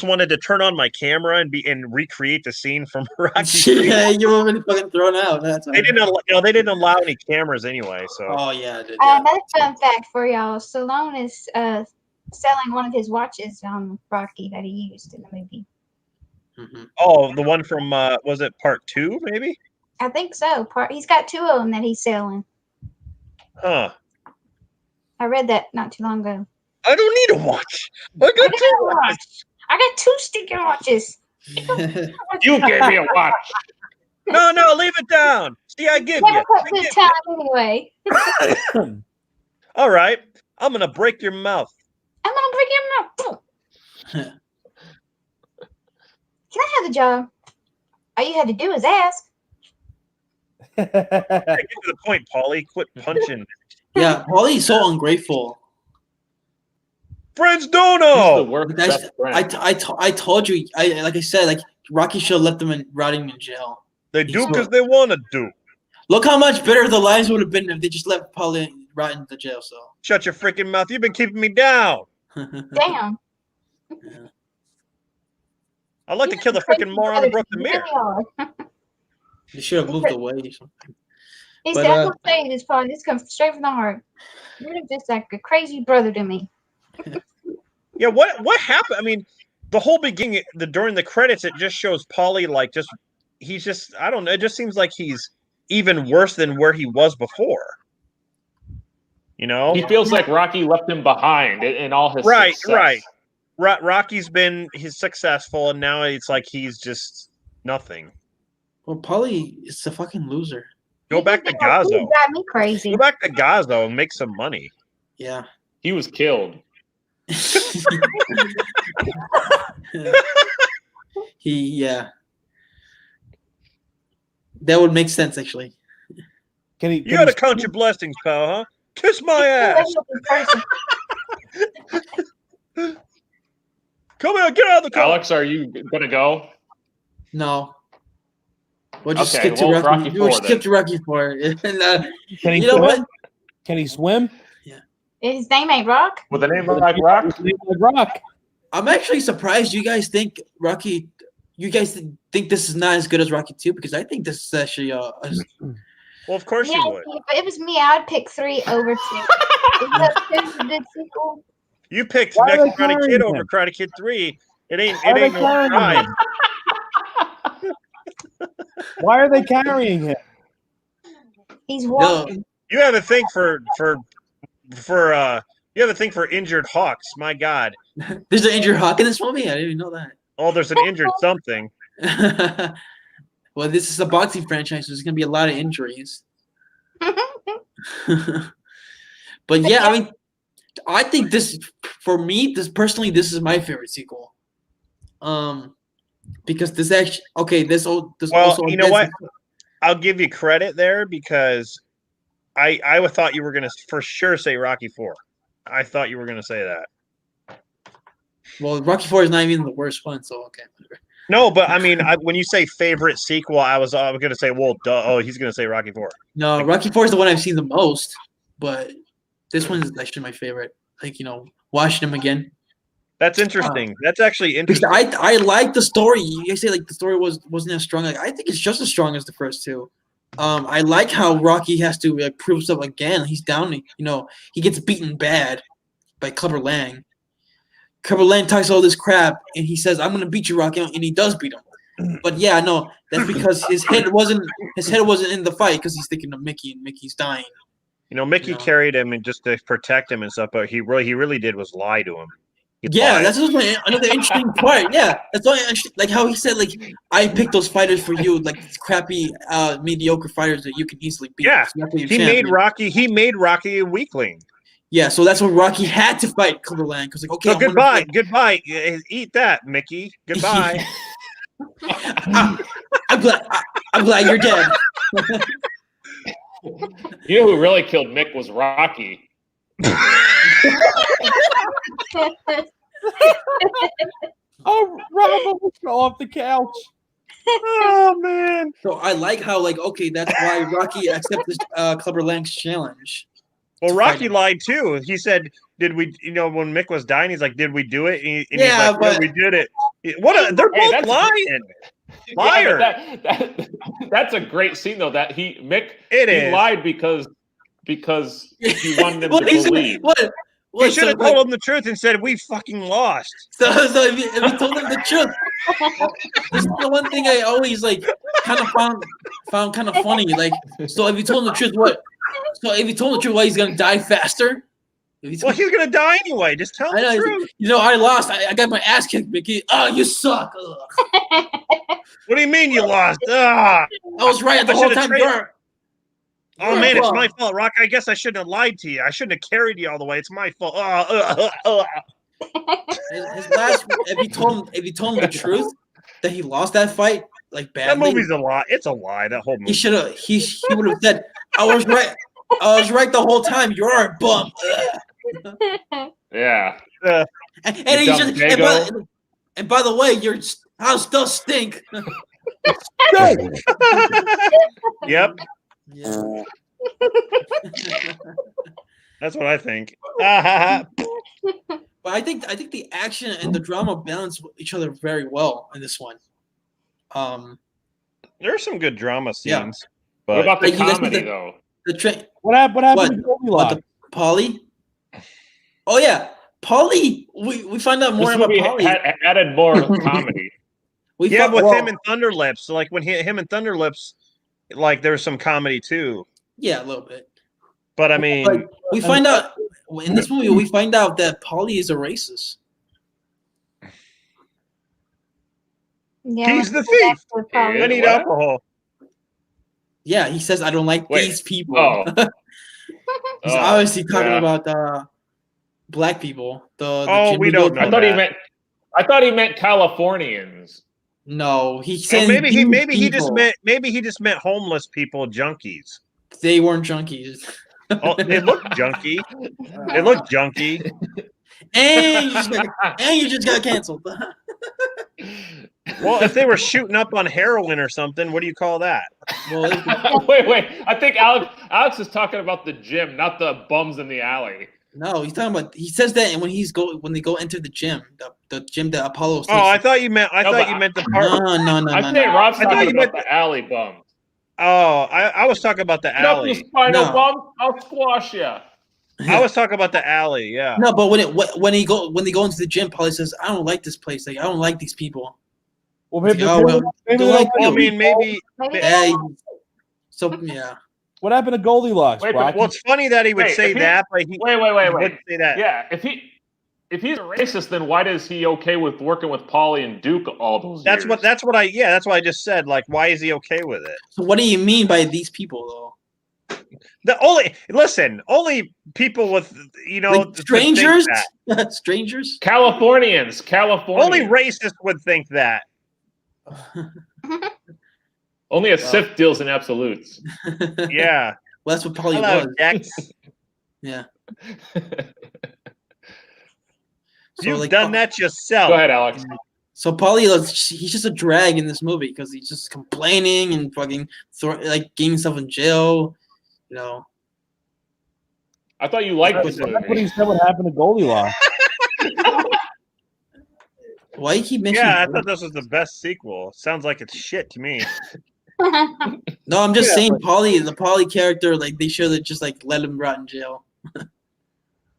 wanted to turn on my camera and recreate the scene from Rocky. Yeah, you would have been fucking thrown out. That's They didn't allow any cameras anyway. So Oh yeah. Dude, Another fun fact for y'all: Stallone is selling one of his watches on Rocky that he used in the movie. Mhm. the one from was it part 2 maybe? I think so. He's got 2 of them that he's selling. Huh. I read that not too long ago. I don't need a watch. I I got got 2 a watches. watch. I got 2 sticking watches. You gave me a watch. No, leave it down. See, I give Never you. put good time anyway. All right. I'm gonna break your mouth. I'm gonna bring him up. Can I have a job? All you had to do was ask. Get to the point, Paulie. Quit punching. Yeah, Paulie's so ungrateful. Friends don't He's the know. worst That's- best friend. I told you. Like I said, like Rocky should have left them rotting in jail. They do He's because they want to do. Look how much better the lives would have been if they just left Paulie rot in the jail cell. Shut your freaking mouth. You've been keeping me down. Damn. I'd like to kill the freaking moron who broke the mirror. They should have moved away or something. He But, said, I'm gonna say this, Paul. This comes straight from the heart. You're just like a crazy brother to me. Yeah, what happened? I mean, the whole beginning, during the credits, it just shows Paulie like he's just I don't know. It just seems like he's even worse than where he was before. You know, He feels like Rocky left him behind in all his right. success. Rocky's been successful, and now it's like he's just nothing. Well, Paulie is a fucking loser. Go back to You Gazo. got me crazy. Go back to Gazo and make some money. Yeah. He was killed. Yeah. That would make sense actually. Can he? You got to count your blessings, pal, huh? Kiss my ass. Come here, get out of the car. Alex, are you gonna go? No. We'll just Okay, skip to well, Rocky. Rocky We'll IV skip to Rocky IV. And, Can he you know swim? what? Can he swim? His name ain't Rock. With a name like Rock? Rock. I'm actually surprised you guys think Rocky. You guys think this is not as good as Rocky 2 because I think this is actually Well, of course Yeah, you would. if it was me, I'd pick 3 over 2. Is that 2's a good sequel? You picked Why are Next they Karate carrying Kid him? over Karate Kid 3. It ain't Why are they no carrying pride. him? Why are they carrying him? He's walking. You have a thing for you have a thing for injured hawks. My God. there's an injured hawk in this movie. I didn't even know Oh, there's an injured something. that. Well, this is a boxing franchise, so there's gonna be a lot of injuries. But yeah, I mean, I think this for me, this personally, this is my favorite sequel. Because this actually this Well, also you know what? I'll give you credit there because I thought you were gonna for sure say Rocky 4. I thought you were gonna say that. Well, Rocky 4 is not even the worst one, so okay. No, but I mean, when you say favorite sequel, I was gonna say, well, duh. Oh, he's gonna say Rocky 4. No, Rocky 4 is the one I've seen the most, but this one is actually my favorite. Like, watching them again. That's interesting. That's actually Because interesting. I like the story. You guys say like the story wasn't as strong. Like I think it's just as strong as the first two. I like how Rocky has to prove himself again. He's down. He gets beaten bad by Clubber Lang. Clubber Lang talks all this crap, and he says, "I'm gonna beat you, Rocky," and he does beat him. But yeah, no, that's because his head wasn't in the fight because he's thinking of Mickey, and Mickey's dying. Mickey No. carried him and just to protect him and stuff, but he really did was lie to him. He Yeah, lied. that's also another interesting part. Yeah, that's why, like how he said, like I picked those fighters for you, like crappy, mediocre fighters that you can easily beat. Yeah, So that's why you're He champion. made Rocky a weakling. Yeah, so that's what Rocky had to fight Clubber Lang because like okay, So I wanna goodbye, fight. goodbye. Eat that, Mickey. Goodbye. I'm glad you're dead. You know who really killed Mick was Rocky. Oh, Rob, let's go off the couch. Oh man. So I like how okay, that's why Rocky accepted Clubber Lang's challenge. Well, to Rocky fight him. lied too. He said, "Did we?" When Mick was dying, he's like, "Did we do it?" And Yeah, he's like, but- "Yeah, we did it." They're Hey, both that's- lying. Yeah, Liar. but that's a great scene though. That Mick It he is. lied because he wanted them What to is it? believe. What? He should so, have told him the truth and said, "We fucking lost." So if you told him the truth, this is the one thing I always kind of found kind of funny. Like, so if you told him the truth, what? So if you told him the truth, why he's gonna die faster? If you Well, told, he's gonna die anyway. Just tell I him the know. truth. I lost. I got my ass kicked, Mickey. Oh, you suck. Ugh. What do you mean you lost? Ah. I was right the I whole should've time. traded- You're- Oh you're man, it's wrong. my fault, Rock. I guess I shouldn't have lied to you. I shouldn't have carried you all the way. It's my fault. His last. If you told him the truth that he lost that fight, like That badly. movie's a lie. It's a lie. That whole movie. He should have. He would have said, "I was right. I was right the whole time. You're a bum." Yeah. And You he dumb just dago. and by the way, your house does stink. Yep, Yeah. that's what I think. But I think the action and the drama balance each other very well in this one. There's some good drama Yeah. scenes, What but about the Like, you guys comedy think though? The train. What happened What? to Goldilocks? The Polly. Oh yeah, Polly. We find out more This about movie Polly. added more comedy. We yeah, found, with well, him and Thunderlips. So like when him and Thunderlips, like there's some comedy too. yeah, a little bit. But I mean, But we find out in this movie. We find out that Polly is a racist. Yeah, he's the let's go thief. back to Polly. I need What? alcohol. Yeah, he says, "I don't like Wait. these people." Oh. He's Oh, obviously talking yeah. about black people. The Oh, Jimmy we don't Goat- know I thought that. I thought he meant Californians. No, he Well, said maybe these he just people. meant homeless people, junkies. They weren't junkies. Oh, they look junky. They look junky. and you just got canceled. Well, if they were shooting up on heroin or something, what do you call that? Well, wait. I think Alex is talking about the gym, not the bums in the alley. no, he's talking about. He says that, and when they go into the gym, the gym that Apollo. Oh, I thought you meant the part. No. I think Rob's I thought talking you meant about the alley bums. Oh, I was talking about the Get up, you alley. spinal No. bum. I'll squash you. I was talking about the alley. Yeah. No, but when they go into the gym, Polly says, "I don't like this place. Like I don't like these people." Well, Oh, well, maybe don't like Well, I you. mean, maybe. Maybe they Hey, don't so yeah. what happened to Goldilocks, Wait, but Rocky? Well, it's funny that he would Wait, say if he- that, but he Wait. wouldn't say that. Yeah, if he's a racist, then why is he okay with working with Paulie and Duke all those That's years? that's what I just said. Like, why is he okay with it? So what do you mean by these people, Only people with though? Like to think strangers? that. Strangers? Californians. Only racists would think that. Only a Sith deals in absolutes. Yeah. Well, that's what Polly Hello, was. Dex. Yeah. So, You've like, done that yourself. Go ahead, Alex. So Polly, he's just a drag in this movie because he's just complaining and fucking getting himself in jail. You know. I thought you liked this That's what movie. he said. What happened to Goldilocks? Why you keep mentioning? Yeah, I thought this was the best sequel. Sounds like it's shit to me. No, I'm just Yeah, saying, the Polly character, like they should have just like let him rot in jail.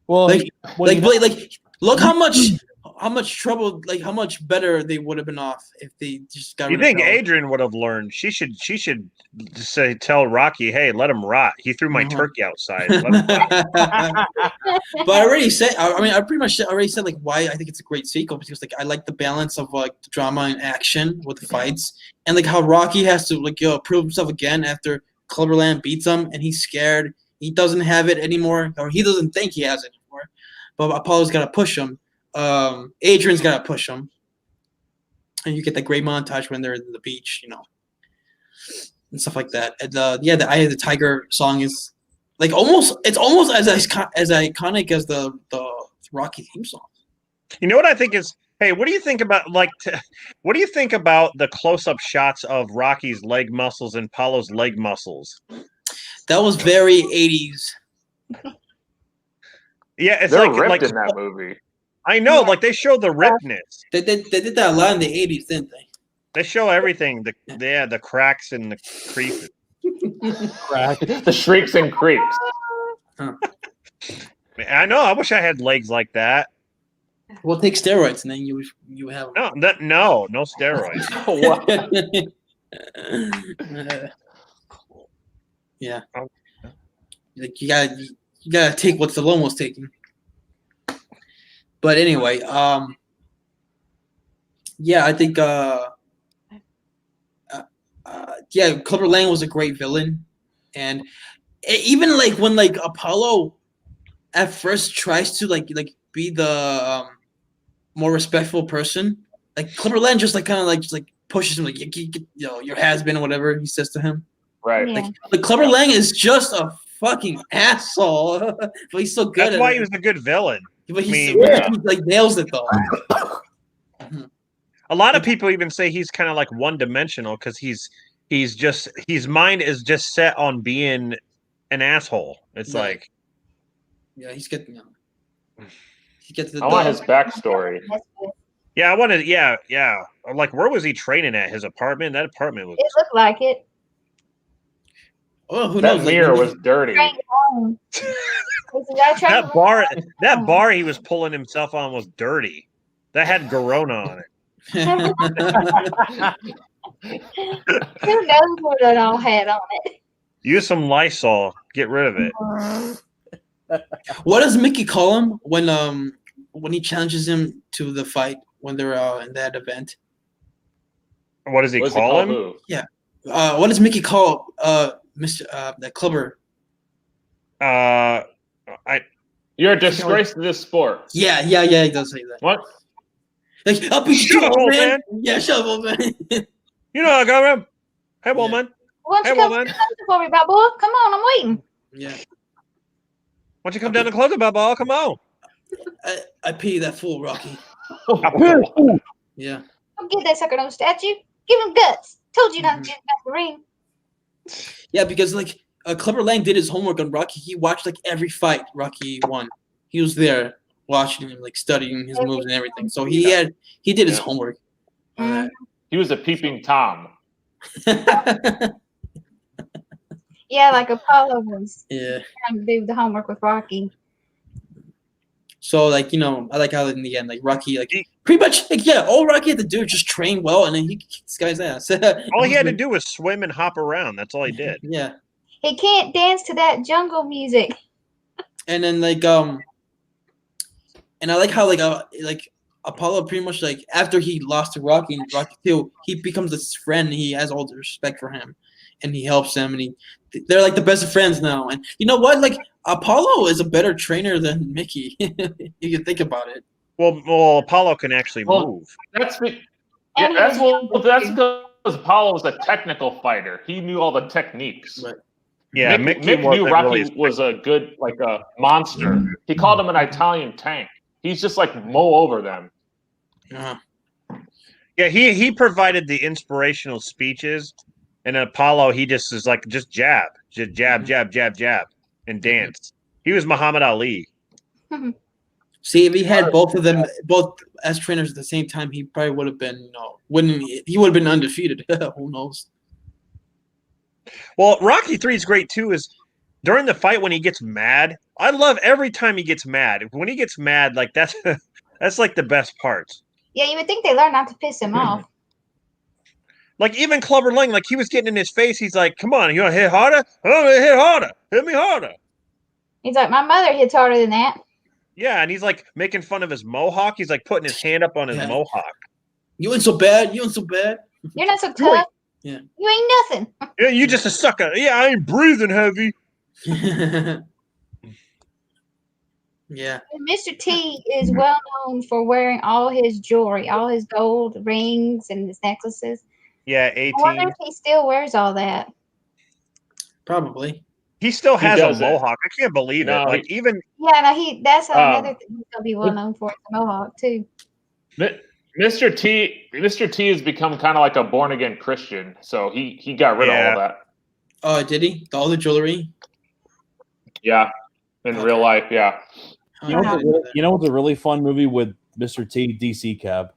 Well, Like, when you- look how much trouble, like how much better they would have been off if they just got. You rid of think Polly. Adrian would have learned? She should tell Rocky, "Hey, let him rot. He threw my Uh-huh. turkey outside. Let him rot." But I already said. I mean, I pretty much already said like why I think it's a great sequel because like I like the balance of like the drama and action with the fights, and like how Rocky has to like prove himself again after Clubberland beats him, and he's scared. He doesn't have it anymore, or he doesn't think he has it anymore. But Apollo's got to push him. Adrian's got to push him, and you get that great montage when they're in the beach, and stuff like that. And the Eye of the Tiger song is like it's almost as iconic as the Rocky theme song. You know what I think is? Hey, what do you think about what do you think about the close-up shots of Rocky's leg muscles and Apollo's leg muscles? That was very 80s. Yeah, it's They're like ripped like in that movie. I know, like they show the ripness. They did that a lot in the 80s, didn't they? They show everything. The cracks and the creases. crack. The shrieks and creaks. I know. I wish I had legs like that. Well, take steroids and then you have. No steroids. What? Yeah. Like you gotta take what Stallone was taking. But anyway, yeah, I think Clubber Lang was a great villain, and even like when like Apollo at first tries to like be the more respectful person, like Clubber Lang just like kind of like just like pushes him like your has been or whatever he says to him. Right. Yeah. Like Clubber Lang is just a fucking asshole, but he's so good. That's at why it. he was a good villain. But he's, I mean, yeah. he like nails it though. A lot of people even say he's kind of like one-dimensional because his mind is just set on being an asshole. It's Yeah. like, Yeah, he's getting. He gets the. I want his backstory. yeah, I wanted, yeah. Like, where was he training at? His apartment? That apartment was. It looked like it. Oh, who That knows? Like, mirror maybe- was dirty. Train home. That bar he was pulling himself on was dirty. That had Corona on it. Who knows what it all had on it? Use some Lysol. Get rid of it. What does Mickey call him when he challenges him to the fight when they're in that event? What does he What does call him? who? What does Mickey call Mr. That Clubber? You're a disgrace to this sport. Yeah, he does say that. What? Like, I'll beat Shut you, up, old old man. Yeah, shut up, old man. You know I got him. Hey, woman. Why don't Hey, you come woman. to the for me, about boy? Come on, I'm waiting. Yeah, Why don't you come down to close about ball? Come on. I pity that fool, Rocky. Yeah. Don't give that sucker no statue. Give him guts. Told you not to jump back the ring. Yeah, because like Clubber Lang did his homework on Rocky. He watched like every fight Rocky won. He was there watching him, like studying his moves and everything. So he did his Yeah. homework. He was a peeping Tom. Yeah, like Apollo was Yeah. trying to do the homework with Rocky. So like I like how in the end like Rocky like pretty much like all Rocky had to do is just train well and then he kicked this guy's ass. All he had to do was swim and hop around. That's all he did. Yeah. He can't dance to that jungle music. And then like and I like how like Apollo pretty much like after he lost to Rocky in Rocky 2, he becomes his friend. He has all the respect for him, and he helps him, and they're like the best of friends now. And you know what? Like Apollo is a better trainer than Mickey. You can think about it. Well, Apollo can actually Well, move. That's And that's he was- because Apollo was a technical fighter. He knew all the techniques. Right. Yeah, Mick Mickey knew wasn't Rocky really- was a good like a monster. He called him an Italian tank. He's just like mow over them. Yeah, he provided the inspirational speeches, and Apollo he just is like just jab, and dance. He was Muhammad Ali. See, if he had both of them, both as trainers at the same time, he probably would have been, he would have been undefeated. Who knows? Well, Rocky 3 is great too. Is during the fight when he gets mad. I love every time he gets mad. When he gets mad, like that's like the best parts. Yeah, you would think they learned not to piss him off. Like even Clubber Lang, like he was getting in his face. He's like, "Come on, you want to hit harder? I'm gonna hit harder. Hit me harder." He's like, my mother hits harder than that. Yeah, and he's like making fun of his mohawk. He's like putting his hand up on his Yeah. mohawk. You ain't so bad. You ain't so bad. You're not so You tough. Yeah. You ain't nothing. Yeah, you just a sucker. Yeah, I ain't breathing heavy. Yeah. And Mr. T is well known for wearing all his jewelry, all his gold rings and his necklaces. Yeah, I wonder 18. if he still wears all that. Probably. He still He has a doesn't. mohawk. I can't believe No, it. Like even Yeah, no, that's another Um, thing he's gonna be well known for, the mohawk too. Mr. T has become kind of like a born again Christian, so he got rid of Yeah. all that. Oh, did he? All the jewelry? Yeah, in Okay. real life, yeah. You know what's a really fun movie with Mr. T, DC Cab.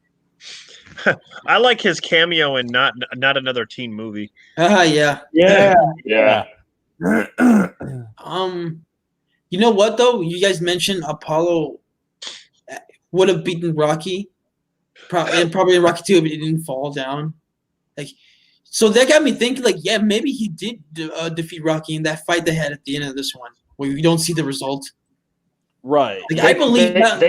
I like his cameo in not another teen movie. Yeah. Yeah. Yeah. You know what though? You guys mentioned Apollo would have beaten Rocky, and probably in Rocky 2 if he didn't fall down. Like, so that got me thinking. Like, yeah, maybe he did defeat Rocky in that fight they had at the end of this one, where you don't see the result. Right. Like, I believe that.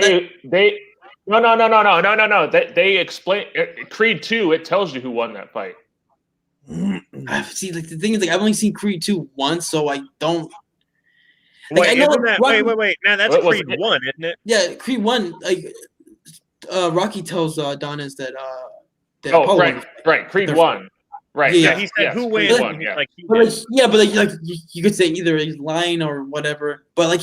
No. They explain Creed 2. It tells you who won that fight. See, like the thing is, like I've only seen Creed 2 once, so I don't. Wait, I know isn't that, Rocky- wait. Now that's What was Creed it? 1, isn't it? Yeah, Creed 1. Like, Rocky tells Adonis that the Oh, Apollo right, one. right. Creed They're- won. Right. Yeah, Yeah, he said yes, who Creed wins. won, yeah. Like he But did. like, yeah, but like you could say either he's lying or whatever. But like,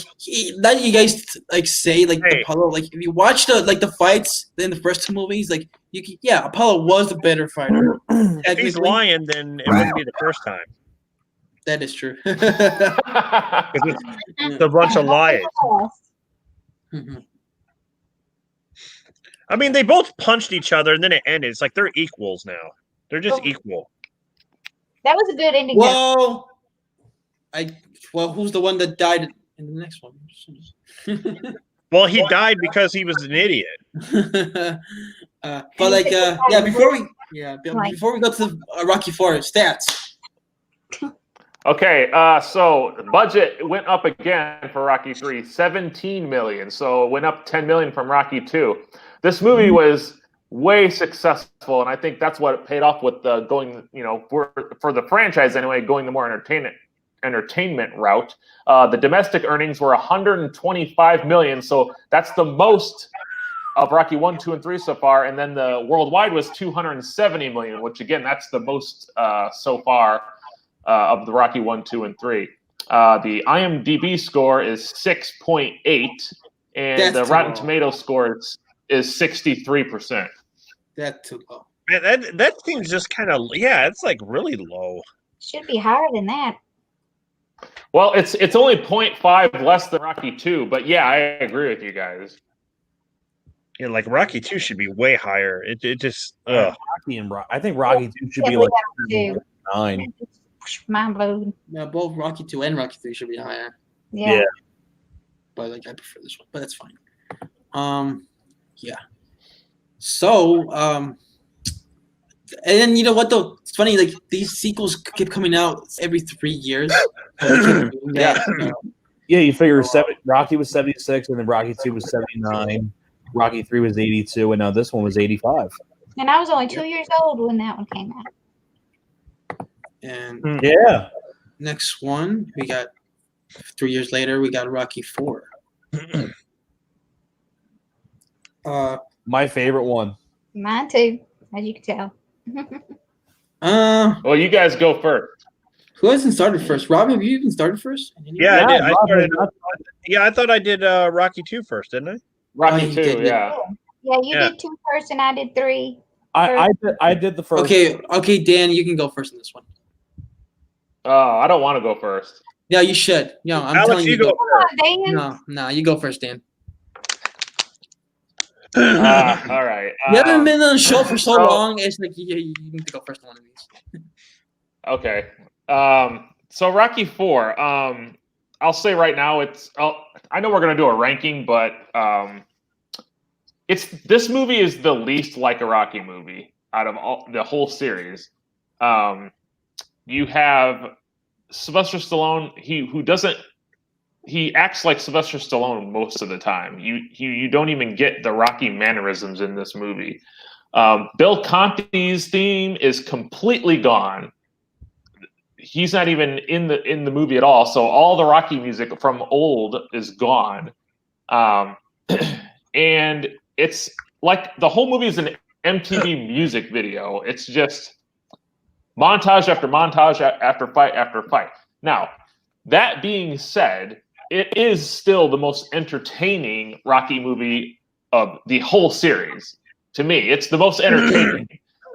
that you guys like say like Hey. Apollo. Like, if you watch the fights in the first two movies, like yeah, Apollo was the better fighter. If he's Technically, lying, then it wouldn't be the first time. that is true. 'Cause it's a bunch of lies. Mhm. I mean, they both punched each other, and then it ended. It's like they're equals now. They're just Oh. equal. That was a good ending. though. Well, who's the one that died in the next one? Well, he died because he was an idiot. But like, yeah, before we go to Rocky IV stats. Okay, so the budget went up again for Rocky 3, 17 million. So it went up 10 million from Rocky 2. This movie was way successful, and I think that's what paid off with the going, for the franchise anyway, going the more entertainment route. The domestic earnings were 125 million, so that's the most of Rocky 1, 2, and 3 so far, and then the worldwide was 270 million, which again, that's the most so far of the Rocky 1, 2, and 3. The IMDb score is 6.8, and That's the too Rotten low. Tomatoes score is 63%. That's too low. Man, that seems just kind of it's like really low. Should be higher than that. Well, it's only 0.5 less than Rocky 2, but yeah, I agree with you guys. Yeah, like Rocky 2 should be way higher. It just ugh. I think Rocky 2 should be Yeah, like we 9. Mind blown. Yeah, both Rocky 2 and Rocky 3 should be higher. Yeah. Yeah. But like, I prefer this one, but that's fine. Yeah. So, and then you know what though? It's funny, like these sequels keep coming out every 3 years. So Yeah, you figure Rocky was 76, and then Rocky 2 was 79, Rocky 3 was 82, and now this one was 85. And I was only 2 years old when that one came out. And Yeah. next one, we got 3 years later, we got Rocky 4. My favorite one. Mine too, as you can tell. Well, you guys go first. Who hasn't started first? Rob, have you even started first? Yeah, I did. Rob, I thought I did Rocky 2 first, didn't I? Rocky you 2, did, yeah. Yeah, you Yeah. did 2 first, and I did 3. I did the first. Okay, Dan, you can go first in this one. I don't want to go first. Yeah, you should. Yeah, I'm Alex, telling you. you go Come on, Dan. No, you go first, Dan. All right. You haven't been on the show for so so- long. It's like you need to go first on one of these. Okay. So Rocky 4. I'll say right now I know we're gonna do a ranking, but this movie is the least like a Rocky movie out of the whole series. You have Sylvester Stallone, he acts like Sylvester Stallone most of the time. You don't even get the Rocky mannerisms in this movie. Bill Conti's theme is completely gone. He's not even in the movie at all. So all the Rocky music from old is gone. And it's like the whole movie is an MTV music video. It's just montage after montage after fight after fight. Now, that being said, it is still the most entertaining Rocky movie of the whole series. To me, it's the most entertaining.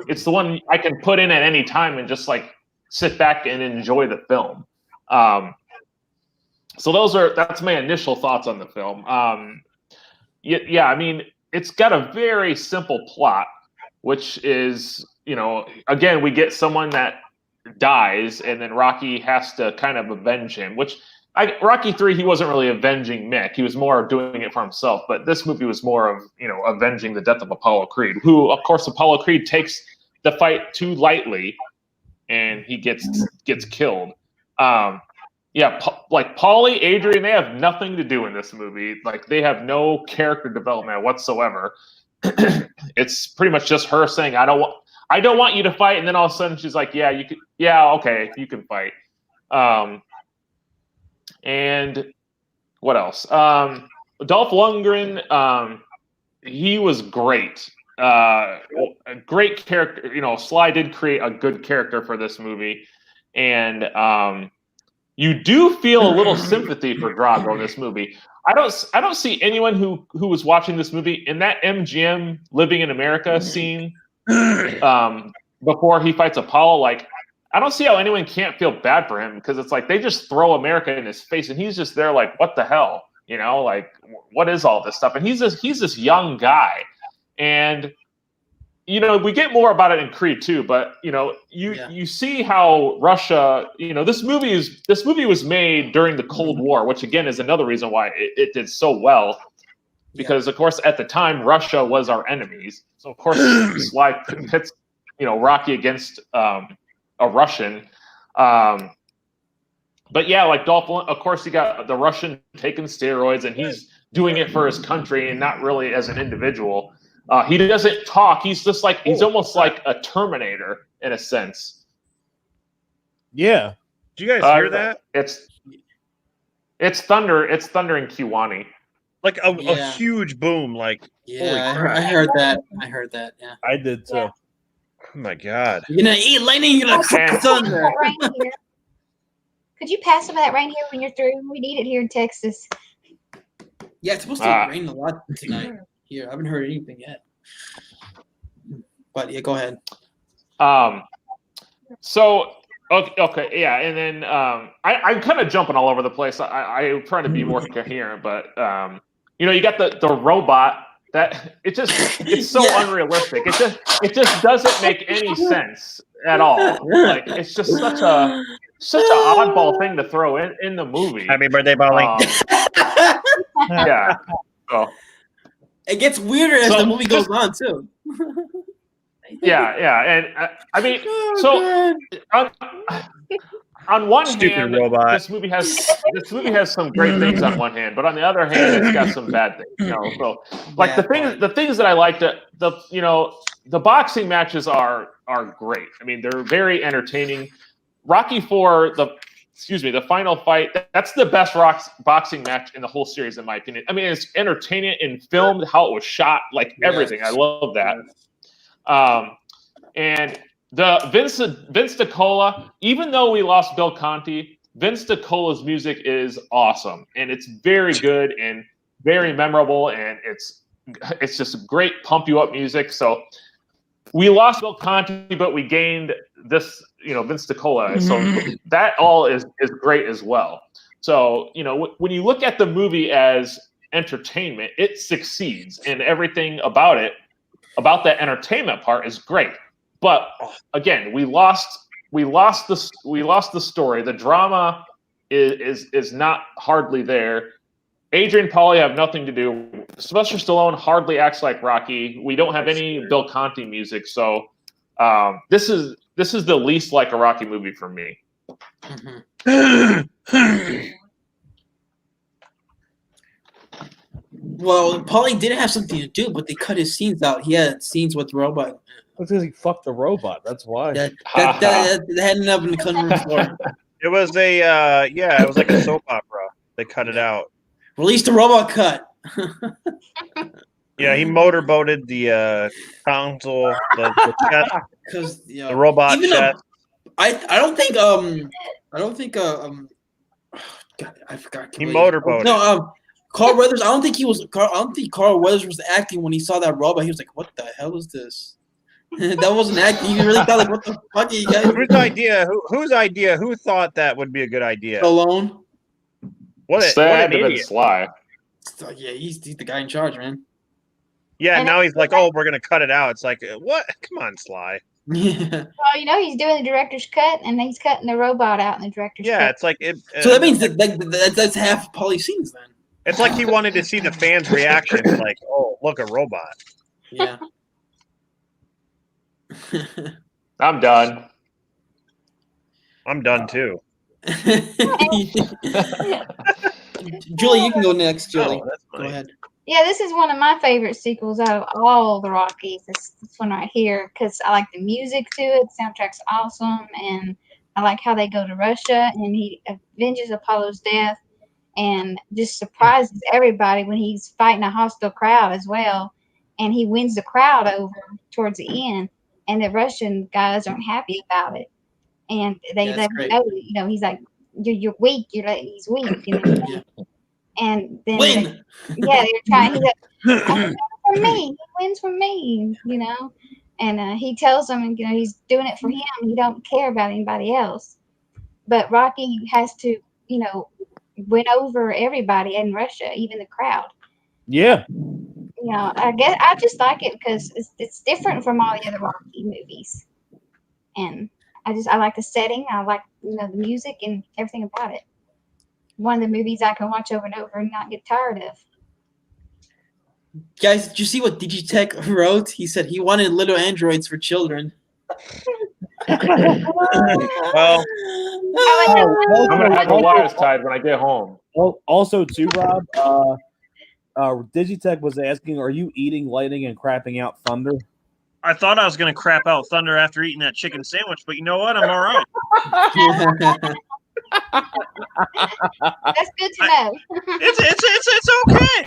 It's the one I can put in at any time and just like sit back and enjoy the film. So that's my initial thoughts on the film. Yeah, I mean, it's got a very simple plot, which is, again, we get someone that dies, and then Rocky has to kind of avenge him, which Rocky 3, he wasn't really avenging Mick. He was more doing it for himself. But this movie was more of, avenging the death of Apollo Creed, who, of course, Apollo Creed takes the fight too lightly, and he gets killed. Like Paulie, Adrian, they have nothing to do in this movie. Like, they have no character development whatsoever. It's pretty much just her saying, I don't want you to fight, and then all of a sudden she's like, yeah, okay, you can fight. And what else? Dolph Lundgren, he was great a great character. You know, Sly did create a good character for this movie, and you do feel a little sympathy for Drago in this movie. I don't see anyone who was watching this movie in that MGM Living in America scene before he fights Apollo. Like, I don't see how anyone can't feel bad for him, because it's like they just throw America in his face, and he's just there like, what the hell, you know, like, what is all this stuff? And he's this young guy, and you know, we get more about it in Creed 2, but you know, you see how Russia, you know, this movie was made during the Cold War, which again is another reason why it did so well, because of course at the time Russia was our enemies. So of course Sly pits, you know, Rocky against a Russian. But yeah, like Dolph, of course you got the Russian taking steroids, and he's doing it for his country and not really as an individual. He doesn't talk. He's just like, he's almost like a Terminator in a sense. Yeah. Do you guys hear that? It's thunder. It's thunder in Kiwani. Like a huge boom. Like, Yeah, I heard that. Yeah. I did too. Yeah. oh my god. You're gonna eat lightning. You're gonna Okay. thunder. That rain here. Could you pass some of that rain here when you're through? We need it here in Texas. Yeah, it's supposed to rain a lot tonight here. I haven't heard anything yet. But yeah, go ahead. So okay, yeah, and then I'm kind of jumping all over the place. I'm trying to be more coherent, but you know, you got the robot that it's so unrealistic. It just doesn't make any sense at all. Like, it's just such an oddball thing to throw in the movie. Happy birthday, Bolly. Yeah. So. It gets weirder as the movie goes on too. Yeah, and I mean, on one hand, robot. this movie has some great things on one hand, but on the other hand, it's got some bad things. You know, so like the things that I liked, the boxing matches are great. I mean, they're very entertaining. Rocky IV, the final fight, that's the best boxing match in the whole series, in my opinion. I mean, it's entertaining and filmed, how it was shot, like everything. I love that. And the Vince DiCola, even though we lost Bill Conti, Vince DiCola's music is awesome, and it's very good and very memorable, and it's just great pump you up music. So we lost Bill Conti, but we gained this, Vince DiCola. So that all is great as well. So, when you look at the movie as entertainment, it succeeds, and everything about that entertainment part is great. But again, we lost the story. The drama is not hardly there. Adrian Pauly have nothing to do. Sylvester Stallone hardly acts like Rocky. We don't have any Bill Conti music, so this is the least like a Rocky movie for me. Well, Pauly did have something to do, but they cut his scenes out. He had scenes with the robot. That's because he fucked the robot. That's why. That hadn't been in the cutting room floor. It was it was like a soap opera. They cut it out. Release the robot cut. Yeah, he motorboated the console, the chest, Because the robot chest. I don't think God, I forgot. He motorboated. No, Carl Weathers. I don't think Carl Weathers was acting when he saw that robot. He was like, "What the hell is this?" That wasn't acting. He really thought like, "What the fuck are you guys?" Whose idea? Who thought that would be a good idea? Alone. What Sad an to idiot. Sly. So, yeah, he's the guy in charge, man. Yeah, now he's like, "Oh, we're gonna cut it out." It's like, what? Come on, Sly. Yeah. Well, he's doing the director's cut, and he's cutting the robot out in the director's Yeah, cut. it's like it. So that means that's half Pauly's scenes then. It's like he wanted to see the fans' reaction. Like, oh, look, a robot. Yeah. I'm done. I'm done too. Julie, you can go next. Julie, Oh, that's go funny. ahead. Yeah, this is one of my favorite sequels out of all the Rockies. This one right here, because I like the music to it. The soundtrack's awesome, and I like how they go to Russia, and he avenges Apollo's death, and just surprises everybody when he's fighting a hostile crowd as well. and he wins the crowd over towards the end, and the Russian guys aren't happy about it, and they Yeah, let that's him great. know, he's like, you're weak, he's weak, Yeah. and then Win. they're trying. He's like, "I win for me. He wins for me," and he tells them, he's doing it for him. He don't care about anybody else. But Rocky has to, win over everybody in Russia, even the crowd. Yeah. I guess I just like it because it's different from all the other Rocky movies, and I like the setting. I like the music and everything about it. One of the movies I can watch over and over and not get tired of. Guys, did you see what Digitech wrote? He said he wanted little androids for children. Well, I'm gonna have the wires tied when I get home. Well, also too, Rob. Digitech was asking, "Are you eating lightning and crapping out thunder?" I thought I was going to crap out thunder after eating that chicken sandwich, but you know what? I'm all right. That's good to know. It's okay.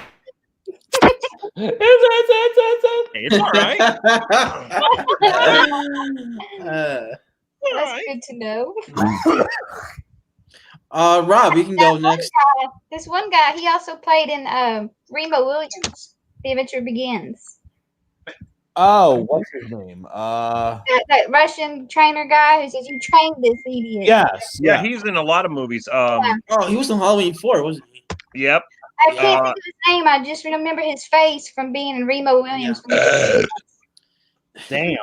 It's all right. That's good to know. Rob, you can go next. This one guy, he also played in Remo Williams, The Adventure Begins. Oh, what's his name? That Russian trainer guy who says, "You trained this idiot." Yes. Yeah, he's in a lot of movies. Oh, he was in Halloween 4, wasn't he? Yep. I can't think of his name. I just remember his face from being in Remo Williams. Damn.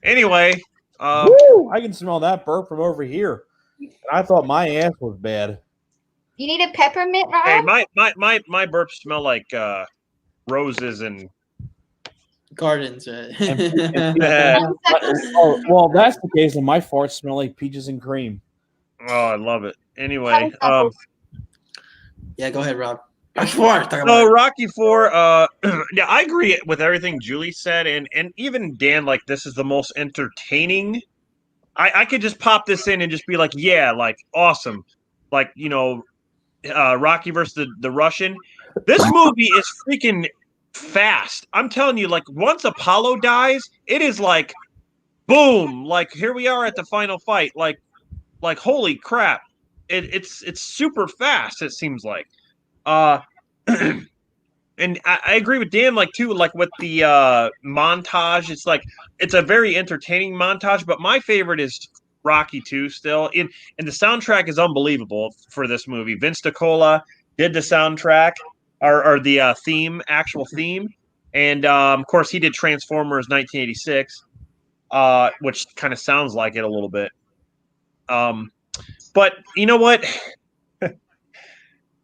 Anyway, Woo! I can smell that burp from over here. I thought my ass was bad. You need a peppermint, Rob? hey, my burps smell like roses and Gardens, right? Oh, well, that's the case, and my farts smell like peaches and cream. oh, I love it. Anyway, Yeah, go ahead, Rob. Rocky 4. Talk about so it. Rocky 4, yeah, I agree with everything Julie said, and even Dan, like, this is the most entertaining. I could just pop this in and just be like, yeah, like, awesome. Like, Rocky versus the Russian. This movie is freaking fast. I'm telling you, like, once Apollo dies, it is like, boom, like, here we are at the final fight. Like holy crap. It's super fast, it seems like. And I agree with Dan, like, too, like, with the montage. It's like, it's a very entertaining montage, but my favorite is Rocky 2 still. And the soundtrack is unbelievable for this movie. Vince DiCola did the soundtrack, or the actual theme. And, of course, he did Transformers 1986, which kind of sounds like it a little bit. But you know what?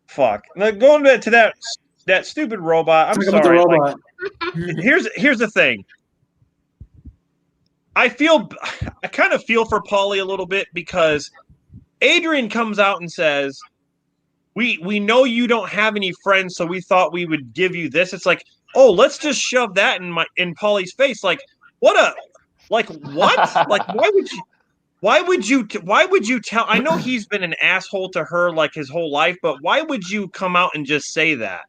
Fuck. Now, going back to that stupid robot. I'm Talk about the sorry. robot. Like, here's the thing. I kind of feel for Paulie a little bit because Adrian comes out and says, "We know you don't have any friends, so we thought we would give you this." It's like, oh, let's just shove that in Paulie's face. Like, what? Like, why would you tell? I know he's been an asshole to her like his whole life, but why would you come out and just say that?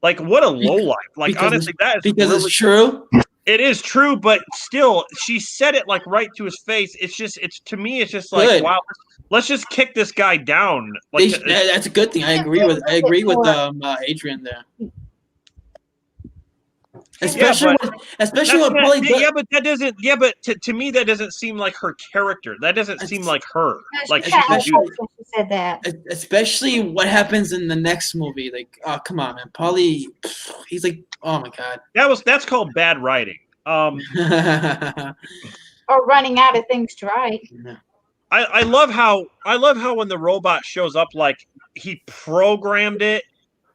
Like, what a lowlife. Like, Because honestly, that is Because really, it's true. it is true, but still, she said it like right to his face. It's to me, it's just like, Good. wow, let's just kick this guy down. Like, That's a good thing. I agree with Adrian there. Especially when Paulie does. yeah, but that doesn't. Yeah, but to me, that doesn't seem like her character. That doesn't seem like her. Like she could do. She said that. Especially what happens in the next movie. Like, oh, come on, man. Paulie, he's like, oh my god. That's called bad writing. Or running out of things to write. I love how when the robot shows up, like, he programmed it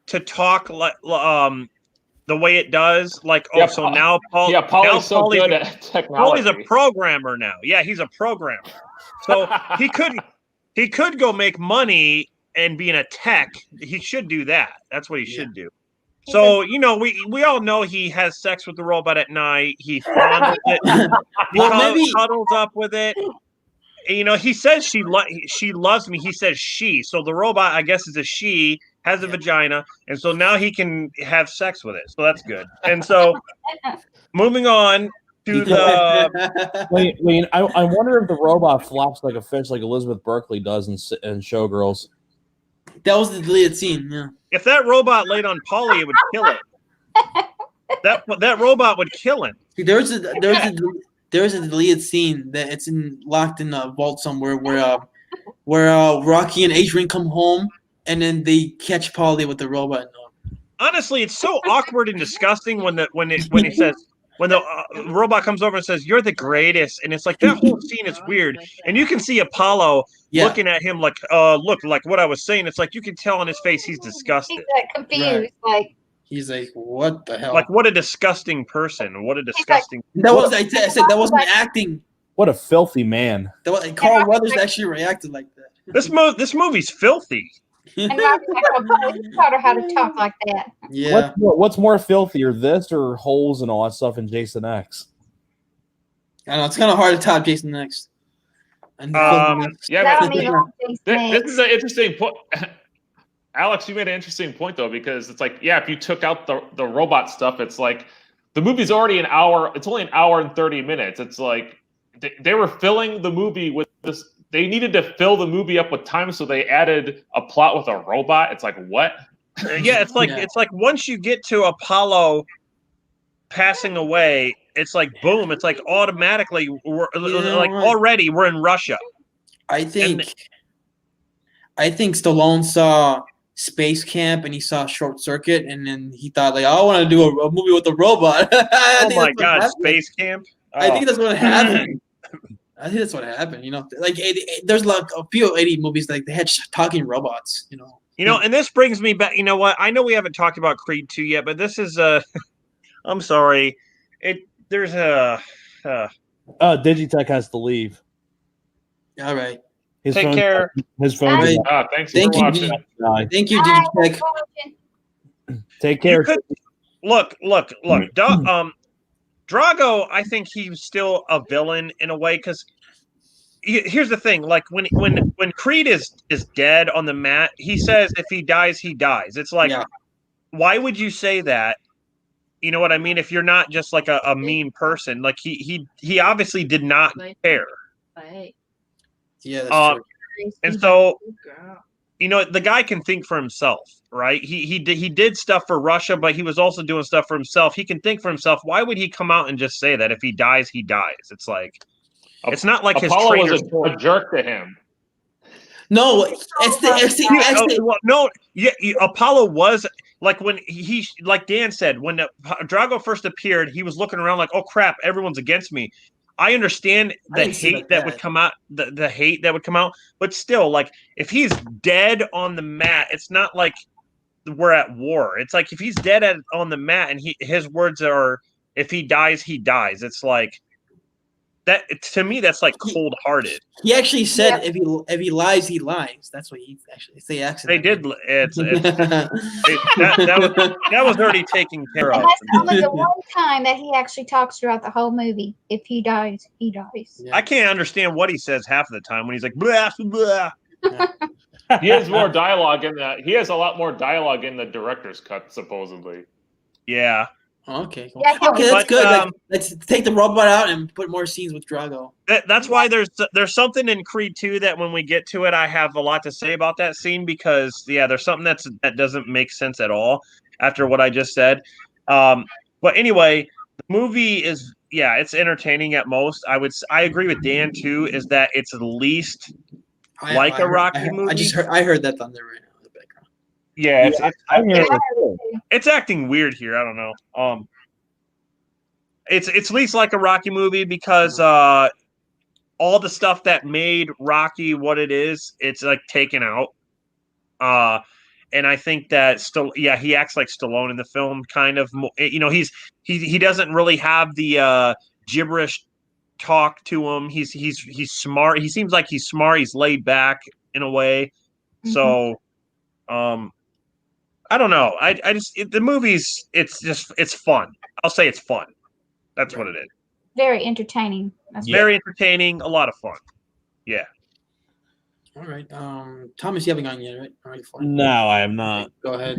to talk like the way it does. Like, oh, Yeah, so now Paul. Yeah, Paulie's so Paulie's good at technology. Paulie's a programmer now. Yeah, he's a programmer. So he could go make money and be in a tech. He should do that. That's what he should do. So, we all know he has sex with the robot at night. He fondles it. He cuddles up with it. He says she loves me. He says she. So the robot, I guess, is a she. has a vagina, and so now he can have sex with it. So that's good. And so moving on to the Wait, I wonder if the robot flops like a fish, like Elizabeth Berkley does in Showgirls. That was the deleted scene. Yeah. if that robot laid on Polly, it would kill it. That robot would kill him. See, there's a deleted scene that it's locked in a vault somewhere where Rocky and Adrian come home and then they catch Polly with the robot. Honestly, it's so awkward and disgusting when the robot comes over and says, "You're the greatest," and it's like that whole scene is weird, and you can see Apollo looking at him like, look, like what I was saying. It's like you can tell on his face he's disgusted. He's like confused, like He's like, what the hell? Like, what a disgusting person. What a disgusting. That was I said that wasn't acting. What a filthy man. Carl Weathers actually reacted like that. This movie's filthy. and Rocky taught her how to talk like that. Yeah. What's more filthier, this or holes and all that stuff in Jason X? I know it's kind of hard to top Jason X. Yeah, I but don't even know what this is an interesting point. Alex, you made an interesting point though, because it's like, yeah, if you took out the robot stuff, it's like the movie's already an hour. It's only an hour and 30 minutes. It's like they were filling the movie with this. They needed to fill the movie up with time, so they added a plot with a robot. It's like, what? Yeah, it's like once you get to Apollo passing away, it's like boom. It's like automatically already we're in Russia. I think Stallone saw Space Camp and he saw Short Circuit, and then he thought like, I want to do a movie with a robot. Oh my God, Space Camp! I think that's what happened. I think that's what happened. You know, like there's like a few 80 movies like they had talking robots. You know, and this brings me back. You know what? I know we haven't talked about Creed 2 yet, but this is I'm sorry. There's a. Digitech has to leave. All right. Take care. His phone. Right. Thanks Thank for you, watching. Thank you, Bye. Digitech. Take care. Look. Drago, I think he's still a villain in a way, because here's the thing: like when Creed is dead on the mat, he says if he dies, he dies. It's like, why would you say that? You know what I mean? If you're not just like a mean person, like he obviously did not care. Yeah, that's true. And so, you know, the guy can think for himself, right? He did stuff for Russia, but he was also doing stuff for himself. He can think for himself. Why would he come out and just say that if he dies, he dies? It's like, it's not like Apollo his was traitor. a jerk to him. No, Apollo was like when he like Dan said, when Drago first appeared, he was looking around like, oh crap, everyone's against me. I understand the hate that would come out, the hate that would come out, but still, like, if he's dead on the mat, it's not like we're at war. It's like if he's dead on the mat and his words are, if he dies, he dies. It's like that to me. That's like cold hearted. He actually said if he lies, he lies. That's what he actually say. They did. That was already taken care of. And that's only the one time that he actually talks throughout the whole movie. If he dies, he dies. I can't understand what he says half of the time when he's like blah blah. He has more dialogue in that. He has a lot more dialogue in the director's cut, supposedly. Yeah. Okay. Cool. Yeah, Okay, that's but, good. Let's take the robot out and put more scenes with Drago. That's why there's something in Creed 2 that when we get to it, I have a lot to say about that scene, because there's something that doesn't make sense at all after what I just said. But anyway, the movie is it's entertaining at most. I agree with Dan too, is that it's least like a Rocky movie. I heard that thunder right now in the background. Yeah, I it's acting weird here. I don't know. It's least like a Rocky movie because all the stuff that made Rocky what it is, it's like taken out. And I think that he acts like Stallone in the film, kind of. You know, he doesn't really have the gibberish talk to him. He's smart. He seems like he's smart. He's laid back in a way. Mm-hmm. So, I don't know. The movies. It's fun. I'll say it's fun. That's what it is. Very entertaining. Very entertaining. A lot of fun. Yeah. All right. Thomas, you haven't gone yet, right? All right, fine. No, I am not. Go ahead.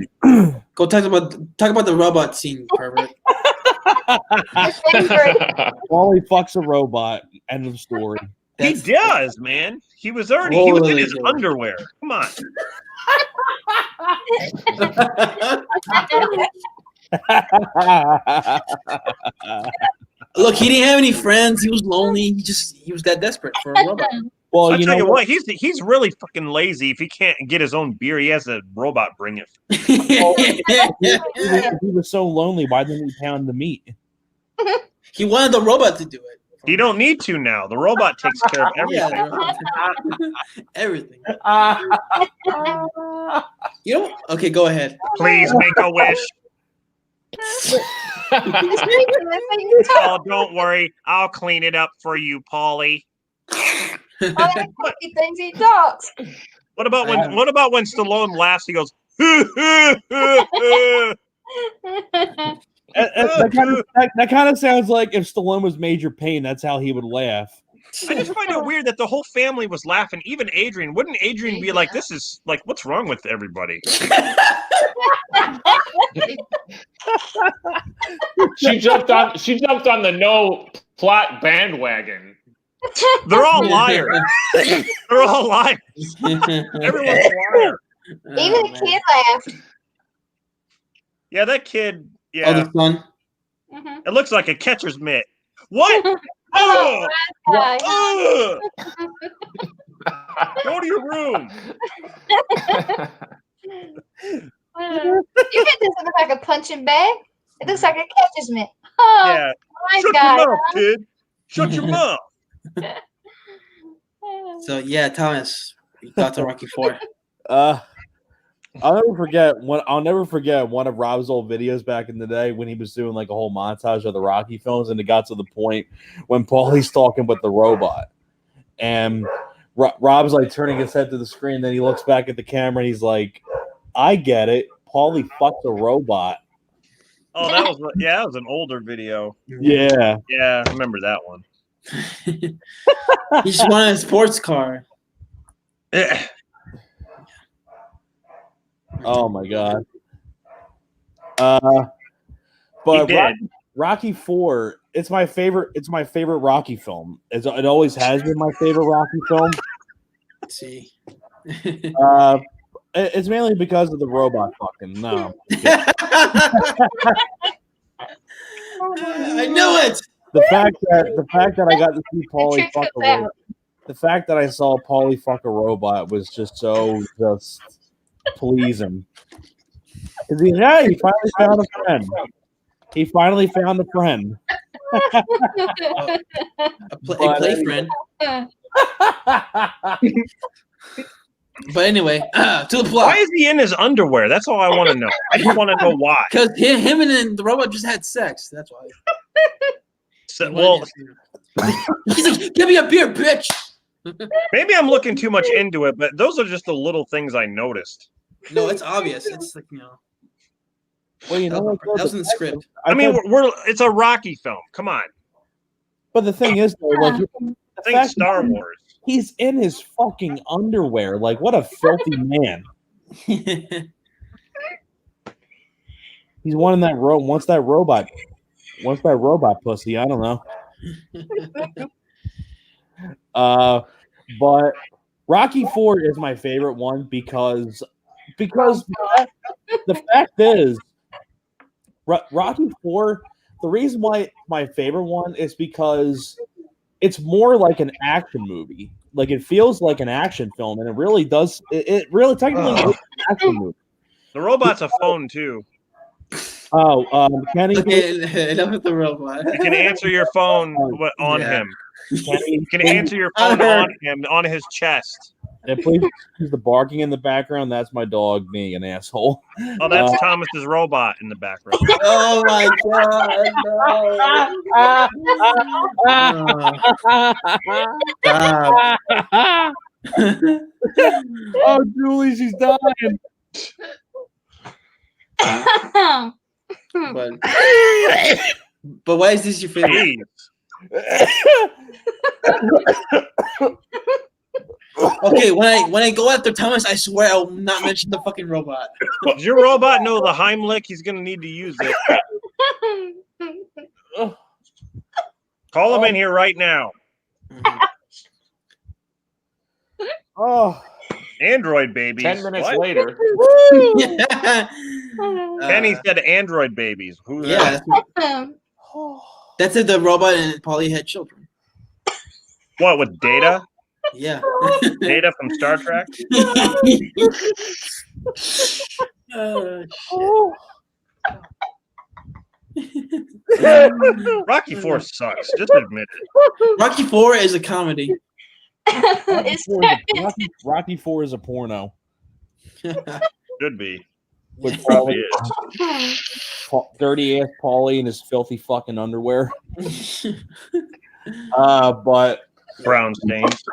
Go talk about the robot scene, pervert. Wally fucks a robot. End of story. He does, man. He was in his underwear. Come on. Look, he didn't have any friends. He was lonely. He was that desperate for a robot. Well, I'll tell you what, he's really fucking lazy. If he can't get his own beer, he has a robot bring it. He was so lonely. Why didn't he pound the meat? He wanted the robot to do it. You don't need to now. The robot takes care of everything. Everything. You know? Okay, go ahead. Please make a wish. Oh, don't worry. I'll clean it up for you, Paulie. He thinks he talks. What about when Stallone laughs? He goes, That kind of sounds like if Stallone was Major Payne, that's how he would laugh. I just find it weird that the whole family was laughing, even Adrian. Wouldn't Adrian be like, this is like, what's wrong with everybody? She jumped on the no plot bandwagon. They're all liars. They're all liars. Everyone's a liar. Even the kid laughed. Yeah, that kid. Yeah. Oh, the son. Mm-hmm. It looks like a catcher's mitt. What? Oh, Go to your room. Your kid doesn't look like a punching bag. It looks like a catcher's mitt. Oh, Yeah. my Shut God. your mouth, kid. Shut your mouth. So yeah, Thomas, you got to Rocky IV. I'll never forget one of Rob's old videos back in the day when he was doing like a whole montage of the Rocky films, and it got to the point when Paulie's talking with the robot, and Rob's like turning his head to the screen. Then he looks back at the camera and he's like, "I get it. Paulie fucked a robot." Oh, that was an older video. Yeah, Yeah, I remember that one. He just wanted a sports car. Oh my god. But He did. Rocky IV, it's my favorite Rocky film. It always has been my favorite Rocky film. Let's see. It's mainly because of the robot fucking. No. I knew it. The fact that I got to see Paulie fuck a robot. The fact that I saw Paulie fuck a robot was just so pleasing. He finally found a friend. He finally found a friend. A play friend. But anyway, to the plot. Why is he in his underwear? That's all I want to know. I just want to know why. Because him and the robot just had sex. That's why. So, well, He's like, "Give me a beer, bitch." maybe I'm looking too much into it, but those are just the little things I noticed. No, it's obvious. It's like, you know. Well, you know what? That was in the script. I mean, it's a Rocky film. Come on. But the thing is, though, like, Think Star Wars. He's in his fucking underwear. Like, what a filthy man. He's one in that Once that robot pussy. I don't know. But Rocky IV is my favorite one because the fact is, Rocky IV. The reason why it's my favorite one is because it's more like an action movie. Like, it feels like an action film, and it really does. It really technically is an action movie. The robot's a phone too. Oh, Kenny. Okay, enough with the robot. You can answer your phone on him. You can answer your phone on him, on his chest. And please excuse the barking in the background. That's my dog being an asshole. Oh, that's Thomas's robot in the background. Oh my god! No. Oh, Julie, she's dying. But why is this your favorite? Jeez. Okay, when I go after Thomas, I swear I will not mention the fucking robot. Does your robot know the Heimlich? He's going to need to use it. Call him in here right now. Oh, Android babies. 10 minutes What? later. Kenny said android babies. Who's Yeah, that? that's it. The robot and probably had children. What, with Data? Yeah. Data from Star Trek? Rocky 4 sucks. Just admit it. Rocky 4 is a comedy. Rocky 4 is a porno. Should be. With Probably Paulie, is. dirty ass Paulie in his filthy fucking underwear. But Brown stains.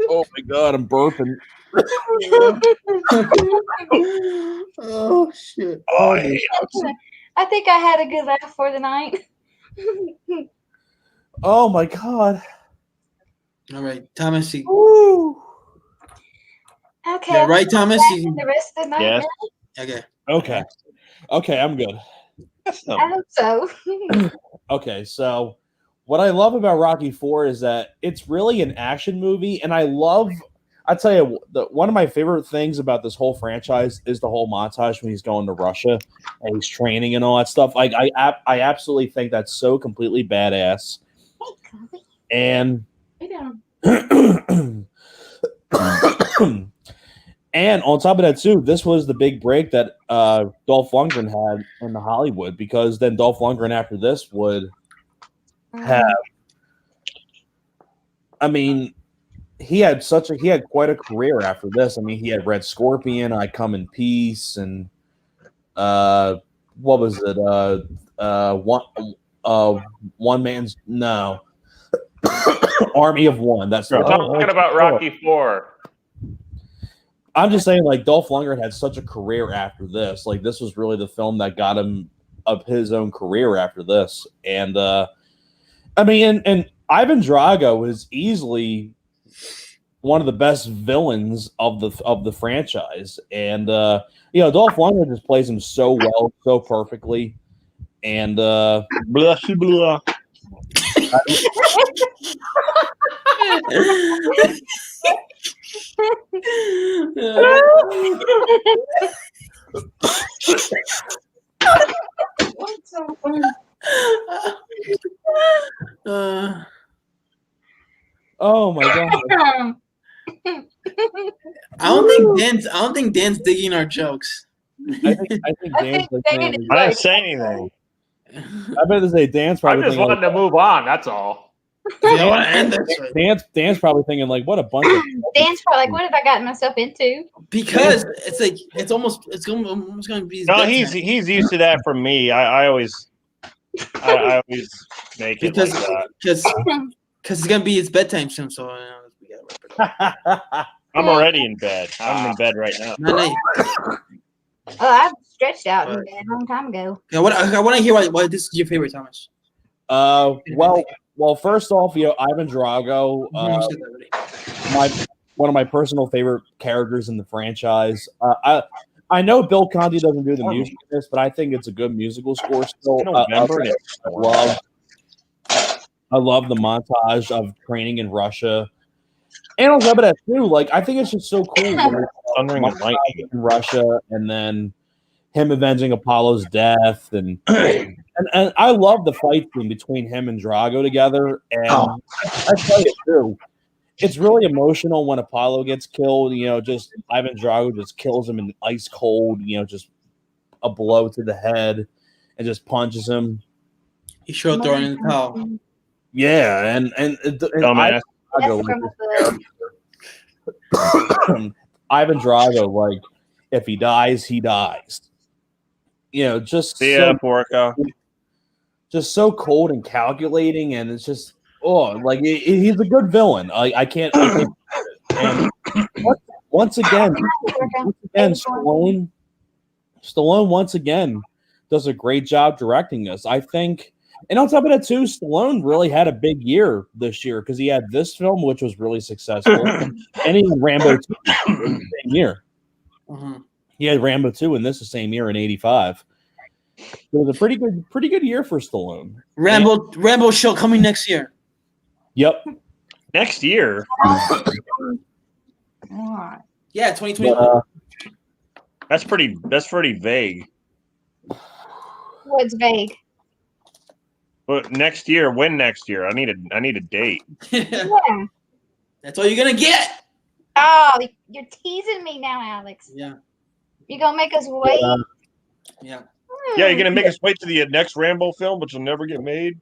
oh my god, I'm burping. Oh shit. Oh, I hate it. I think I had a good laugh for the night. Oh my god. All right, Thomas. You, Woo. Okay. yeah, right, Thomas. Back You, for the rest of the night. Yes. okay. Okay, I'm good. I hope so. Okay, so what I love about Rocky 4 is that it's really an action movie, and I tell you, one of my favorite things about this whole franchise is the whole montage when he's going to Russia and he's training and all that stuff. Like, I absolutely think that's so completely badass. And and on top of that too, this was the big break that Dolph Lundgren had in the Hollywood, because then Dolph Lundgren after this would have, I mean, he had quite a career after this. I mean, he had Red Scorpion, I Come in Peace, and what was it? One Man's No. Army of One. That's We're talking about Rocky 4. I'm just saying, like, Dolph Lundgren had such a career after this. Like, this was really the film that got him of his own career after this. And I mean, and Ivan Drago is easily one of the best villains of the franchise. And you know, Dolph Lundgren just plays him so well, so perfectly. And Blah, blah. oh my god. I don't think Dan's digging our jokes. I think Dan's like, Dan is I didn't say anything. I better say Dan's I probably just thinking, wanted to move on. That's all. I want to end this right. Dan's probably thinking like, what a bunch of Dan's probably like, what have I gotten myself into? Because it's like it's almost going to be. his No, bedtime. he's used to that from me. I always make it because like that. because it's going to be his bedtime soon. So we got to wrap it up. I'm already in bed. I'm in bed right now. No. Oh, I've stretched out in bed a long time ago. I want to hear why this is your favorite, Thomas. Well, first off, you know, Ivan Drago, You said that already. one of my personal favorite characters in the franchise. I know Bill Conti doesn't do the music in this, but I think it's a good musical score still. November. I love the montage of training in Russia. And on top of that too, like, I think it's just so cool when Thundering at night. in Russia, and then him avenging Apollo's death, and I love the fight scene between him and Drago together. And I tell you too, it's really emotional when Apollo gets killed. You know, just Ivan Drago just kills him in ice cold. You know, just a blow to the head and just punches him. He sure throwing in the towel. Yeah, and Dumbass. Drago, Ivan Drago, like, if he dies, he dies. You know, just Yeah, Porco. just so cold and calculating, and it's just like he's a good villain. I can't. And once again, Stallone once again does a great job directing this. I think And on top of that, too, Stallone really had a big year this year because he had this film, which was really successful, and he had Rambo 2 in the same year. Mhm. He had Rambo 2 in this the same year in '85. It was a pretty good year for Stallone. Rambo show coming next year. Yep. Next year. Yeah, 2021. That's pretty vague. What's vague? But next year, when next year? I need a date. Yeah. That's all you're gonna get. Oh, you're teasing me now, Alex. Yeah. You gonna make us wait? Yeah. Yeah, you're gonna make us wait to the next Rambo film, which will never get made.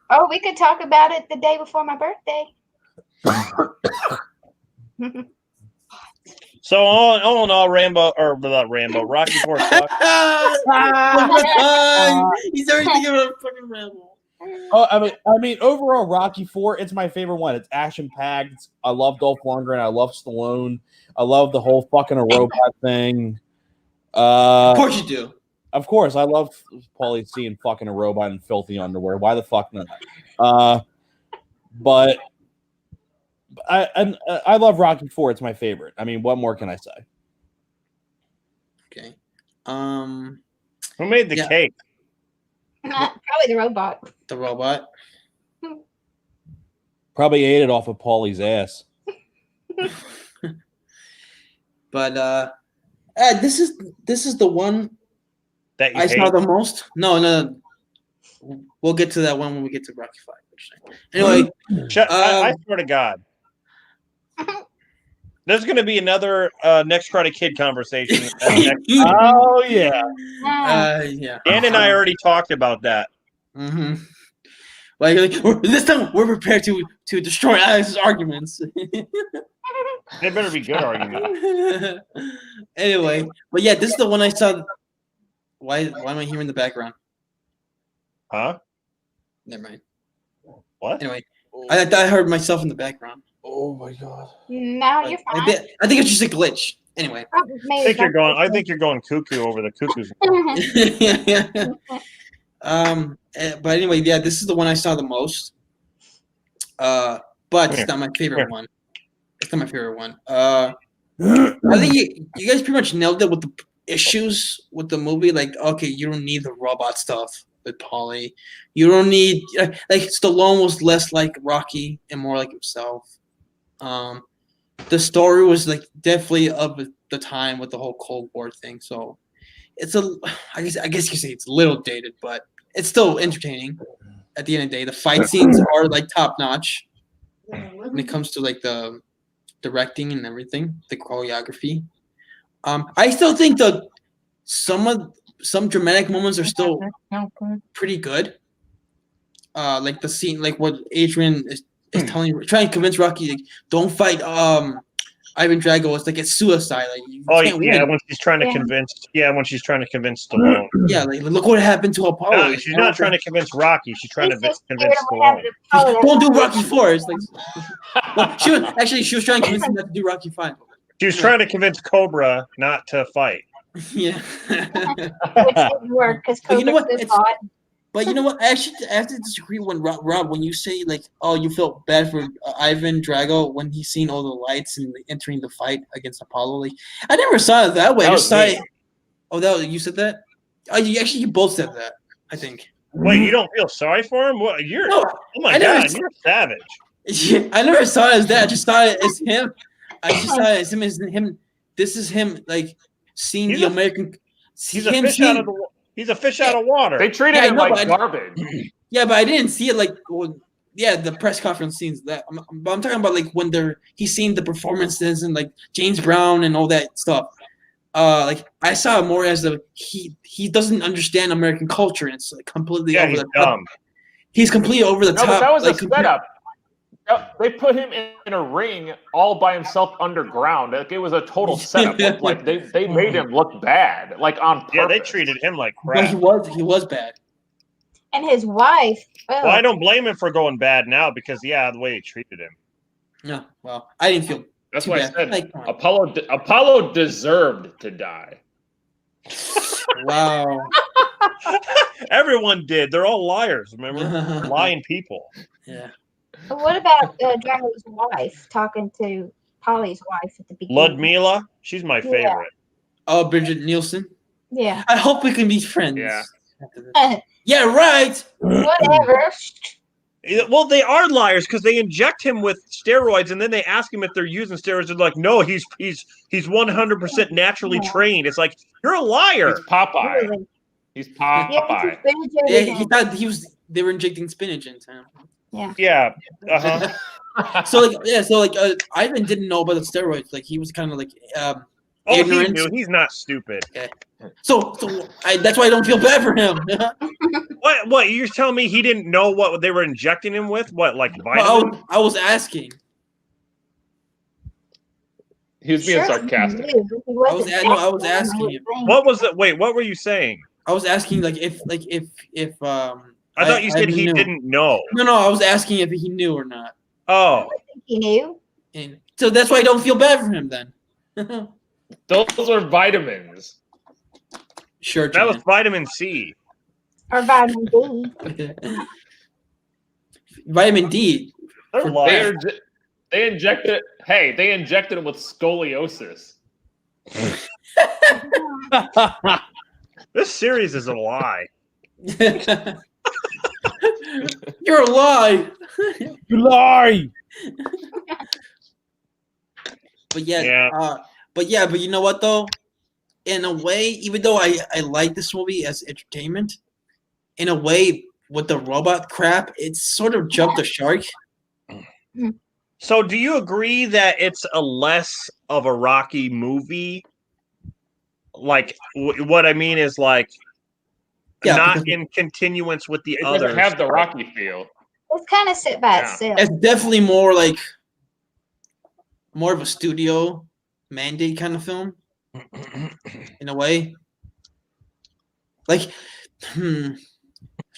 Oh, we could talk about it the day before my birthday. So all in all, Rocky Four sucks. He's already thinking about fucking Rambo. Oh, I mean, overall, Rocky 4, it's my favorite one. It's action packed. I love Dolph Lundgren. I love Stallone. I love the whole fucking a robot thing. Of course you do. Of course, I love Paulie seeing fucking a robot in filthy underwear. Why the fuck not? But I love Rocky 4. It's my favorite. I mean, what more can I say? Okay. Who made the cake? Probably the robot. The robot. Probably ate it off of Paulie's ass. But this is the one That you I hate? saw the most. No. We'll get to that one when we get to Rocky 5. Anyway, I swear to God. There's going to be another Next Karate Kid conversation. Oh, yeah. Yeah. Dan and I already talked about that. Mm-hmm. Like this time, we're prepared to destroy Alex's arguments. They better be good arguments. Anyway, but yeah, this is the one I saw. Why am I hearing the background? Huh? Never mind. What? Anyway, I heard myself in the background. Oh my god. No, Like, you're fine. I think it's just a glitch. Anyway. I think you're going cuckoo over the cuckoo's. But anyway, yeah, this is the one I saw the most. But it's not my favorite one. It's not my favorite one. I think you guys pretty much nailed it with the issues with the movie. Like, okay, you don't need the robot stuff with Paulie. You don't need like Stallone was less like Rocky and more like himself. The story was like definitely of the time with the whole Cold War thing. So it's I guess you could say it's a little dated, but it's still entertaining. At the end of the day, the fight scenes are like top notch when it comes to like the directing and everything, the choreography. I still think some dramatic moments are still pretty good. Like the scene, like what Adrian is trying to convince Rocky, like, don't fight Ivan Drago. It's like it's suicide. Like you can't win. When she's trying to convince Stallone. Yeah, like look what happened to Apollo. No, she's not trying to convince Rocky. She's trying to convince Stallone. Don't do Rocky 4. It's like well, she was trying to convince him not to do Rocky 5. She was trying to convince Cobra not to fight. Yeah. Which didn't work because But you know what? Cobra's hot. But you know what? I have to disagree when Rob, when you say like, oh, you felt bad for Ivan Drago when he's seen all the lights and entering the fight against Apollo. Like, I never saw it that way. I just saw it. Oh, you said that? Oh, you both said that. I think. Wait, you don't feel sorry for him? What? Oh my god, you're savage. Yeah, I never saw it as that. I just saw it as him. I just saw it as him. This is him like seeing the American. He's a fish out of the. He's a fish out of water. They treated him like garbage. Yeah, but I didn't see it like. Well, yeah, the press conference scenes. That but I'm talking about like when he's seeing the performances and like James Brown and all that stuff. Like I saw it more as he doesn't understand American culture. And it's like completely over the top. He's completely over the top. But that was like, a setup. They put him in a ring all by himself underground. Like it was a total setup. Like they made him look bad, like on purpose. Yeah, they treated him like crap. He was bad. And his wife. Oh. Well, I don't blame him for going bad now because the way he treated him. No, well, I didn't feel. That's why I said Apollo deserved to die. Wow. Everyone did. They're all liars. Remember, lying people. Yeah. But what about Drago's wife talking to Polly's wife at the beginning? Ludmilla, she's my Yeah. favorite. Oh, Bridget Nielsen. Yeah. I hope we can be friends. Yeah. after this. Yeah, right. Whatever. Well, they are liars because they inject him with steroids, and then they ask him if they're using steroids. They're like, "No, he's 100% naturally Yeah. trained." It's like you're a liar. He's Popeye. Really. He's Yeah, Popeye. it's Yeah, he thought they were injecting spinach into him. Yeah. Uh-huh. So Ivan didn't know about the steroids. Like he was kind of like Oh, he ignorant. knew. He's not stupid. So that's why I don't feel bad for him. What? You're telling me he didn't know what they were injecting him with? What, like vitamins? Well, I was asking. He was being Sure, sarcastic. he knew. He wasn't I was saying asking what him. he was What was it? Wait, what were you saying? I was asking like if I thought you said Ivan he knew. didn't know. No, I was asking if he knew or not. Oh, saying. He knew. And so that's why I don't feel bad for him then. Those are vitamins. Sure, that was Jan. vitamin C. Or vitamin D. Vitamin D. They're For- liars. They injected. Hey, they injected him with scoliosis. This series is a lie. You're a lie. You lie. But Yeah. but you know what though? In a way, even though I like this movie as entertainment, in a way with the robot crap, it's sort of jumped the shark. So, do you agree that it's a less of a Rocky movie? Like, what I mean is like Yeah, not because- in continuance with the It doesn't others. have the Rocky feel. It's kind of sit by Yeah. itself. It's definitely more like more of a studio mandate kind of film in a way. Like,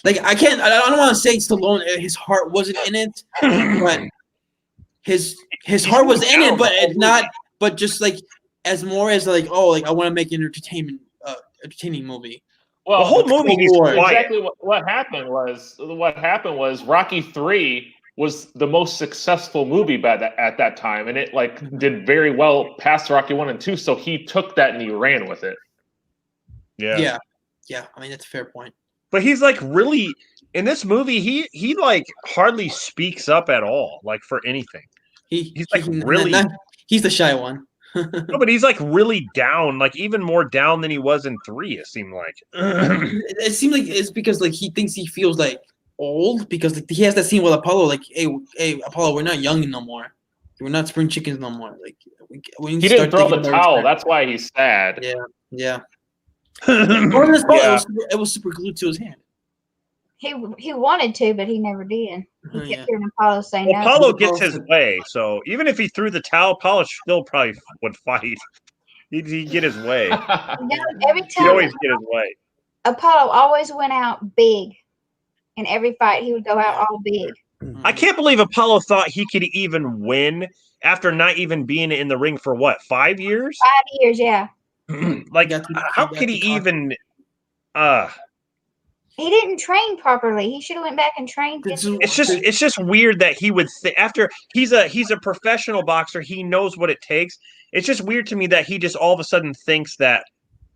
like I don't want to say Stallone. His heart wasn't in it, but his heart was in it, but it's not. But just like as more as like I want to make an entertaining movie. Well, The whole movie he's War. quiet. exactly what happened was Rocky 3 was the most successful movie at that time, and it did very well past Rocky 1 and 2. So he took that and he ran with it. Yeah. Yeah. I mean that's a fair point. But he's like really in this movie. He like hardly speaks up at all, like for anything. He's like really. He's the shy one. No, but he's like really down, like even more down than he was in 3. It seemed like. It seems like it's because like he thinks he feels like old because like, he has that scene with Apollo. Like, hey, Apollo, we're not young no more. We're not spring chickens no more. Like, we need He to didn't start throw the thinking about towel. respect. That's why he's sad. Yeah. Or his fault, Yeah. it was super glued to his hand. He wanted to, but he never did. He kept Yeah. hearing Apollo say Well, no. Apollo gets his way, so even if he threw the towel, Apollo still probably would fight. He'd get his way. You know, every He'd time always get his way. Apollo always went out big. In every fight, he would go out all big. I can't believe Apollo thought he could even win after not even being in the ring for what, 5 years? 5 years, yeah. Like, Got to- how got could he to conquer. even? He didn't train properly. He should have went back and trained. It's It's just weird that he would after he's a professional boxer. He knows what it takes. It's just weird to me that he just all of a sudden thinks that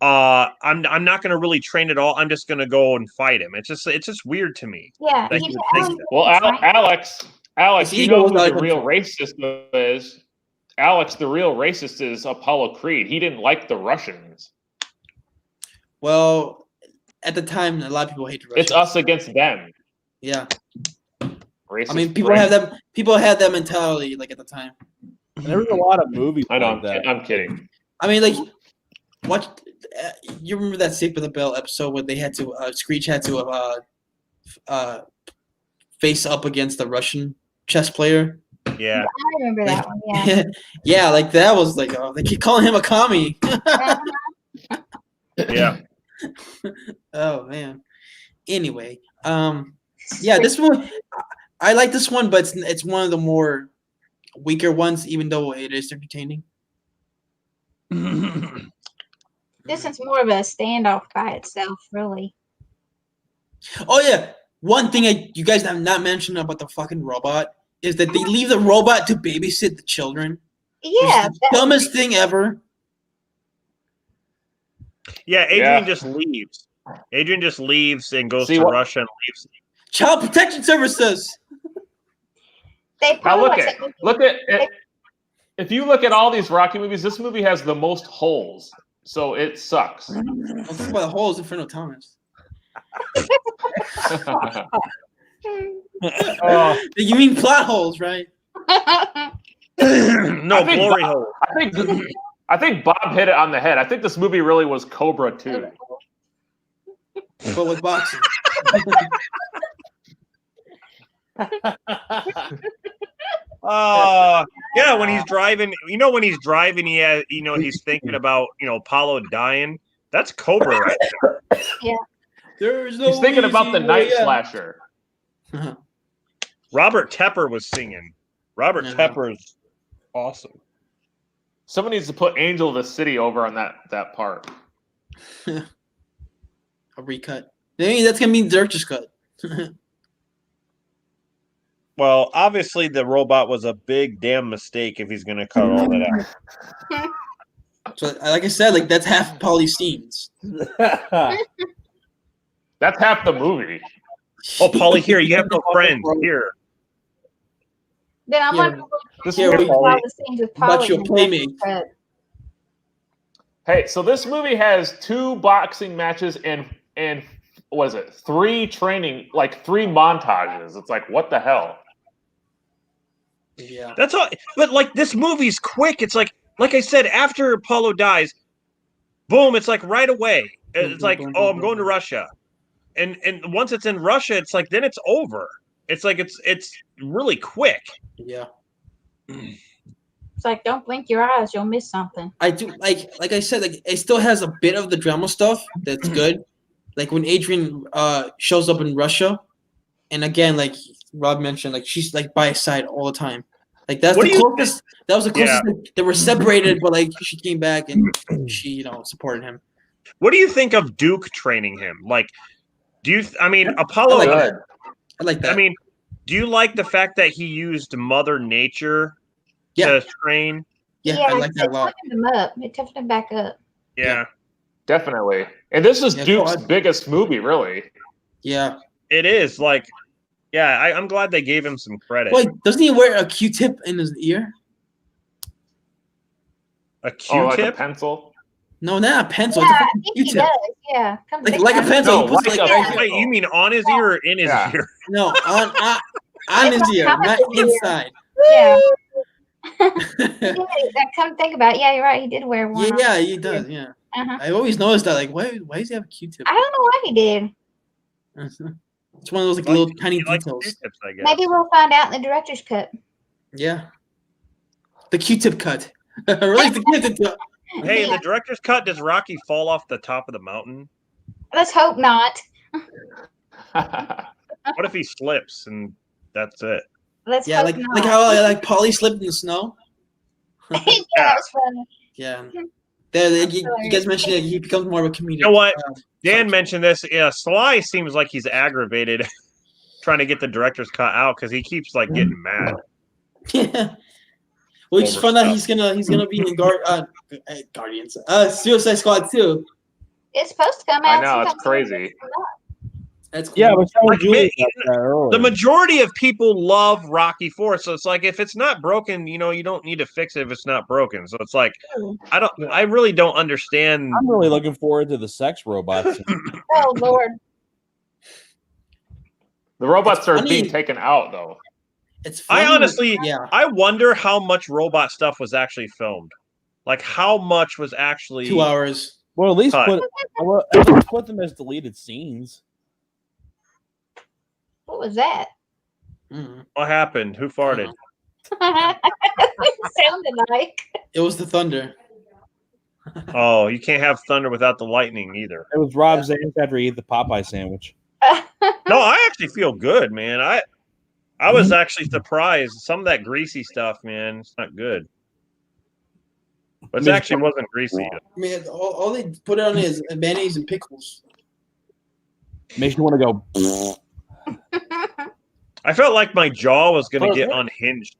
I'm not going to really train at all. I'm just going to go and fight him. It's just weird to me. Yeah. That He he was would think always that. Well, trained. Alex, His you ego know was who out the of real control. racist is? Alex, the real racist is Apollo Creed. He didn't like the Russians. Well, at the time, a lot of people hate the Russians. It's us against them. Yeah. Racist I mean, Creed. people had that mentality like at the time. And there was a lot of movies I know. like that. I'm kidding. I mean, like, what? You remember that Saved by the Bell episode where they had to Screech had to face up against the Russian chess player? Yeah. I remember that one. Yeah. Yeah, like that was like they keep calling him a commie. Yeah. Oh man. Anyway, yeah, this one I like this one, but it's one of the more weaker ones, even though it is entertaining. This one's more of a standoff by itself, really. Oh yeah, one thing you guys have not mentioned about the fucking robot is that they leave the robot to babysit the children. Yeah, It's the dumbest thing ever. Yeah, Adrian Yeah. just leaves. Adrian just leaves and goes See to what- Russia and leaves. Child Protection Services. they Now probably look like at look at it. If you look at all these Rocky movies, this movie has the most holes, so it sucks. Don't talk about the holes in Fernando Thomas. Oh. You mean plot holes, right? No, I think glory Bob- hole. I think Bob hit it on the head. I think this movie really was Cobra 2. But with boxing. Yeah, when he's driving, when he's driving, he's thinking about, Apollo dying. That's Cobra right there. There's no He's thinking about the easy Night way out. Slasher. Robert Tepper was singing. Robert Yeah. Tepper's awesome. Someone needs to put Angel of the City over on that part. A recut. Hey, that's gonna be Director's cut. Well, obviously the robot was a big damn mistake if he's going to cut all that out. So, like I said, like that's half Polly's scenes. That's half the movie. Oh, Polly, here, you have no friends. Here. Then I'm Yeah. gonna This Yeah, movie, we- all the scenes with About Polly. your and playmate. Fred. hey, so this movie has 2 boxing matches and was it 3 training, like 3 montages? It's like, what the hell? Yeah. That's all. But like this movie's quick. It's like I said, after Apollo dies, boom, it's like right away. It's like, oh, I'm going to Russia. And once it's in Russia, it's like then it's over. It's like it's really quick. Yeah. It's like, don't blink your eyes, you'll miss something. I do like I said, like it still has a bit of the drama stuff that's good. Like when Adrian shows up in Russia, and again, like Rob mentioned, like she's like by his side all the time. Like that's What the do you closest. That was the Yeah. closest. They were separated, but like she came back and she supported him. What do you think of Duke training him? Like, Apollo? I like Good. I like that. Do you like the fact that he used Mother Nature Yeah. to train? Yeah, I like that a it lot. toughened him up. It toughened him back up. Yeah, Definitely. And this is Yeah, Duke's go on. biggest movie, really. Yeah. it is. Like, yeah, I'm glad they gave him some credit. Wait, doesn't he wear a Q-tip in his ear? A Oh, like a Q-tip? pencil? No, not a pencil. Yeah, It's a I fucking think he Q-tip. does. Yeah. Come Like think like a about it. pencil. No, he puts like like a right pencil. here. Wait, you mean on his ear or in his Yeah. ear? No, on his It's ear, on not his ear. inside. Yeah. yeah, Come think about it. Yeah, you're right. He did wear one. yeah, he does. Yeah, Uh-huh. I always noticed that. Like, why does he have a Q-tip? I don't know why he did. It's one of those like Like- little tiny He likes details. Q-tips, I guess. Maybe we'll find out in the director's cut. Yeah, the Q-tip cut. Release the Q-tip cut. Hey, in the director's cut, does Rocky fall off the top of the mountain? Let's hope not. What if he slips and that's it? Let's Yeah, hope like not. like how like Polly slipped in the snow. yeah, that was funny. Yeah, you guys mentioned that he becomes more of a comedian. You know what? Dan mentioned this. Yeah, Sly seems like he's aggravated trying to get the director's cut out because he keeps like getting mad. Yeah. Well, we just found out he's gonna be in Guardians. Suicide Squad 2. It's supposed to come I out. know, it's sometime crazy. That's cool. Yeah, I was telling Like, Julie me- about that earlier. The majority of people love Rocky 4, so it's like if it's not broken, you don't need to fix it if it's not broken. So it's like I really don't understand. I'm really looking forward to the sex robots. Oh Lord. The robots It's are funny. being taken out, though. It's funny. I honestly, yeah. I wonder how much robot stuff was actually filmed. Like how much was actually 2 hours. Well, at least Cut. put them as deleted scenes. What was that? Mm. What happened? Who farted? Sounded like. It was the thunder. Oh, you can't have thunder without the lightning either. It was Rob Zans after he ate the Popeye sandwich. No, I actually feel good, man. I was actually surprised. Some of that greasy stuff, man, it's not good. But it actually wasn't greasy. Man, all they put on is mayonnaise and pickles. Makes you want to go. I felt like my jaw was going to Well, get yeah. unhinged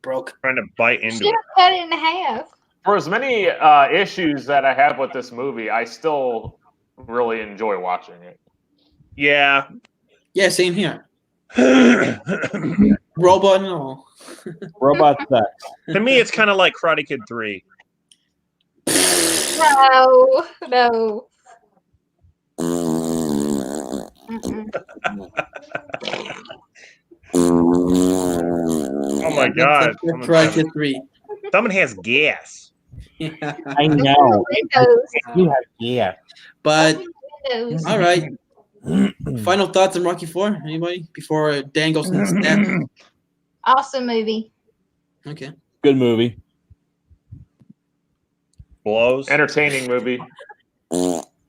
Broke. trying to bite into Should it. have cut it in half. For as many issues that I have with this movie, I still really enjoy watching it. Yeah. Yeah, same here. To Robot and all. Robot sex. me, it's kind of like Karate Kid 3. No, no. Mm-mm. Oh my God. That's right, Kid 3. Someone has gas. Yeah. I know. Windows. You have yeah. But Windows. all right. Final thoughts on Rocky 4? Anybody? Before Dan goes into stats? Awesome movie. Okay. Good movie. Blows. Entertaining movie.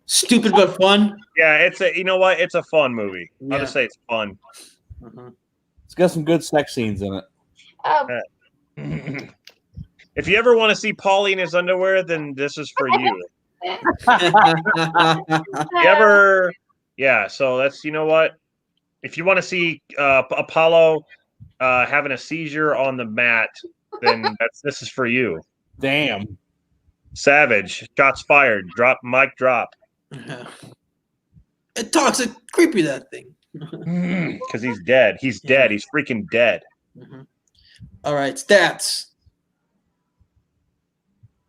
Stupid but fun. Yeah, it's a. You know what? It's a fun movie. I'll Yeah. just say it's fun. Uh-huh. It's got some good sex scenes in it. Oh, If you ever want to see Paulie in his underwear, then this is for you. You ever? Yeah. So that's, you know what? If you want to see Apollo having a seizure on the mat, then this is for you. Damn. Savage. Shots fired. Drop. Mic drop. It talks. It's creepy, that thing. Because he's dead. He's dead. He's freaking dead. Mhm. All right, stats.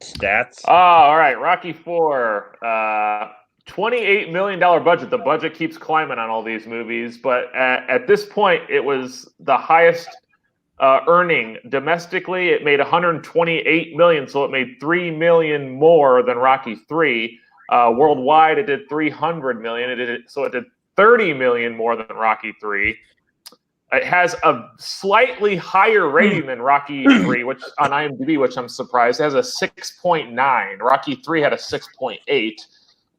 Stats. All right, Rocky 4. $28 million budget. The budget keeps climbing on all these movies, but at this point, it was the highest earning domestically. It made $128 million, so it made $3 million more than Rocky 3. Worldwide, it did $300 million. It did $30 million more than Rocky 3. It has a slightly higher rating than Rocky 3, which on IMDb, which I'm surprised. It has a 6.9. Rocky 3 had a 6.8.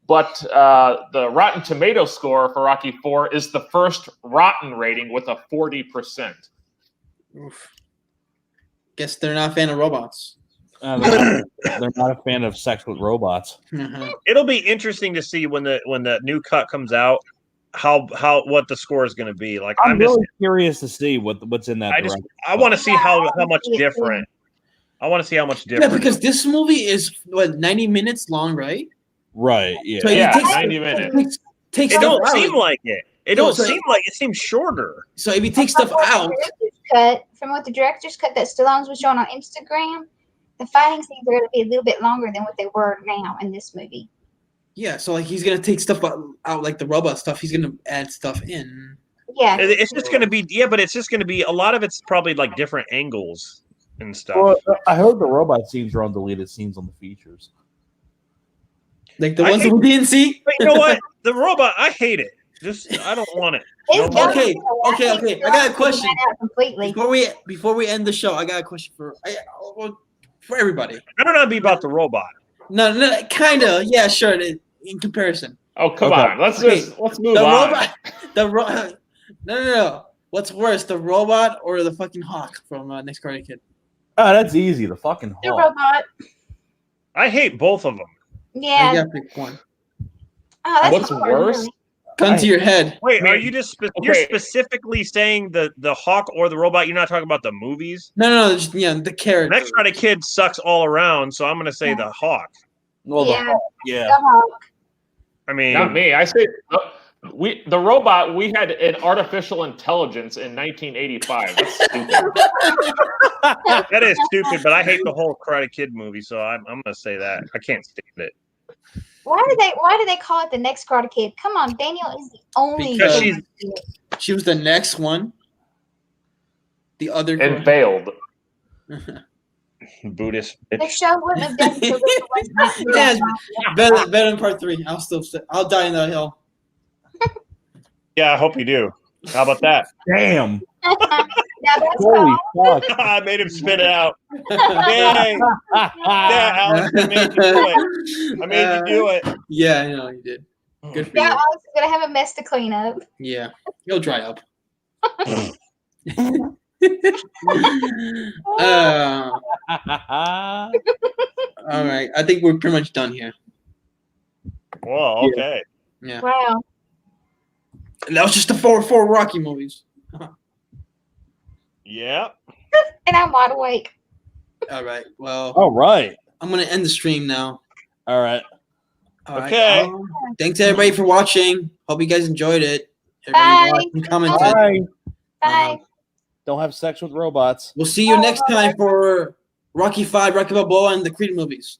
But the Rotten Tomato score for Rocky 4 is the first Rotten rating with a 40%. Oof. Guess they're not a fan of robots. They're not a fan of sex with robots. Uh-huh. It'll be interesting to see when the new cut comes out, what the score is going to be. Like I'm really curious to see what's in that. I want to see how much different. I want to see how much different. Yeah, because this movie is 90 minutes long, right? Right. Yeah. So Yeah, it takes, 90 minutes. Takes It stuff don't out. seem like it. It No, don't so- seem like it. Seems shorter. So if you take stuff out, From what the director's cut that Stallone's was showing on Instagram, the fighting scenes are going to be a little bit longer than what they were now in this movie. yeah. So like he's gonna take stuff out like the robot stuff. He's gonna add stuff in. Yeah. It's just going to be but it's just going to be a lot of it's probably like different angles and stuff. Well, I heard the robot scenes are on deleted scenes on the features. Like the I ones hate- that we didn't see. But you know what? The robot, I hate it. Just I don't want it. It's No, okay, done. okay. I got a question. Completely. Before we end the show, I got a question for everybody. I don't know to be about the robot. No, kind of. Yeah, sure. In comparison, Oh, come Okay. on. Let's Okay. let's move the on. robot, no. What's worse, the robot or the fucking hawk from Next Karate Kid? Oh, that's easy. The fucking The Hulk. robot. I hate both of them. Yeah. You gotta pick one. Oh, that's What's hard, worse? really. Gun to your head. Wait, Man, are you just you're okay. specifically saying the hawk or the robot? You're not talking about the movies. No, just, the character. Next Karate Kid sucks all around, so I'm going to say the hawk. Well, Yeah. yeah. The Hulk. I mean, Not me. I say the robot. We had an artificial intelligence in 1985. That's stupid. that is stupid, but I hate the whole Karate Kid movie, so I'm going to say that. I can't stand it. Why do they call it the next Karate Kid? Come on, Daniel is the only. Because kid. She was the next one. The other And girl. failed. Buddhist The bitch. show wouldn't have done so good. Yeah, better than part 3. I'll die in the hill. Yeah, I hope you do. How about that? Damn. Now that's Holy all. fuck. I made him spit it out. Yay. Yeah, Alex, I made you do it. I made you do it. Yeah, I know you did. Good for Now you. Alex is gonna have a mess to clean up. Yeah, you'll dry up. All right, I think we're pretty much done here. Well, okay. Yeah. Wow. And that was just the four Rocky movies. Yeah. And I'm wide awake. All right. Well, All right. I'm gonna end the stream now. All right. All right. Okay. Thanks everybody for watching. Hope you guys enjoyed it. Bye. Everybody watched and commented. Bye. Bye. Don't have sex with robots. We'll see you next time for Rocky V, Rocky Balboa, and the Creed movies.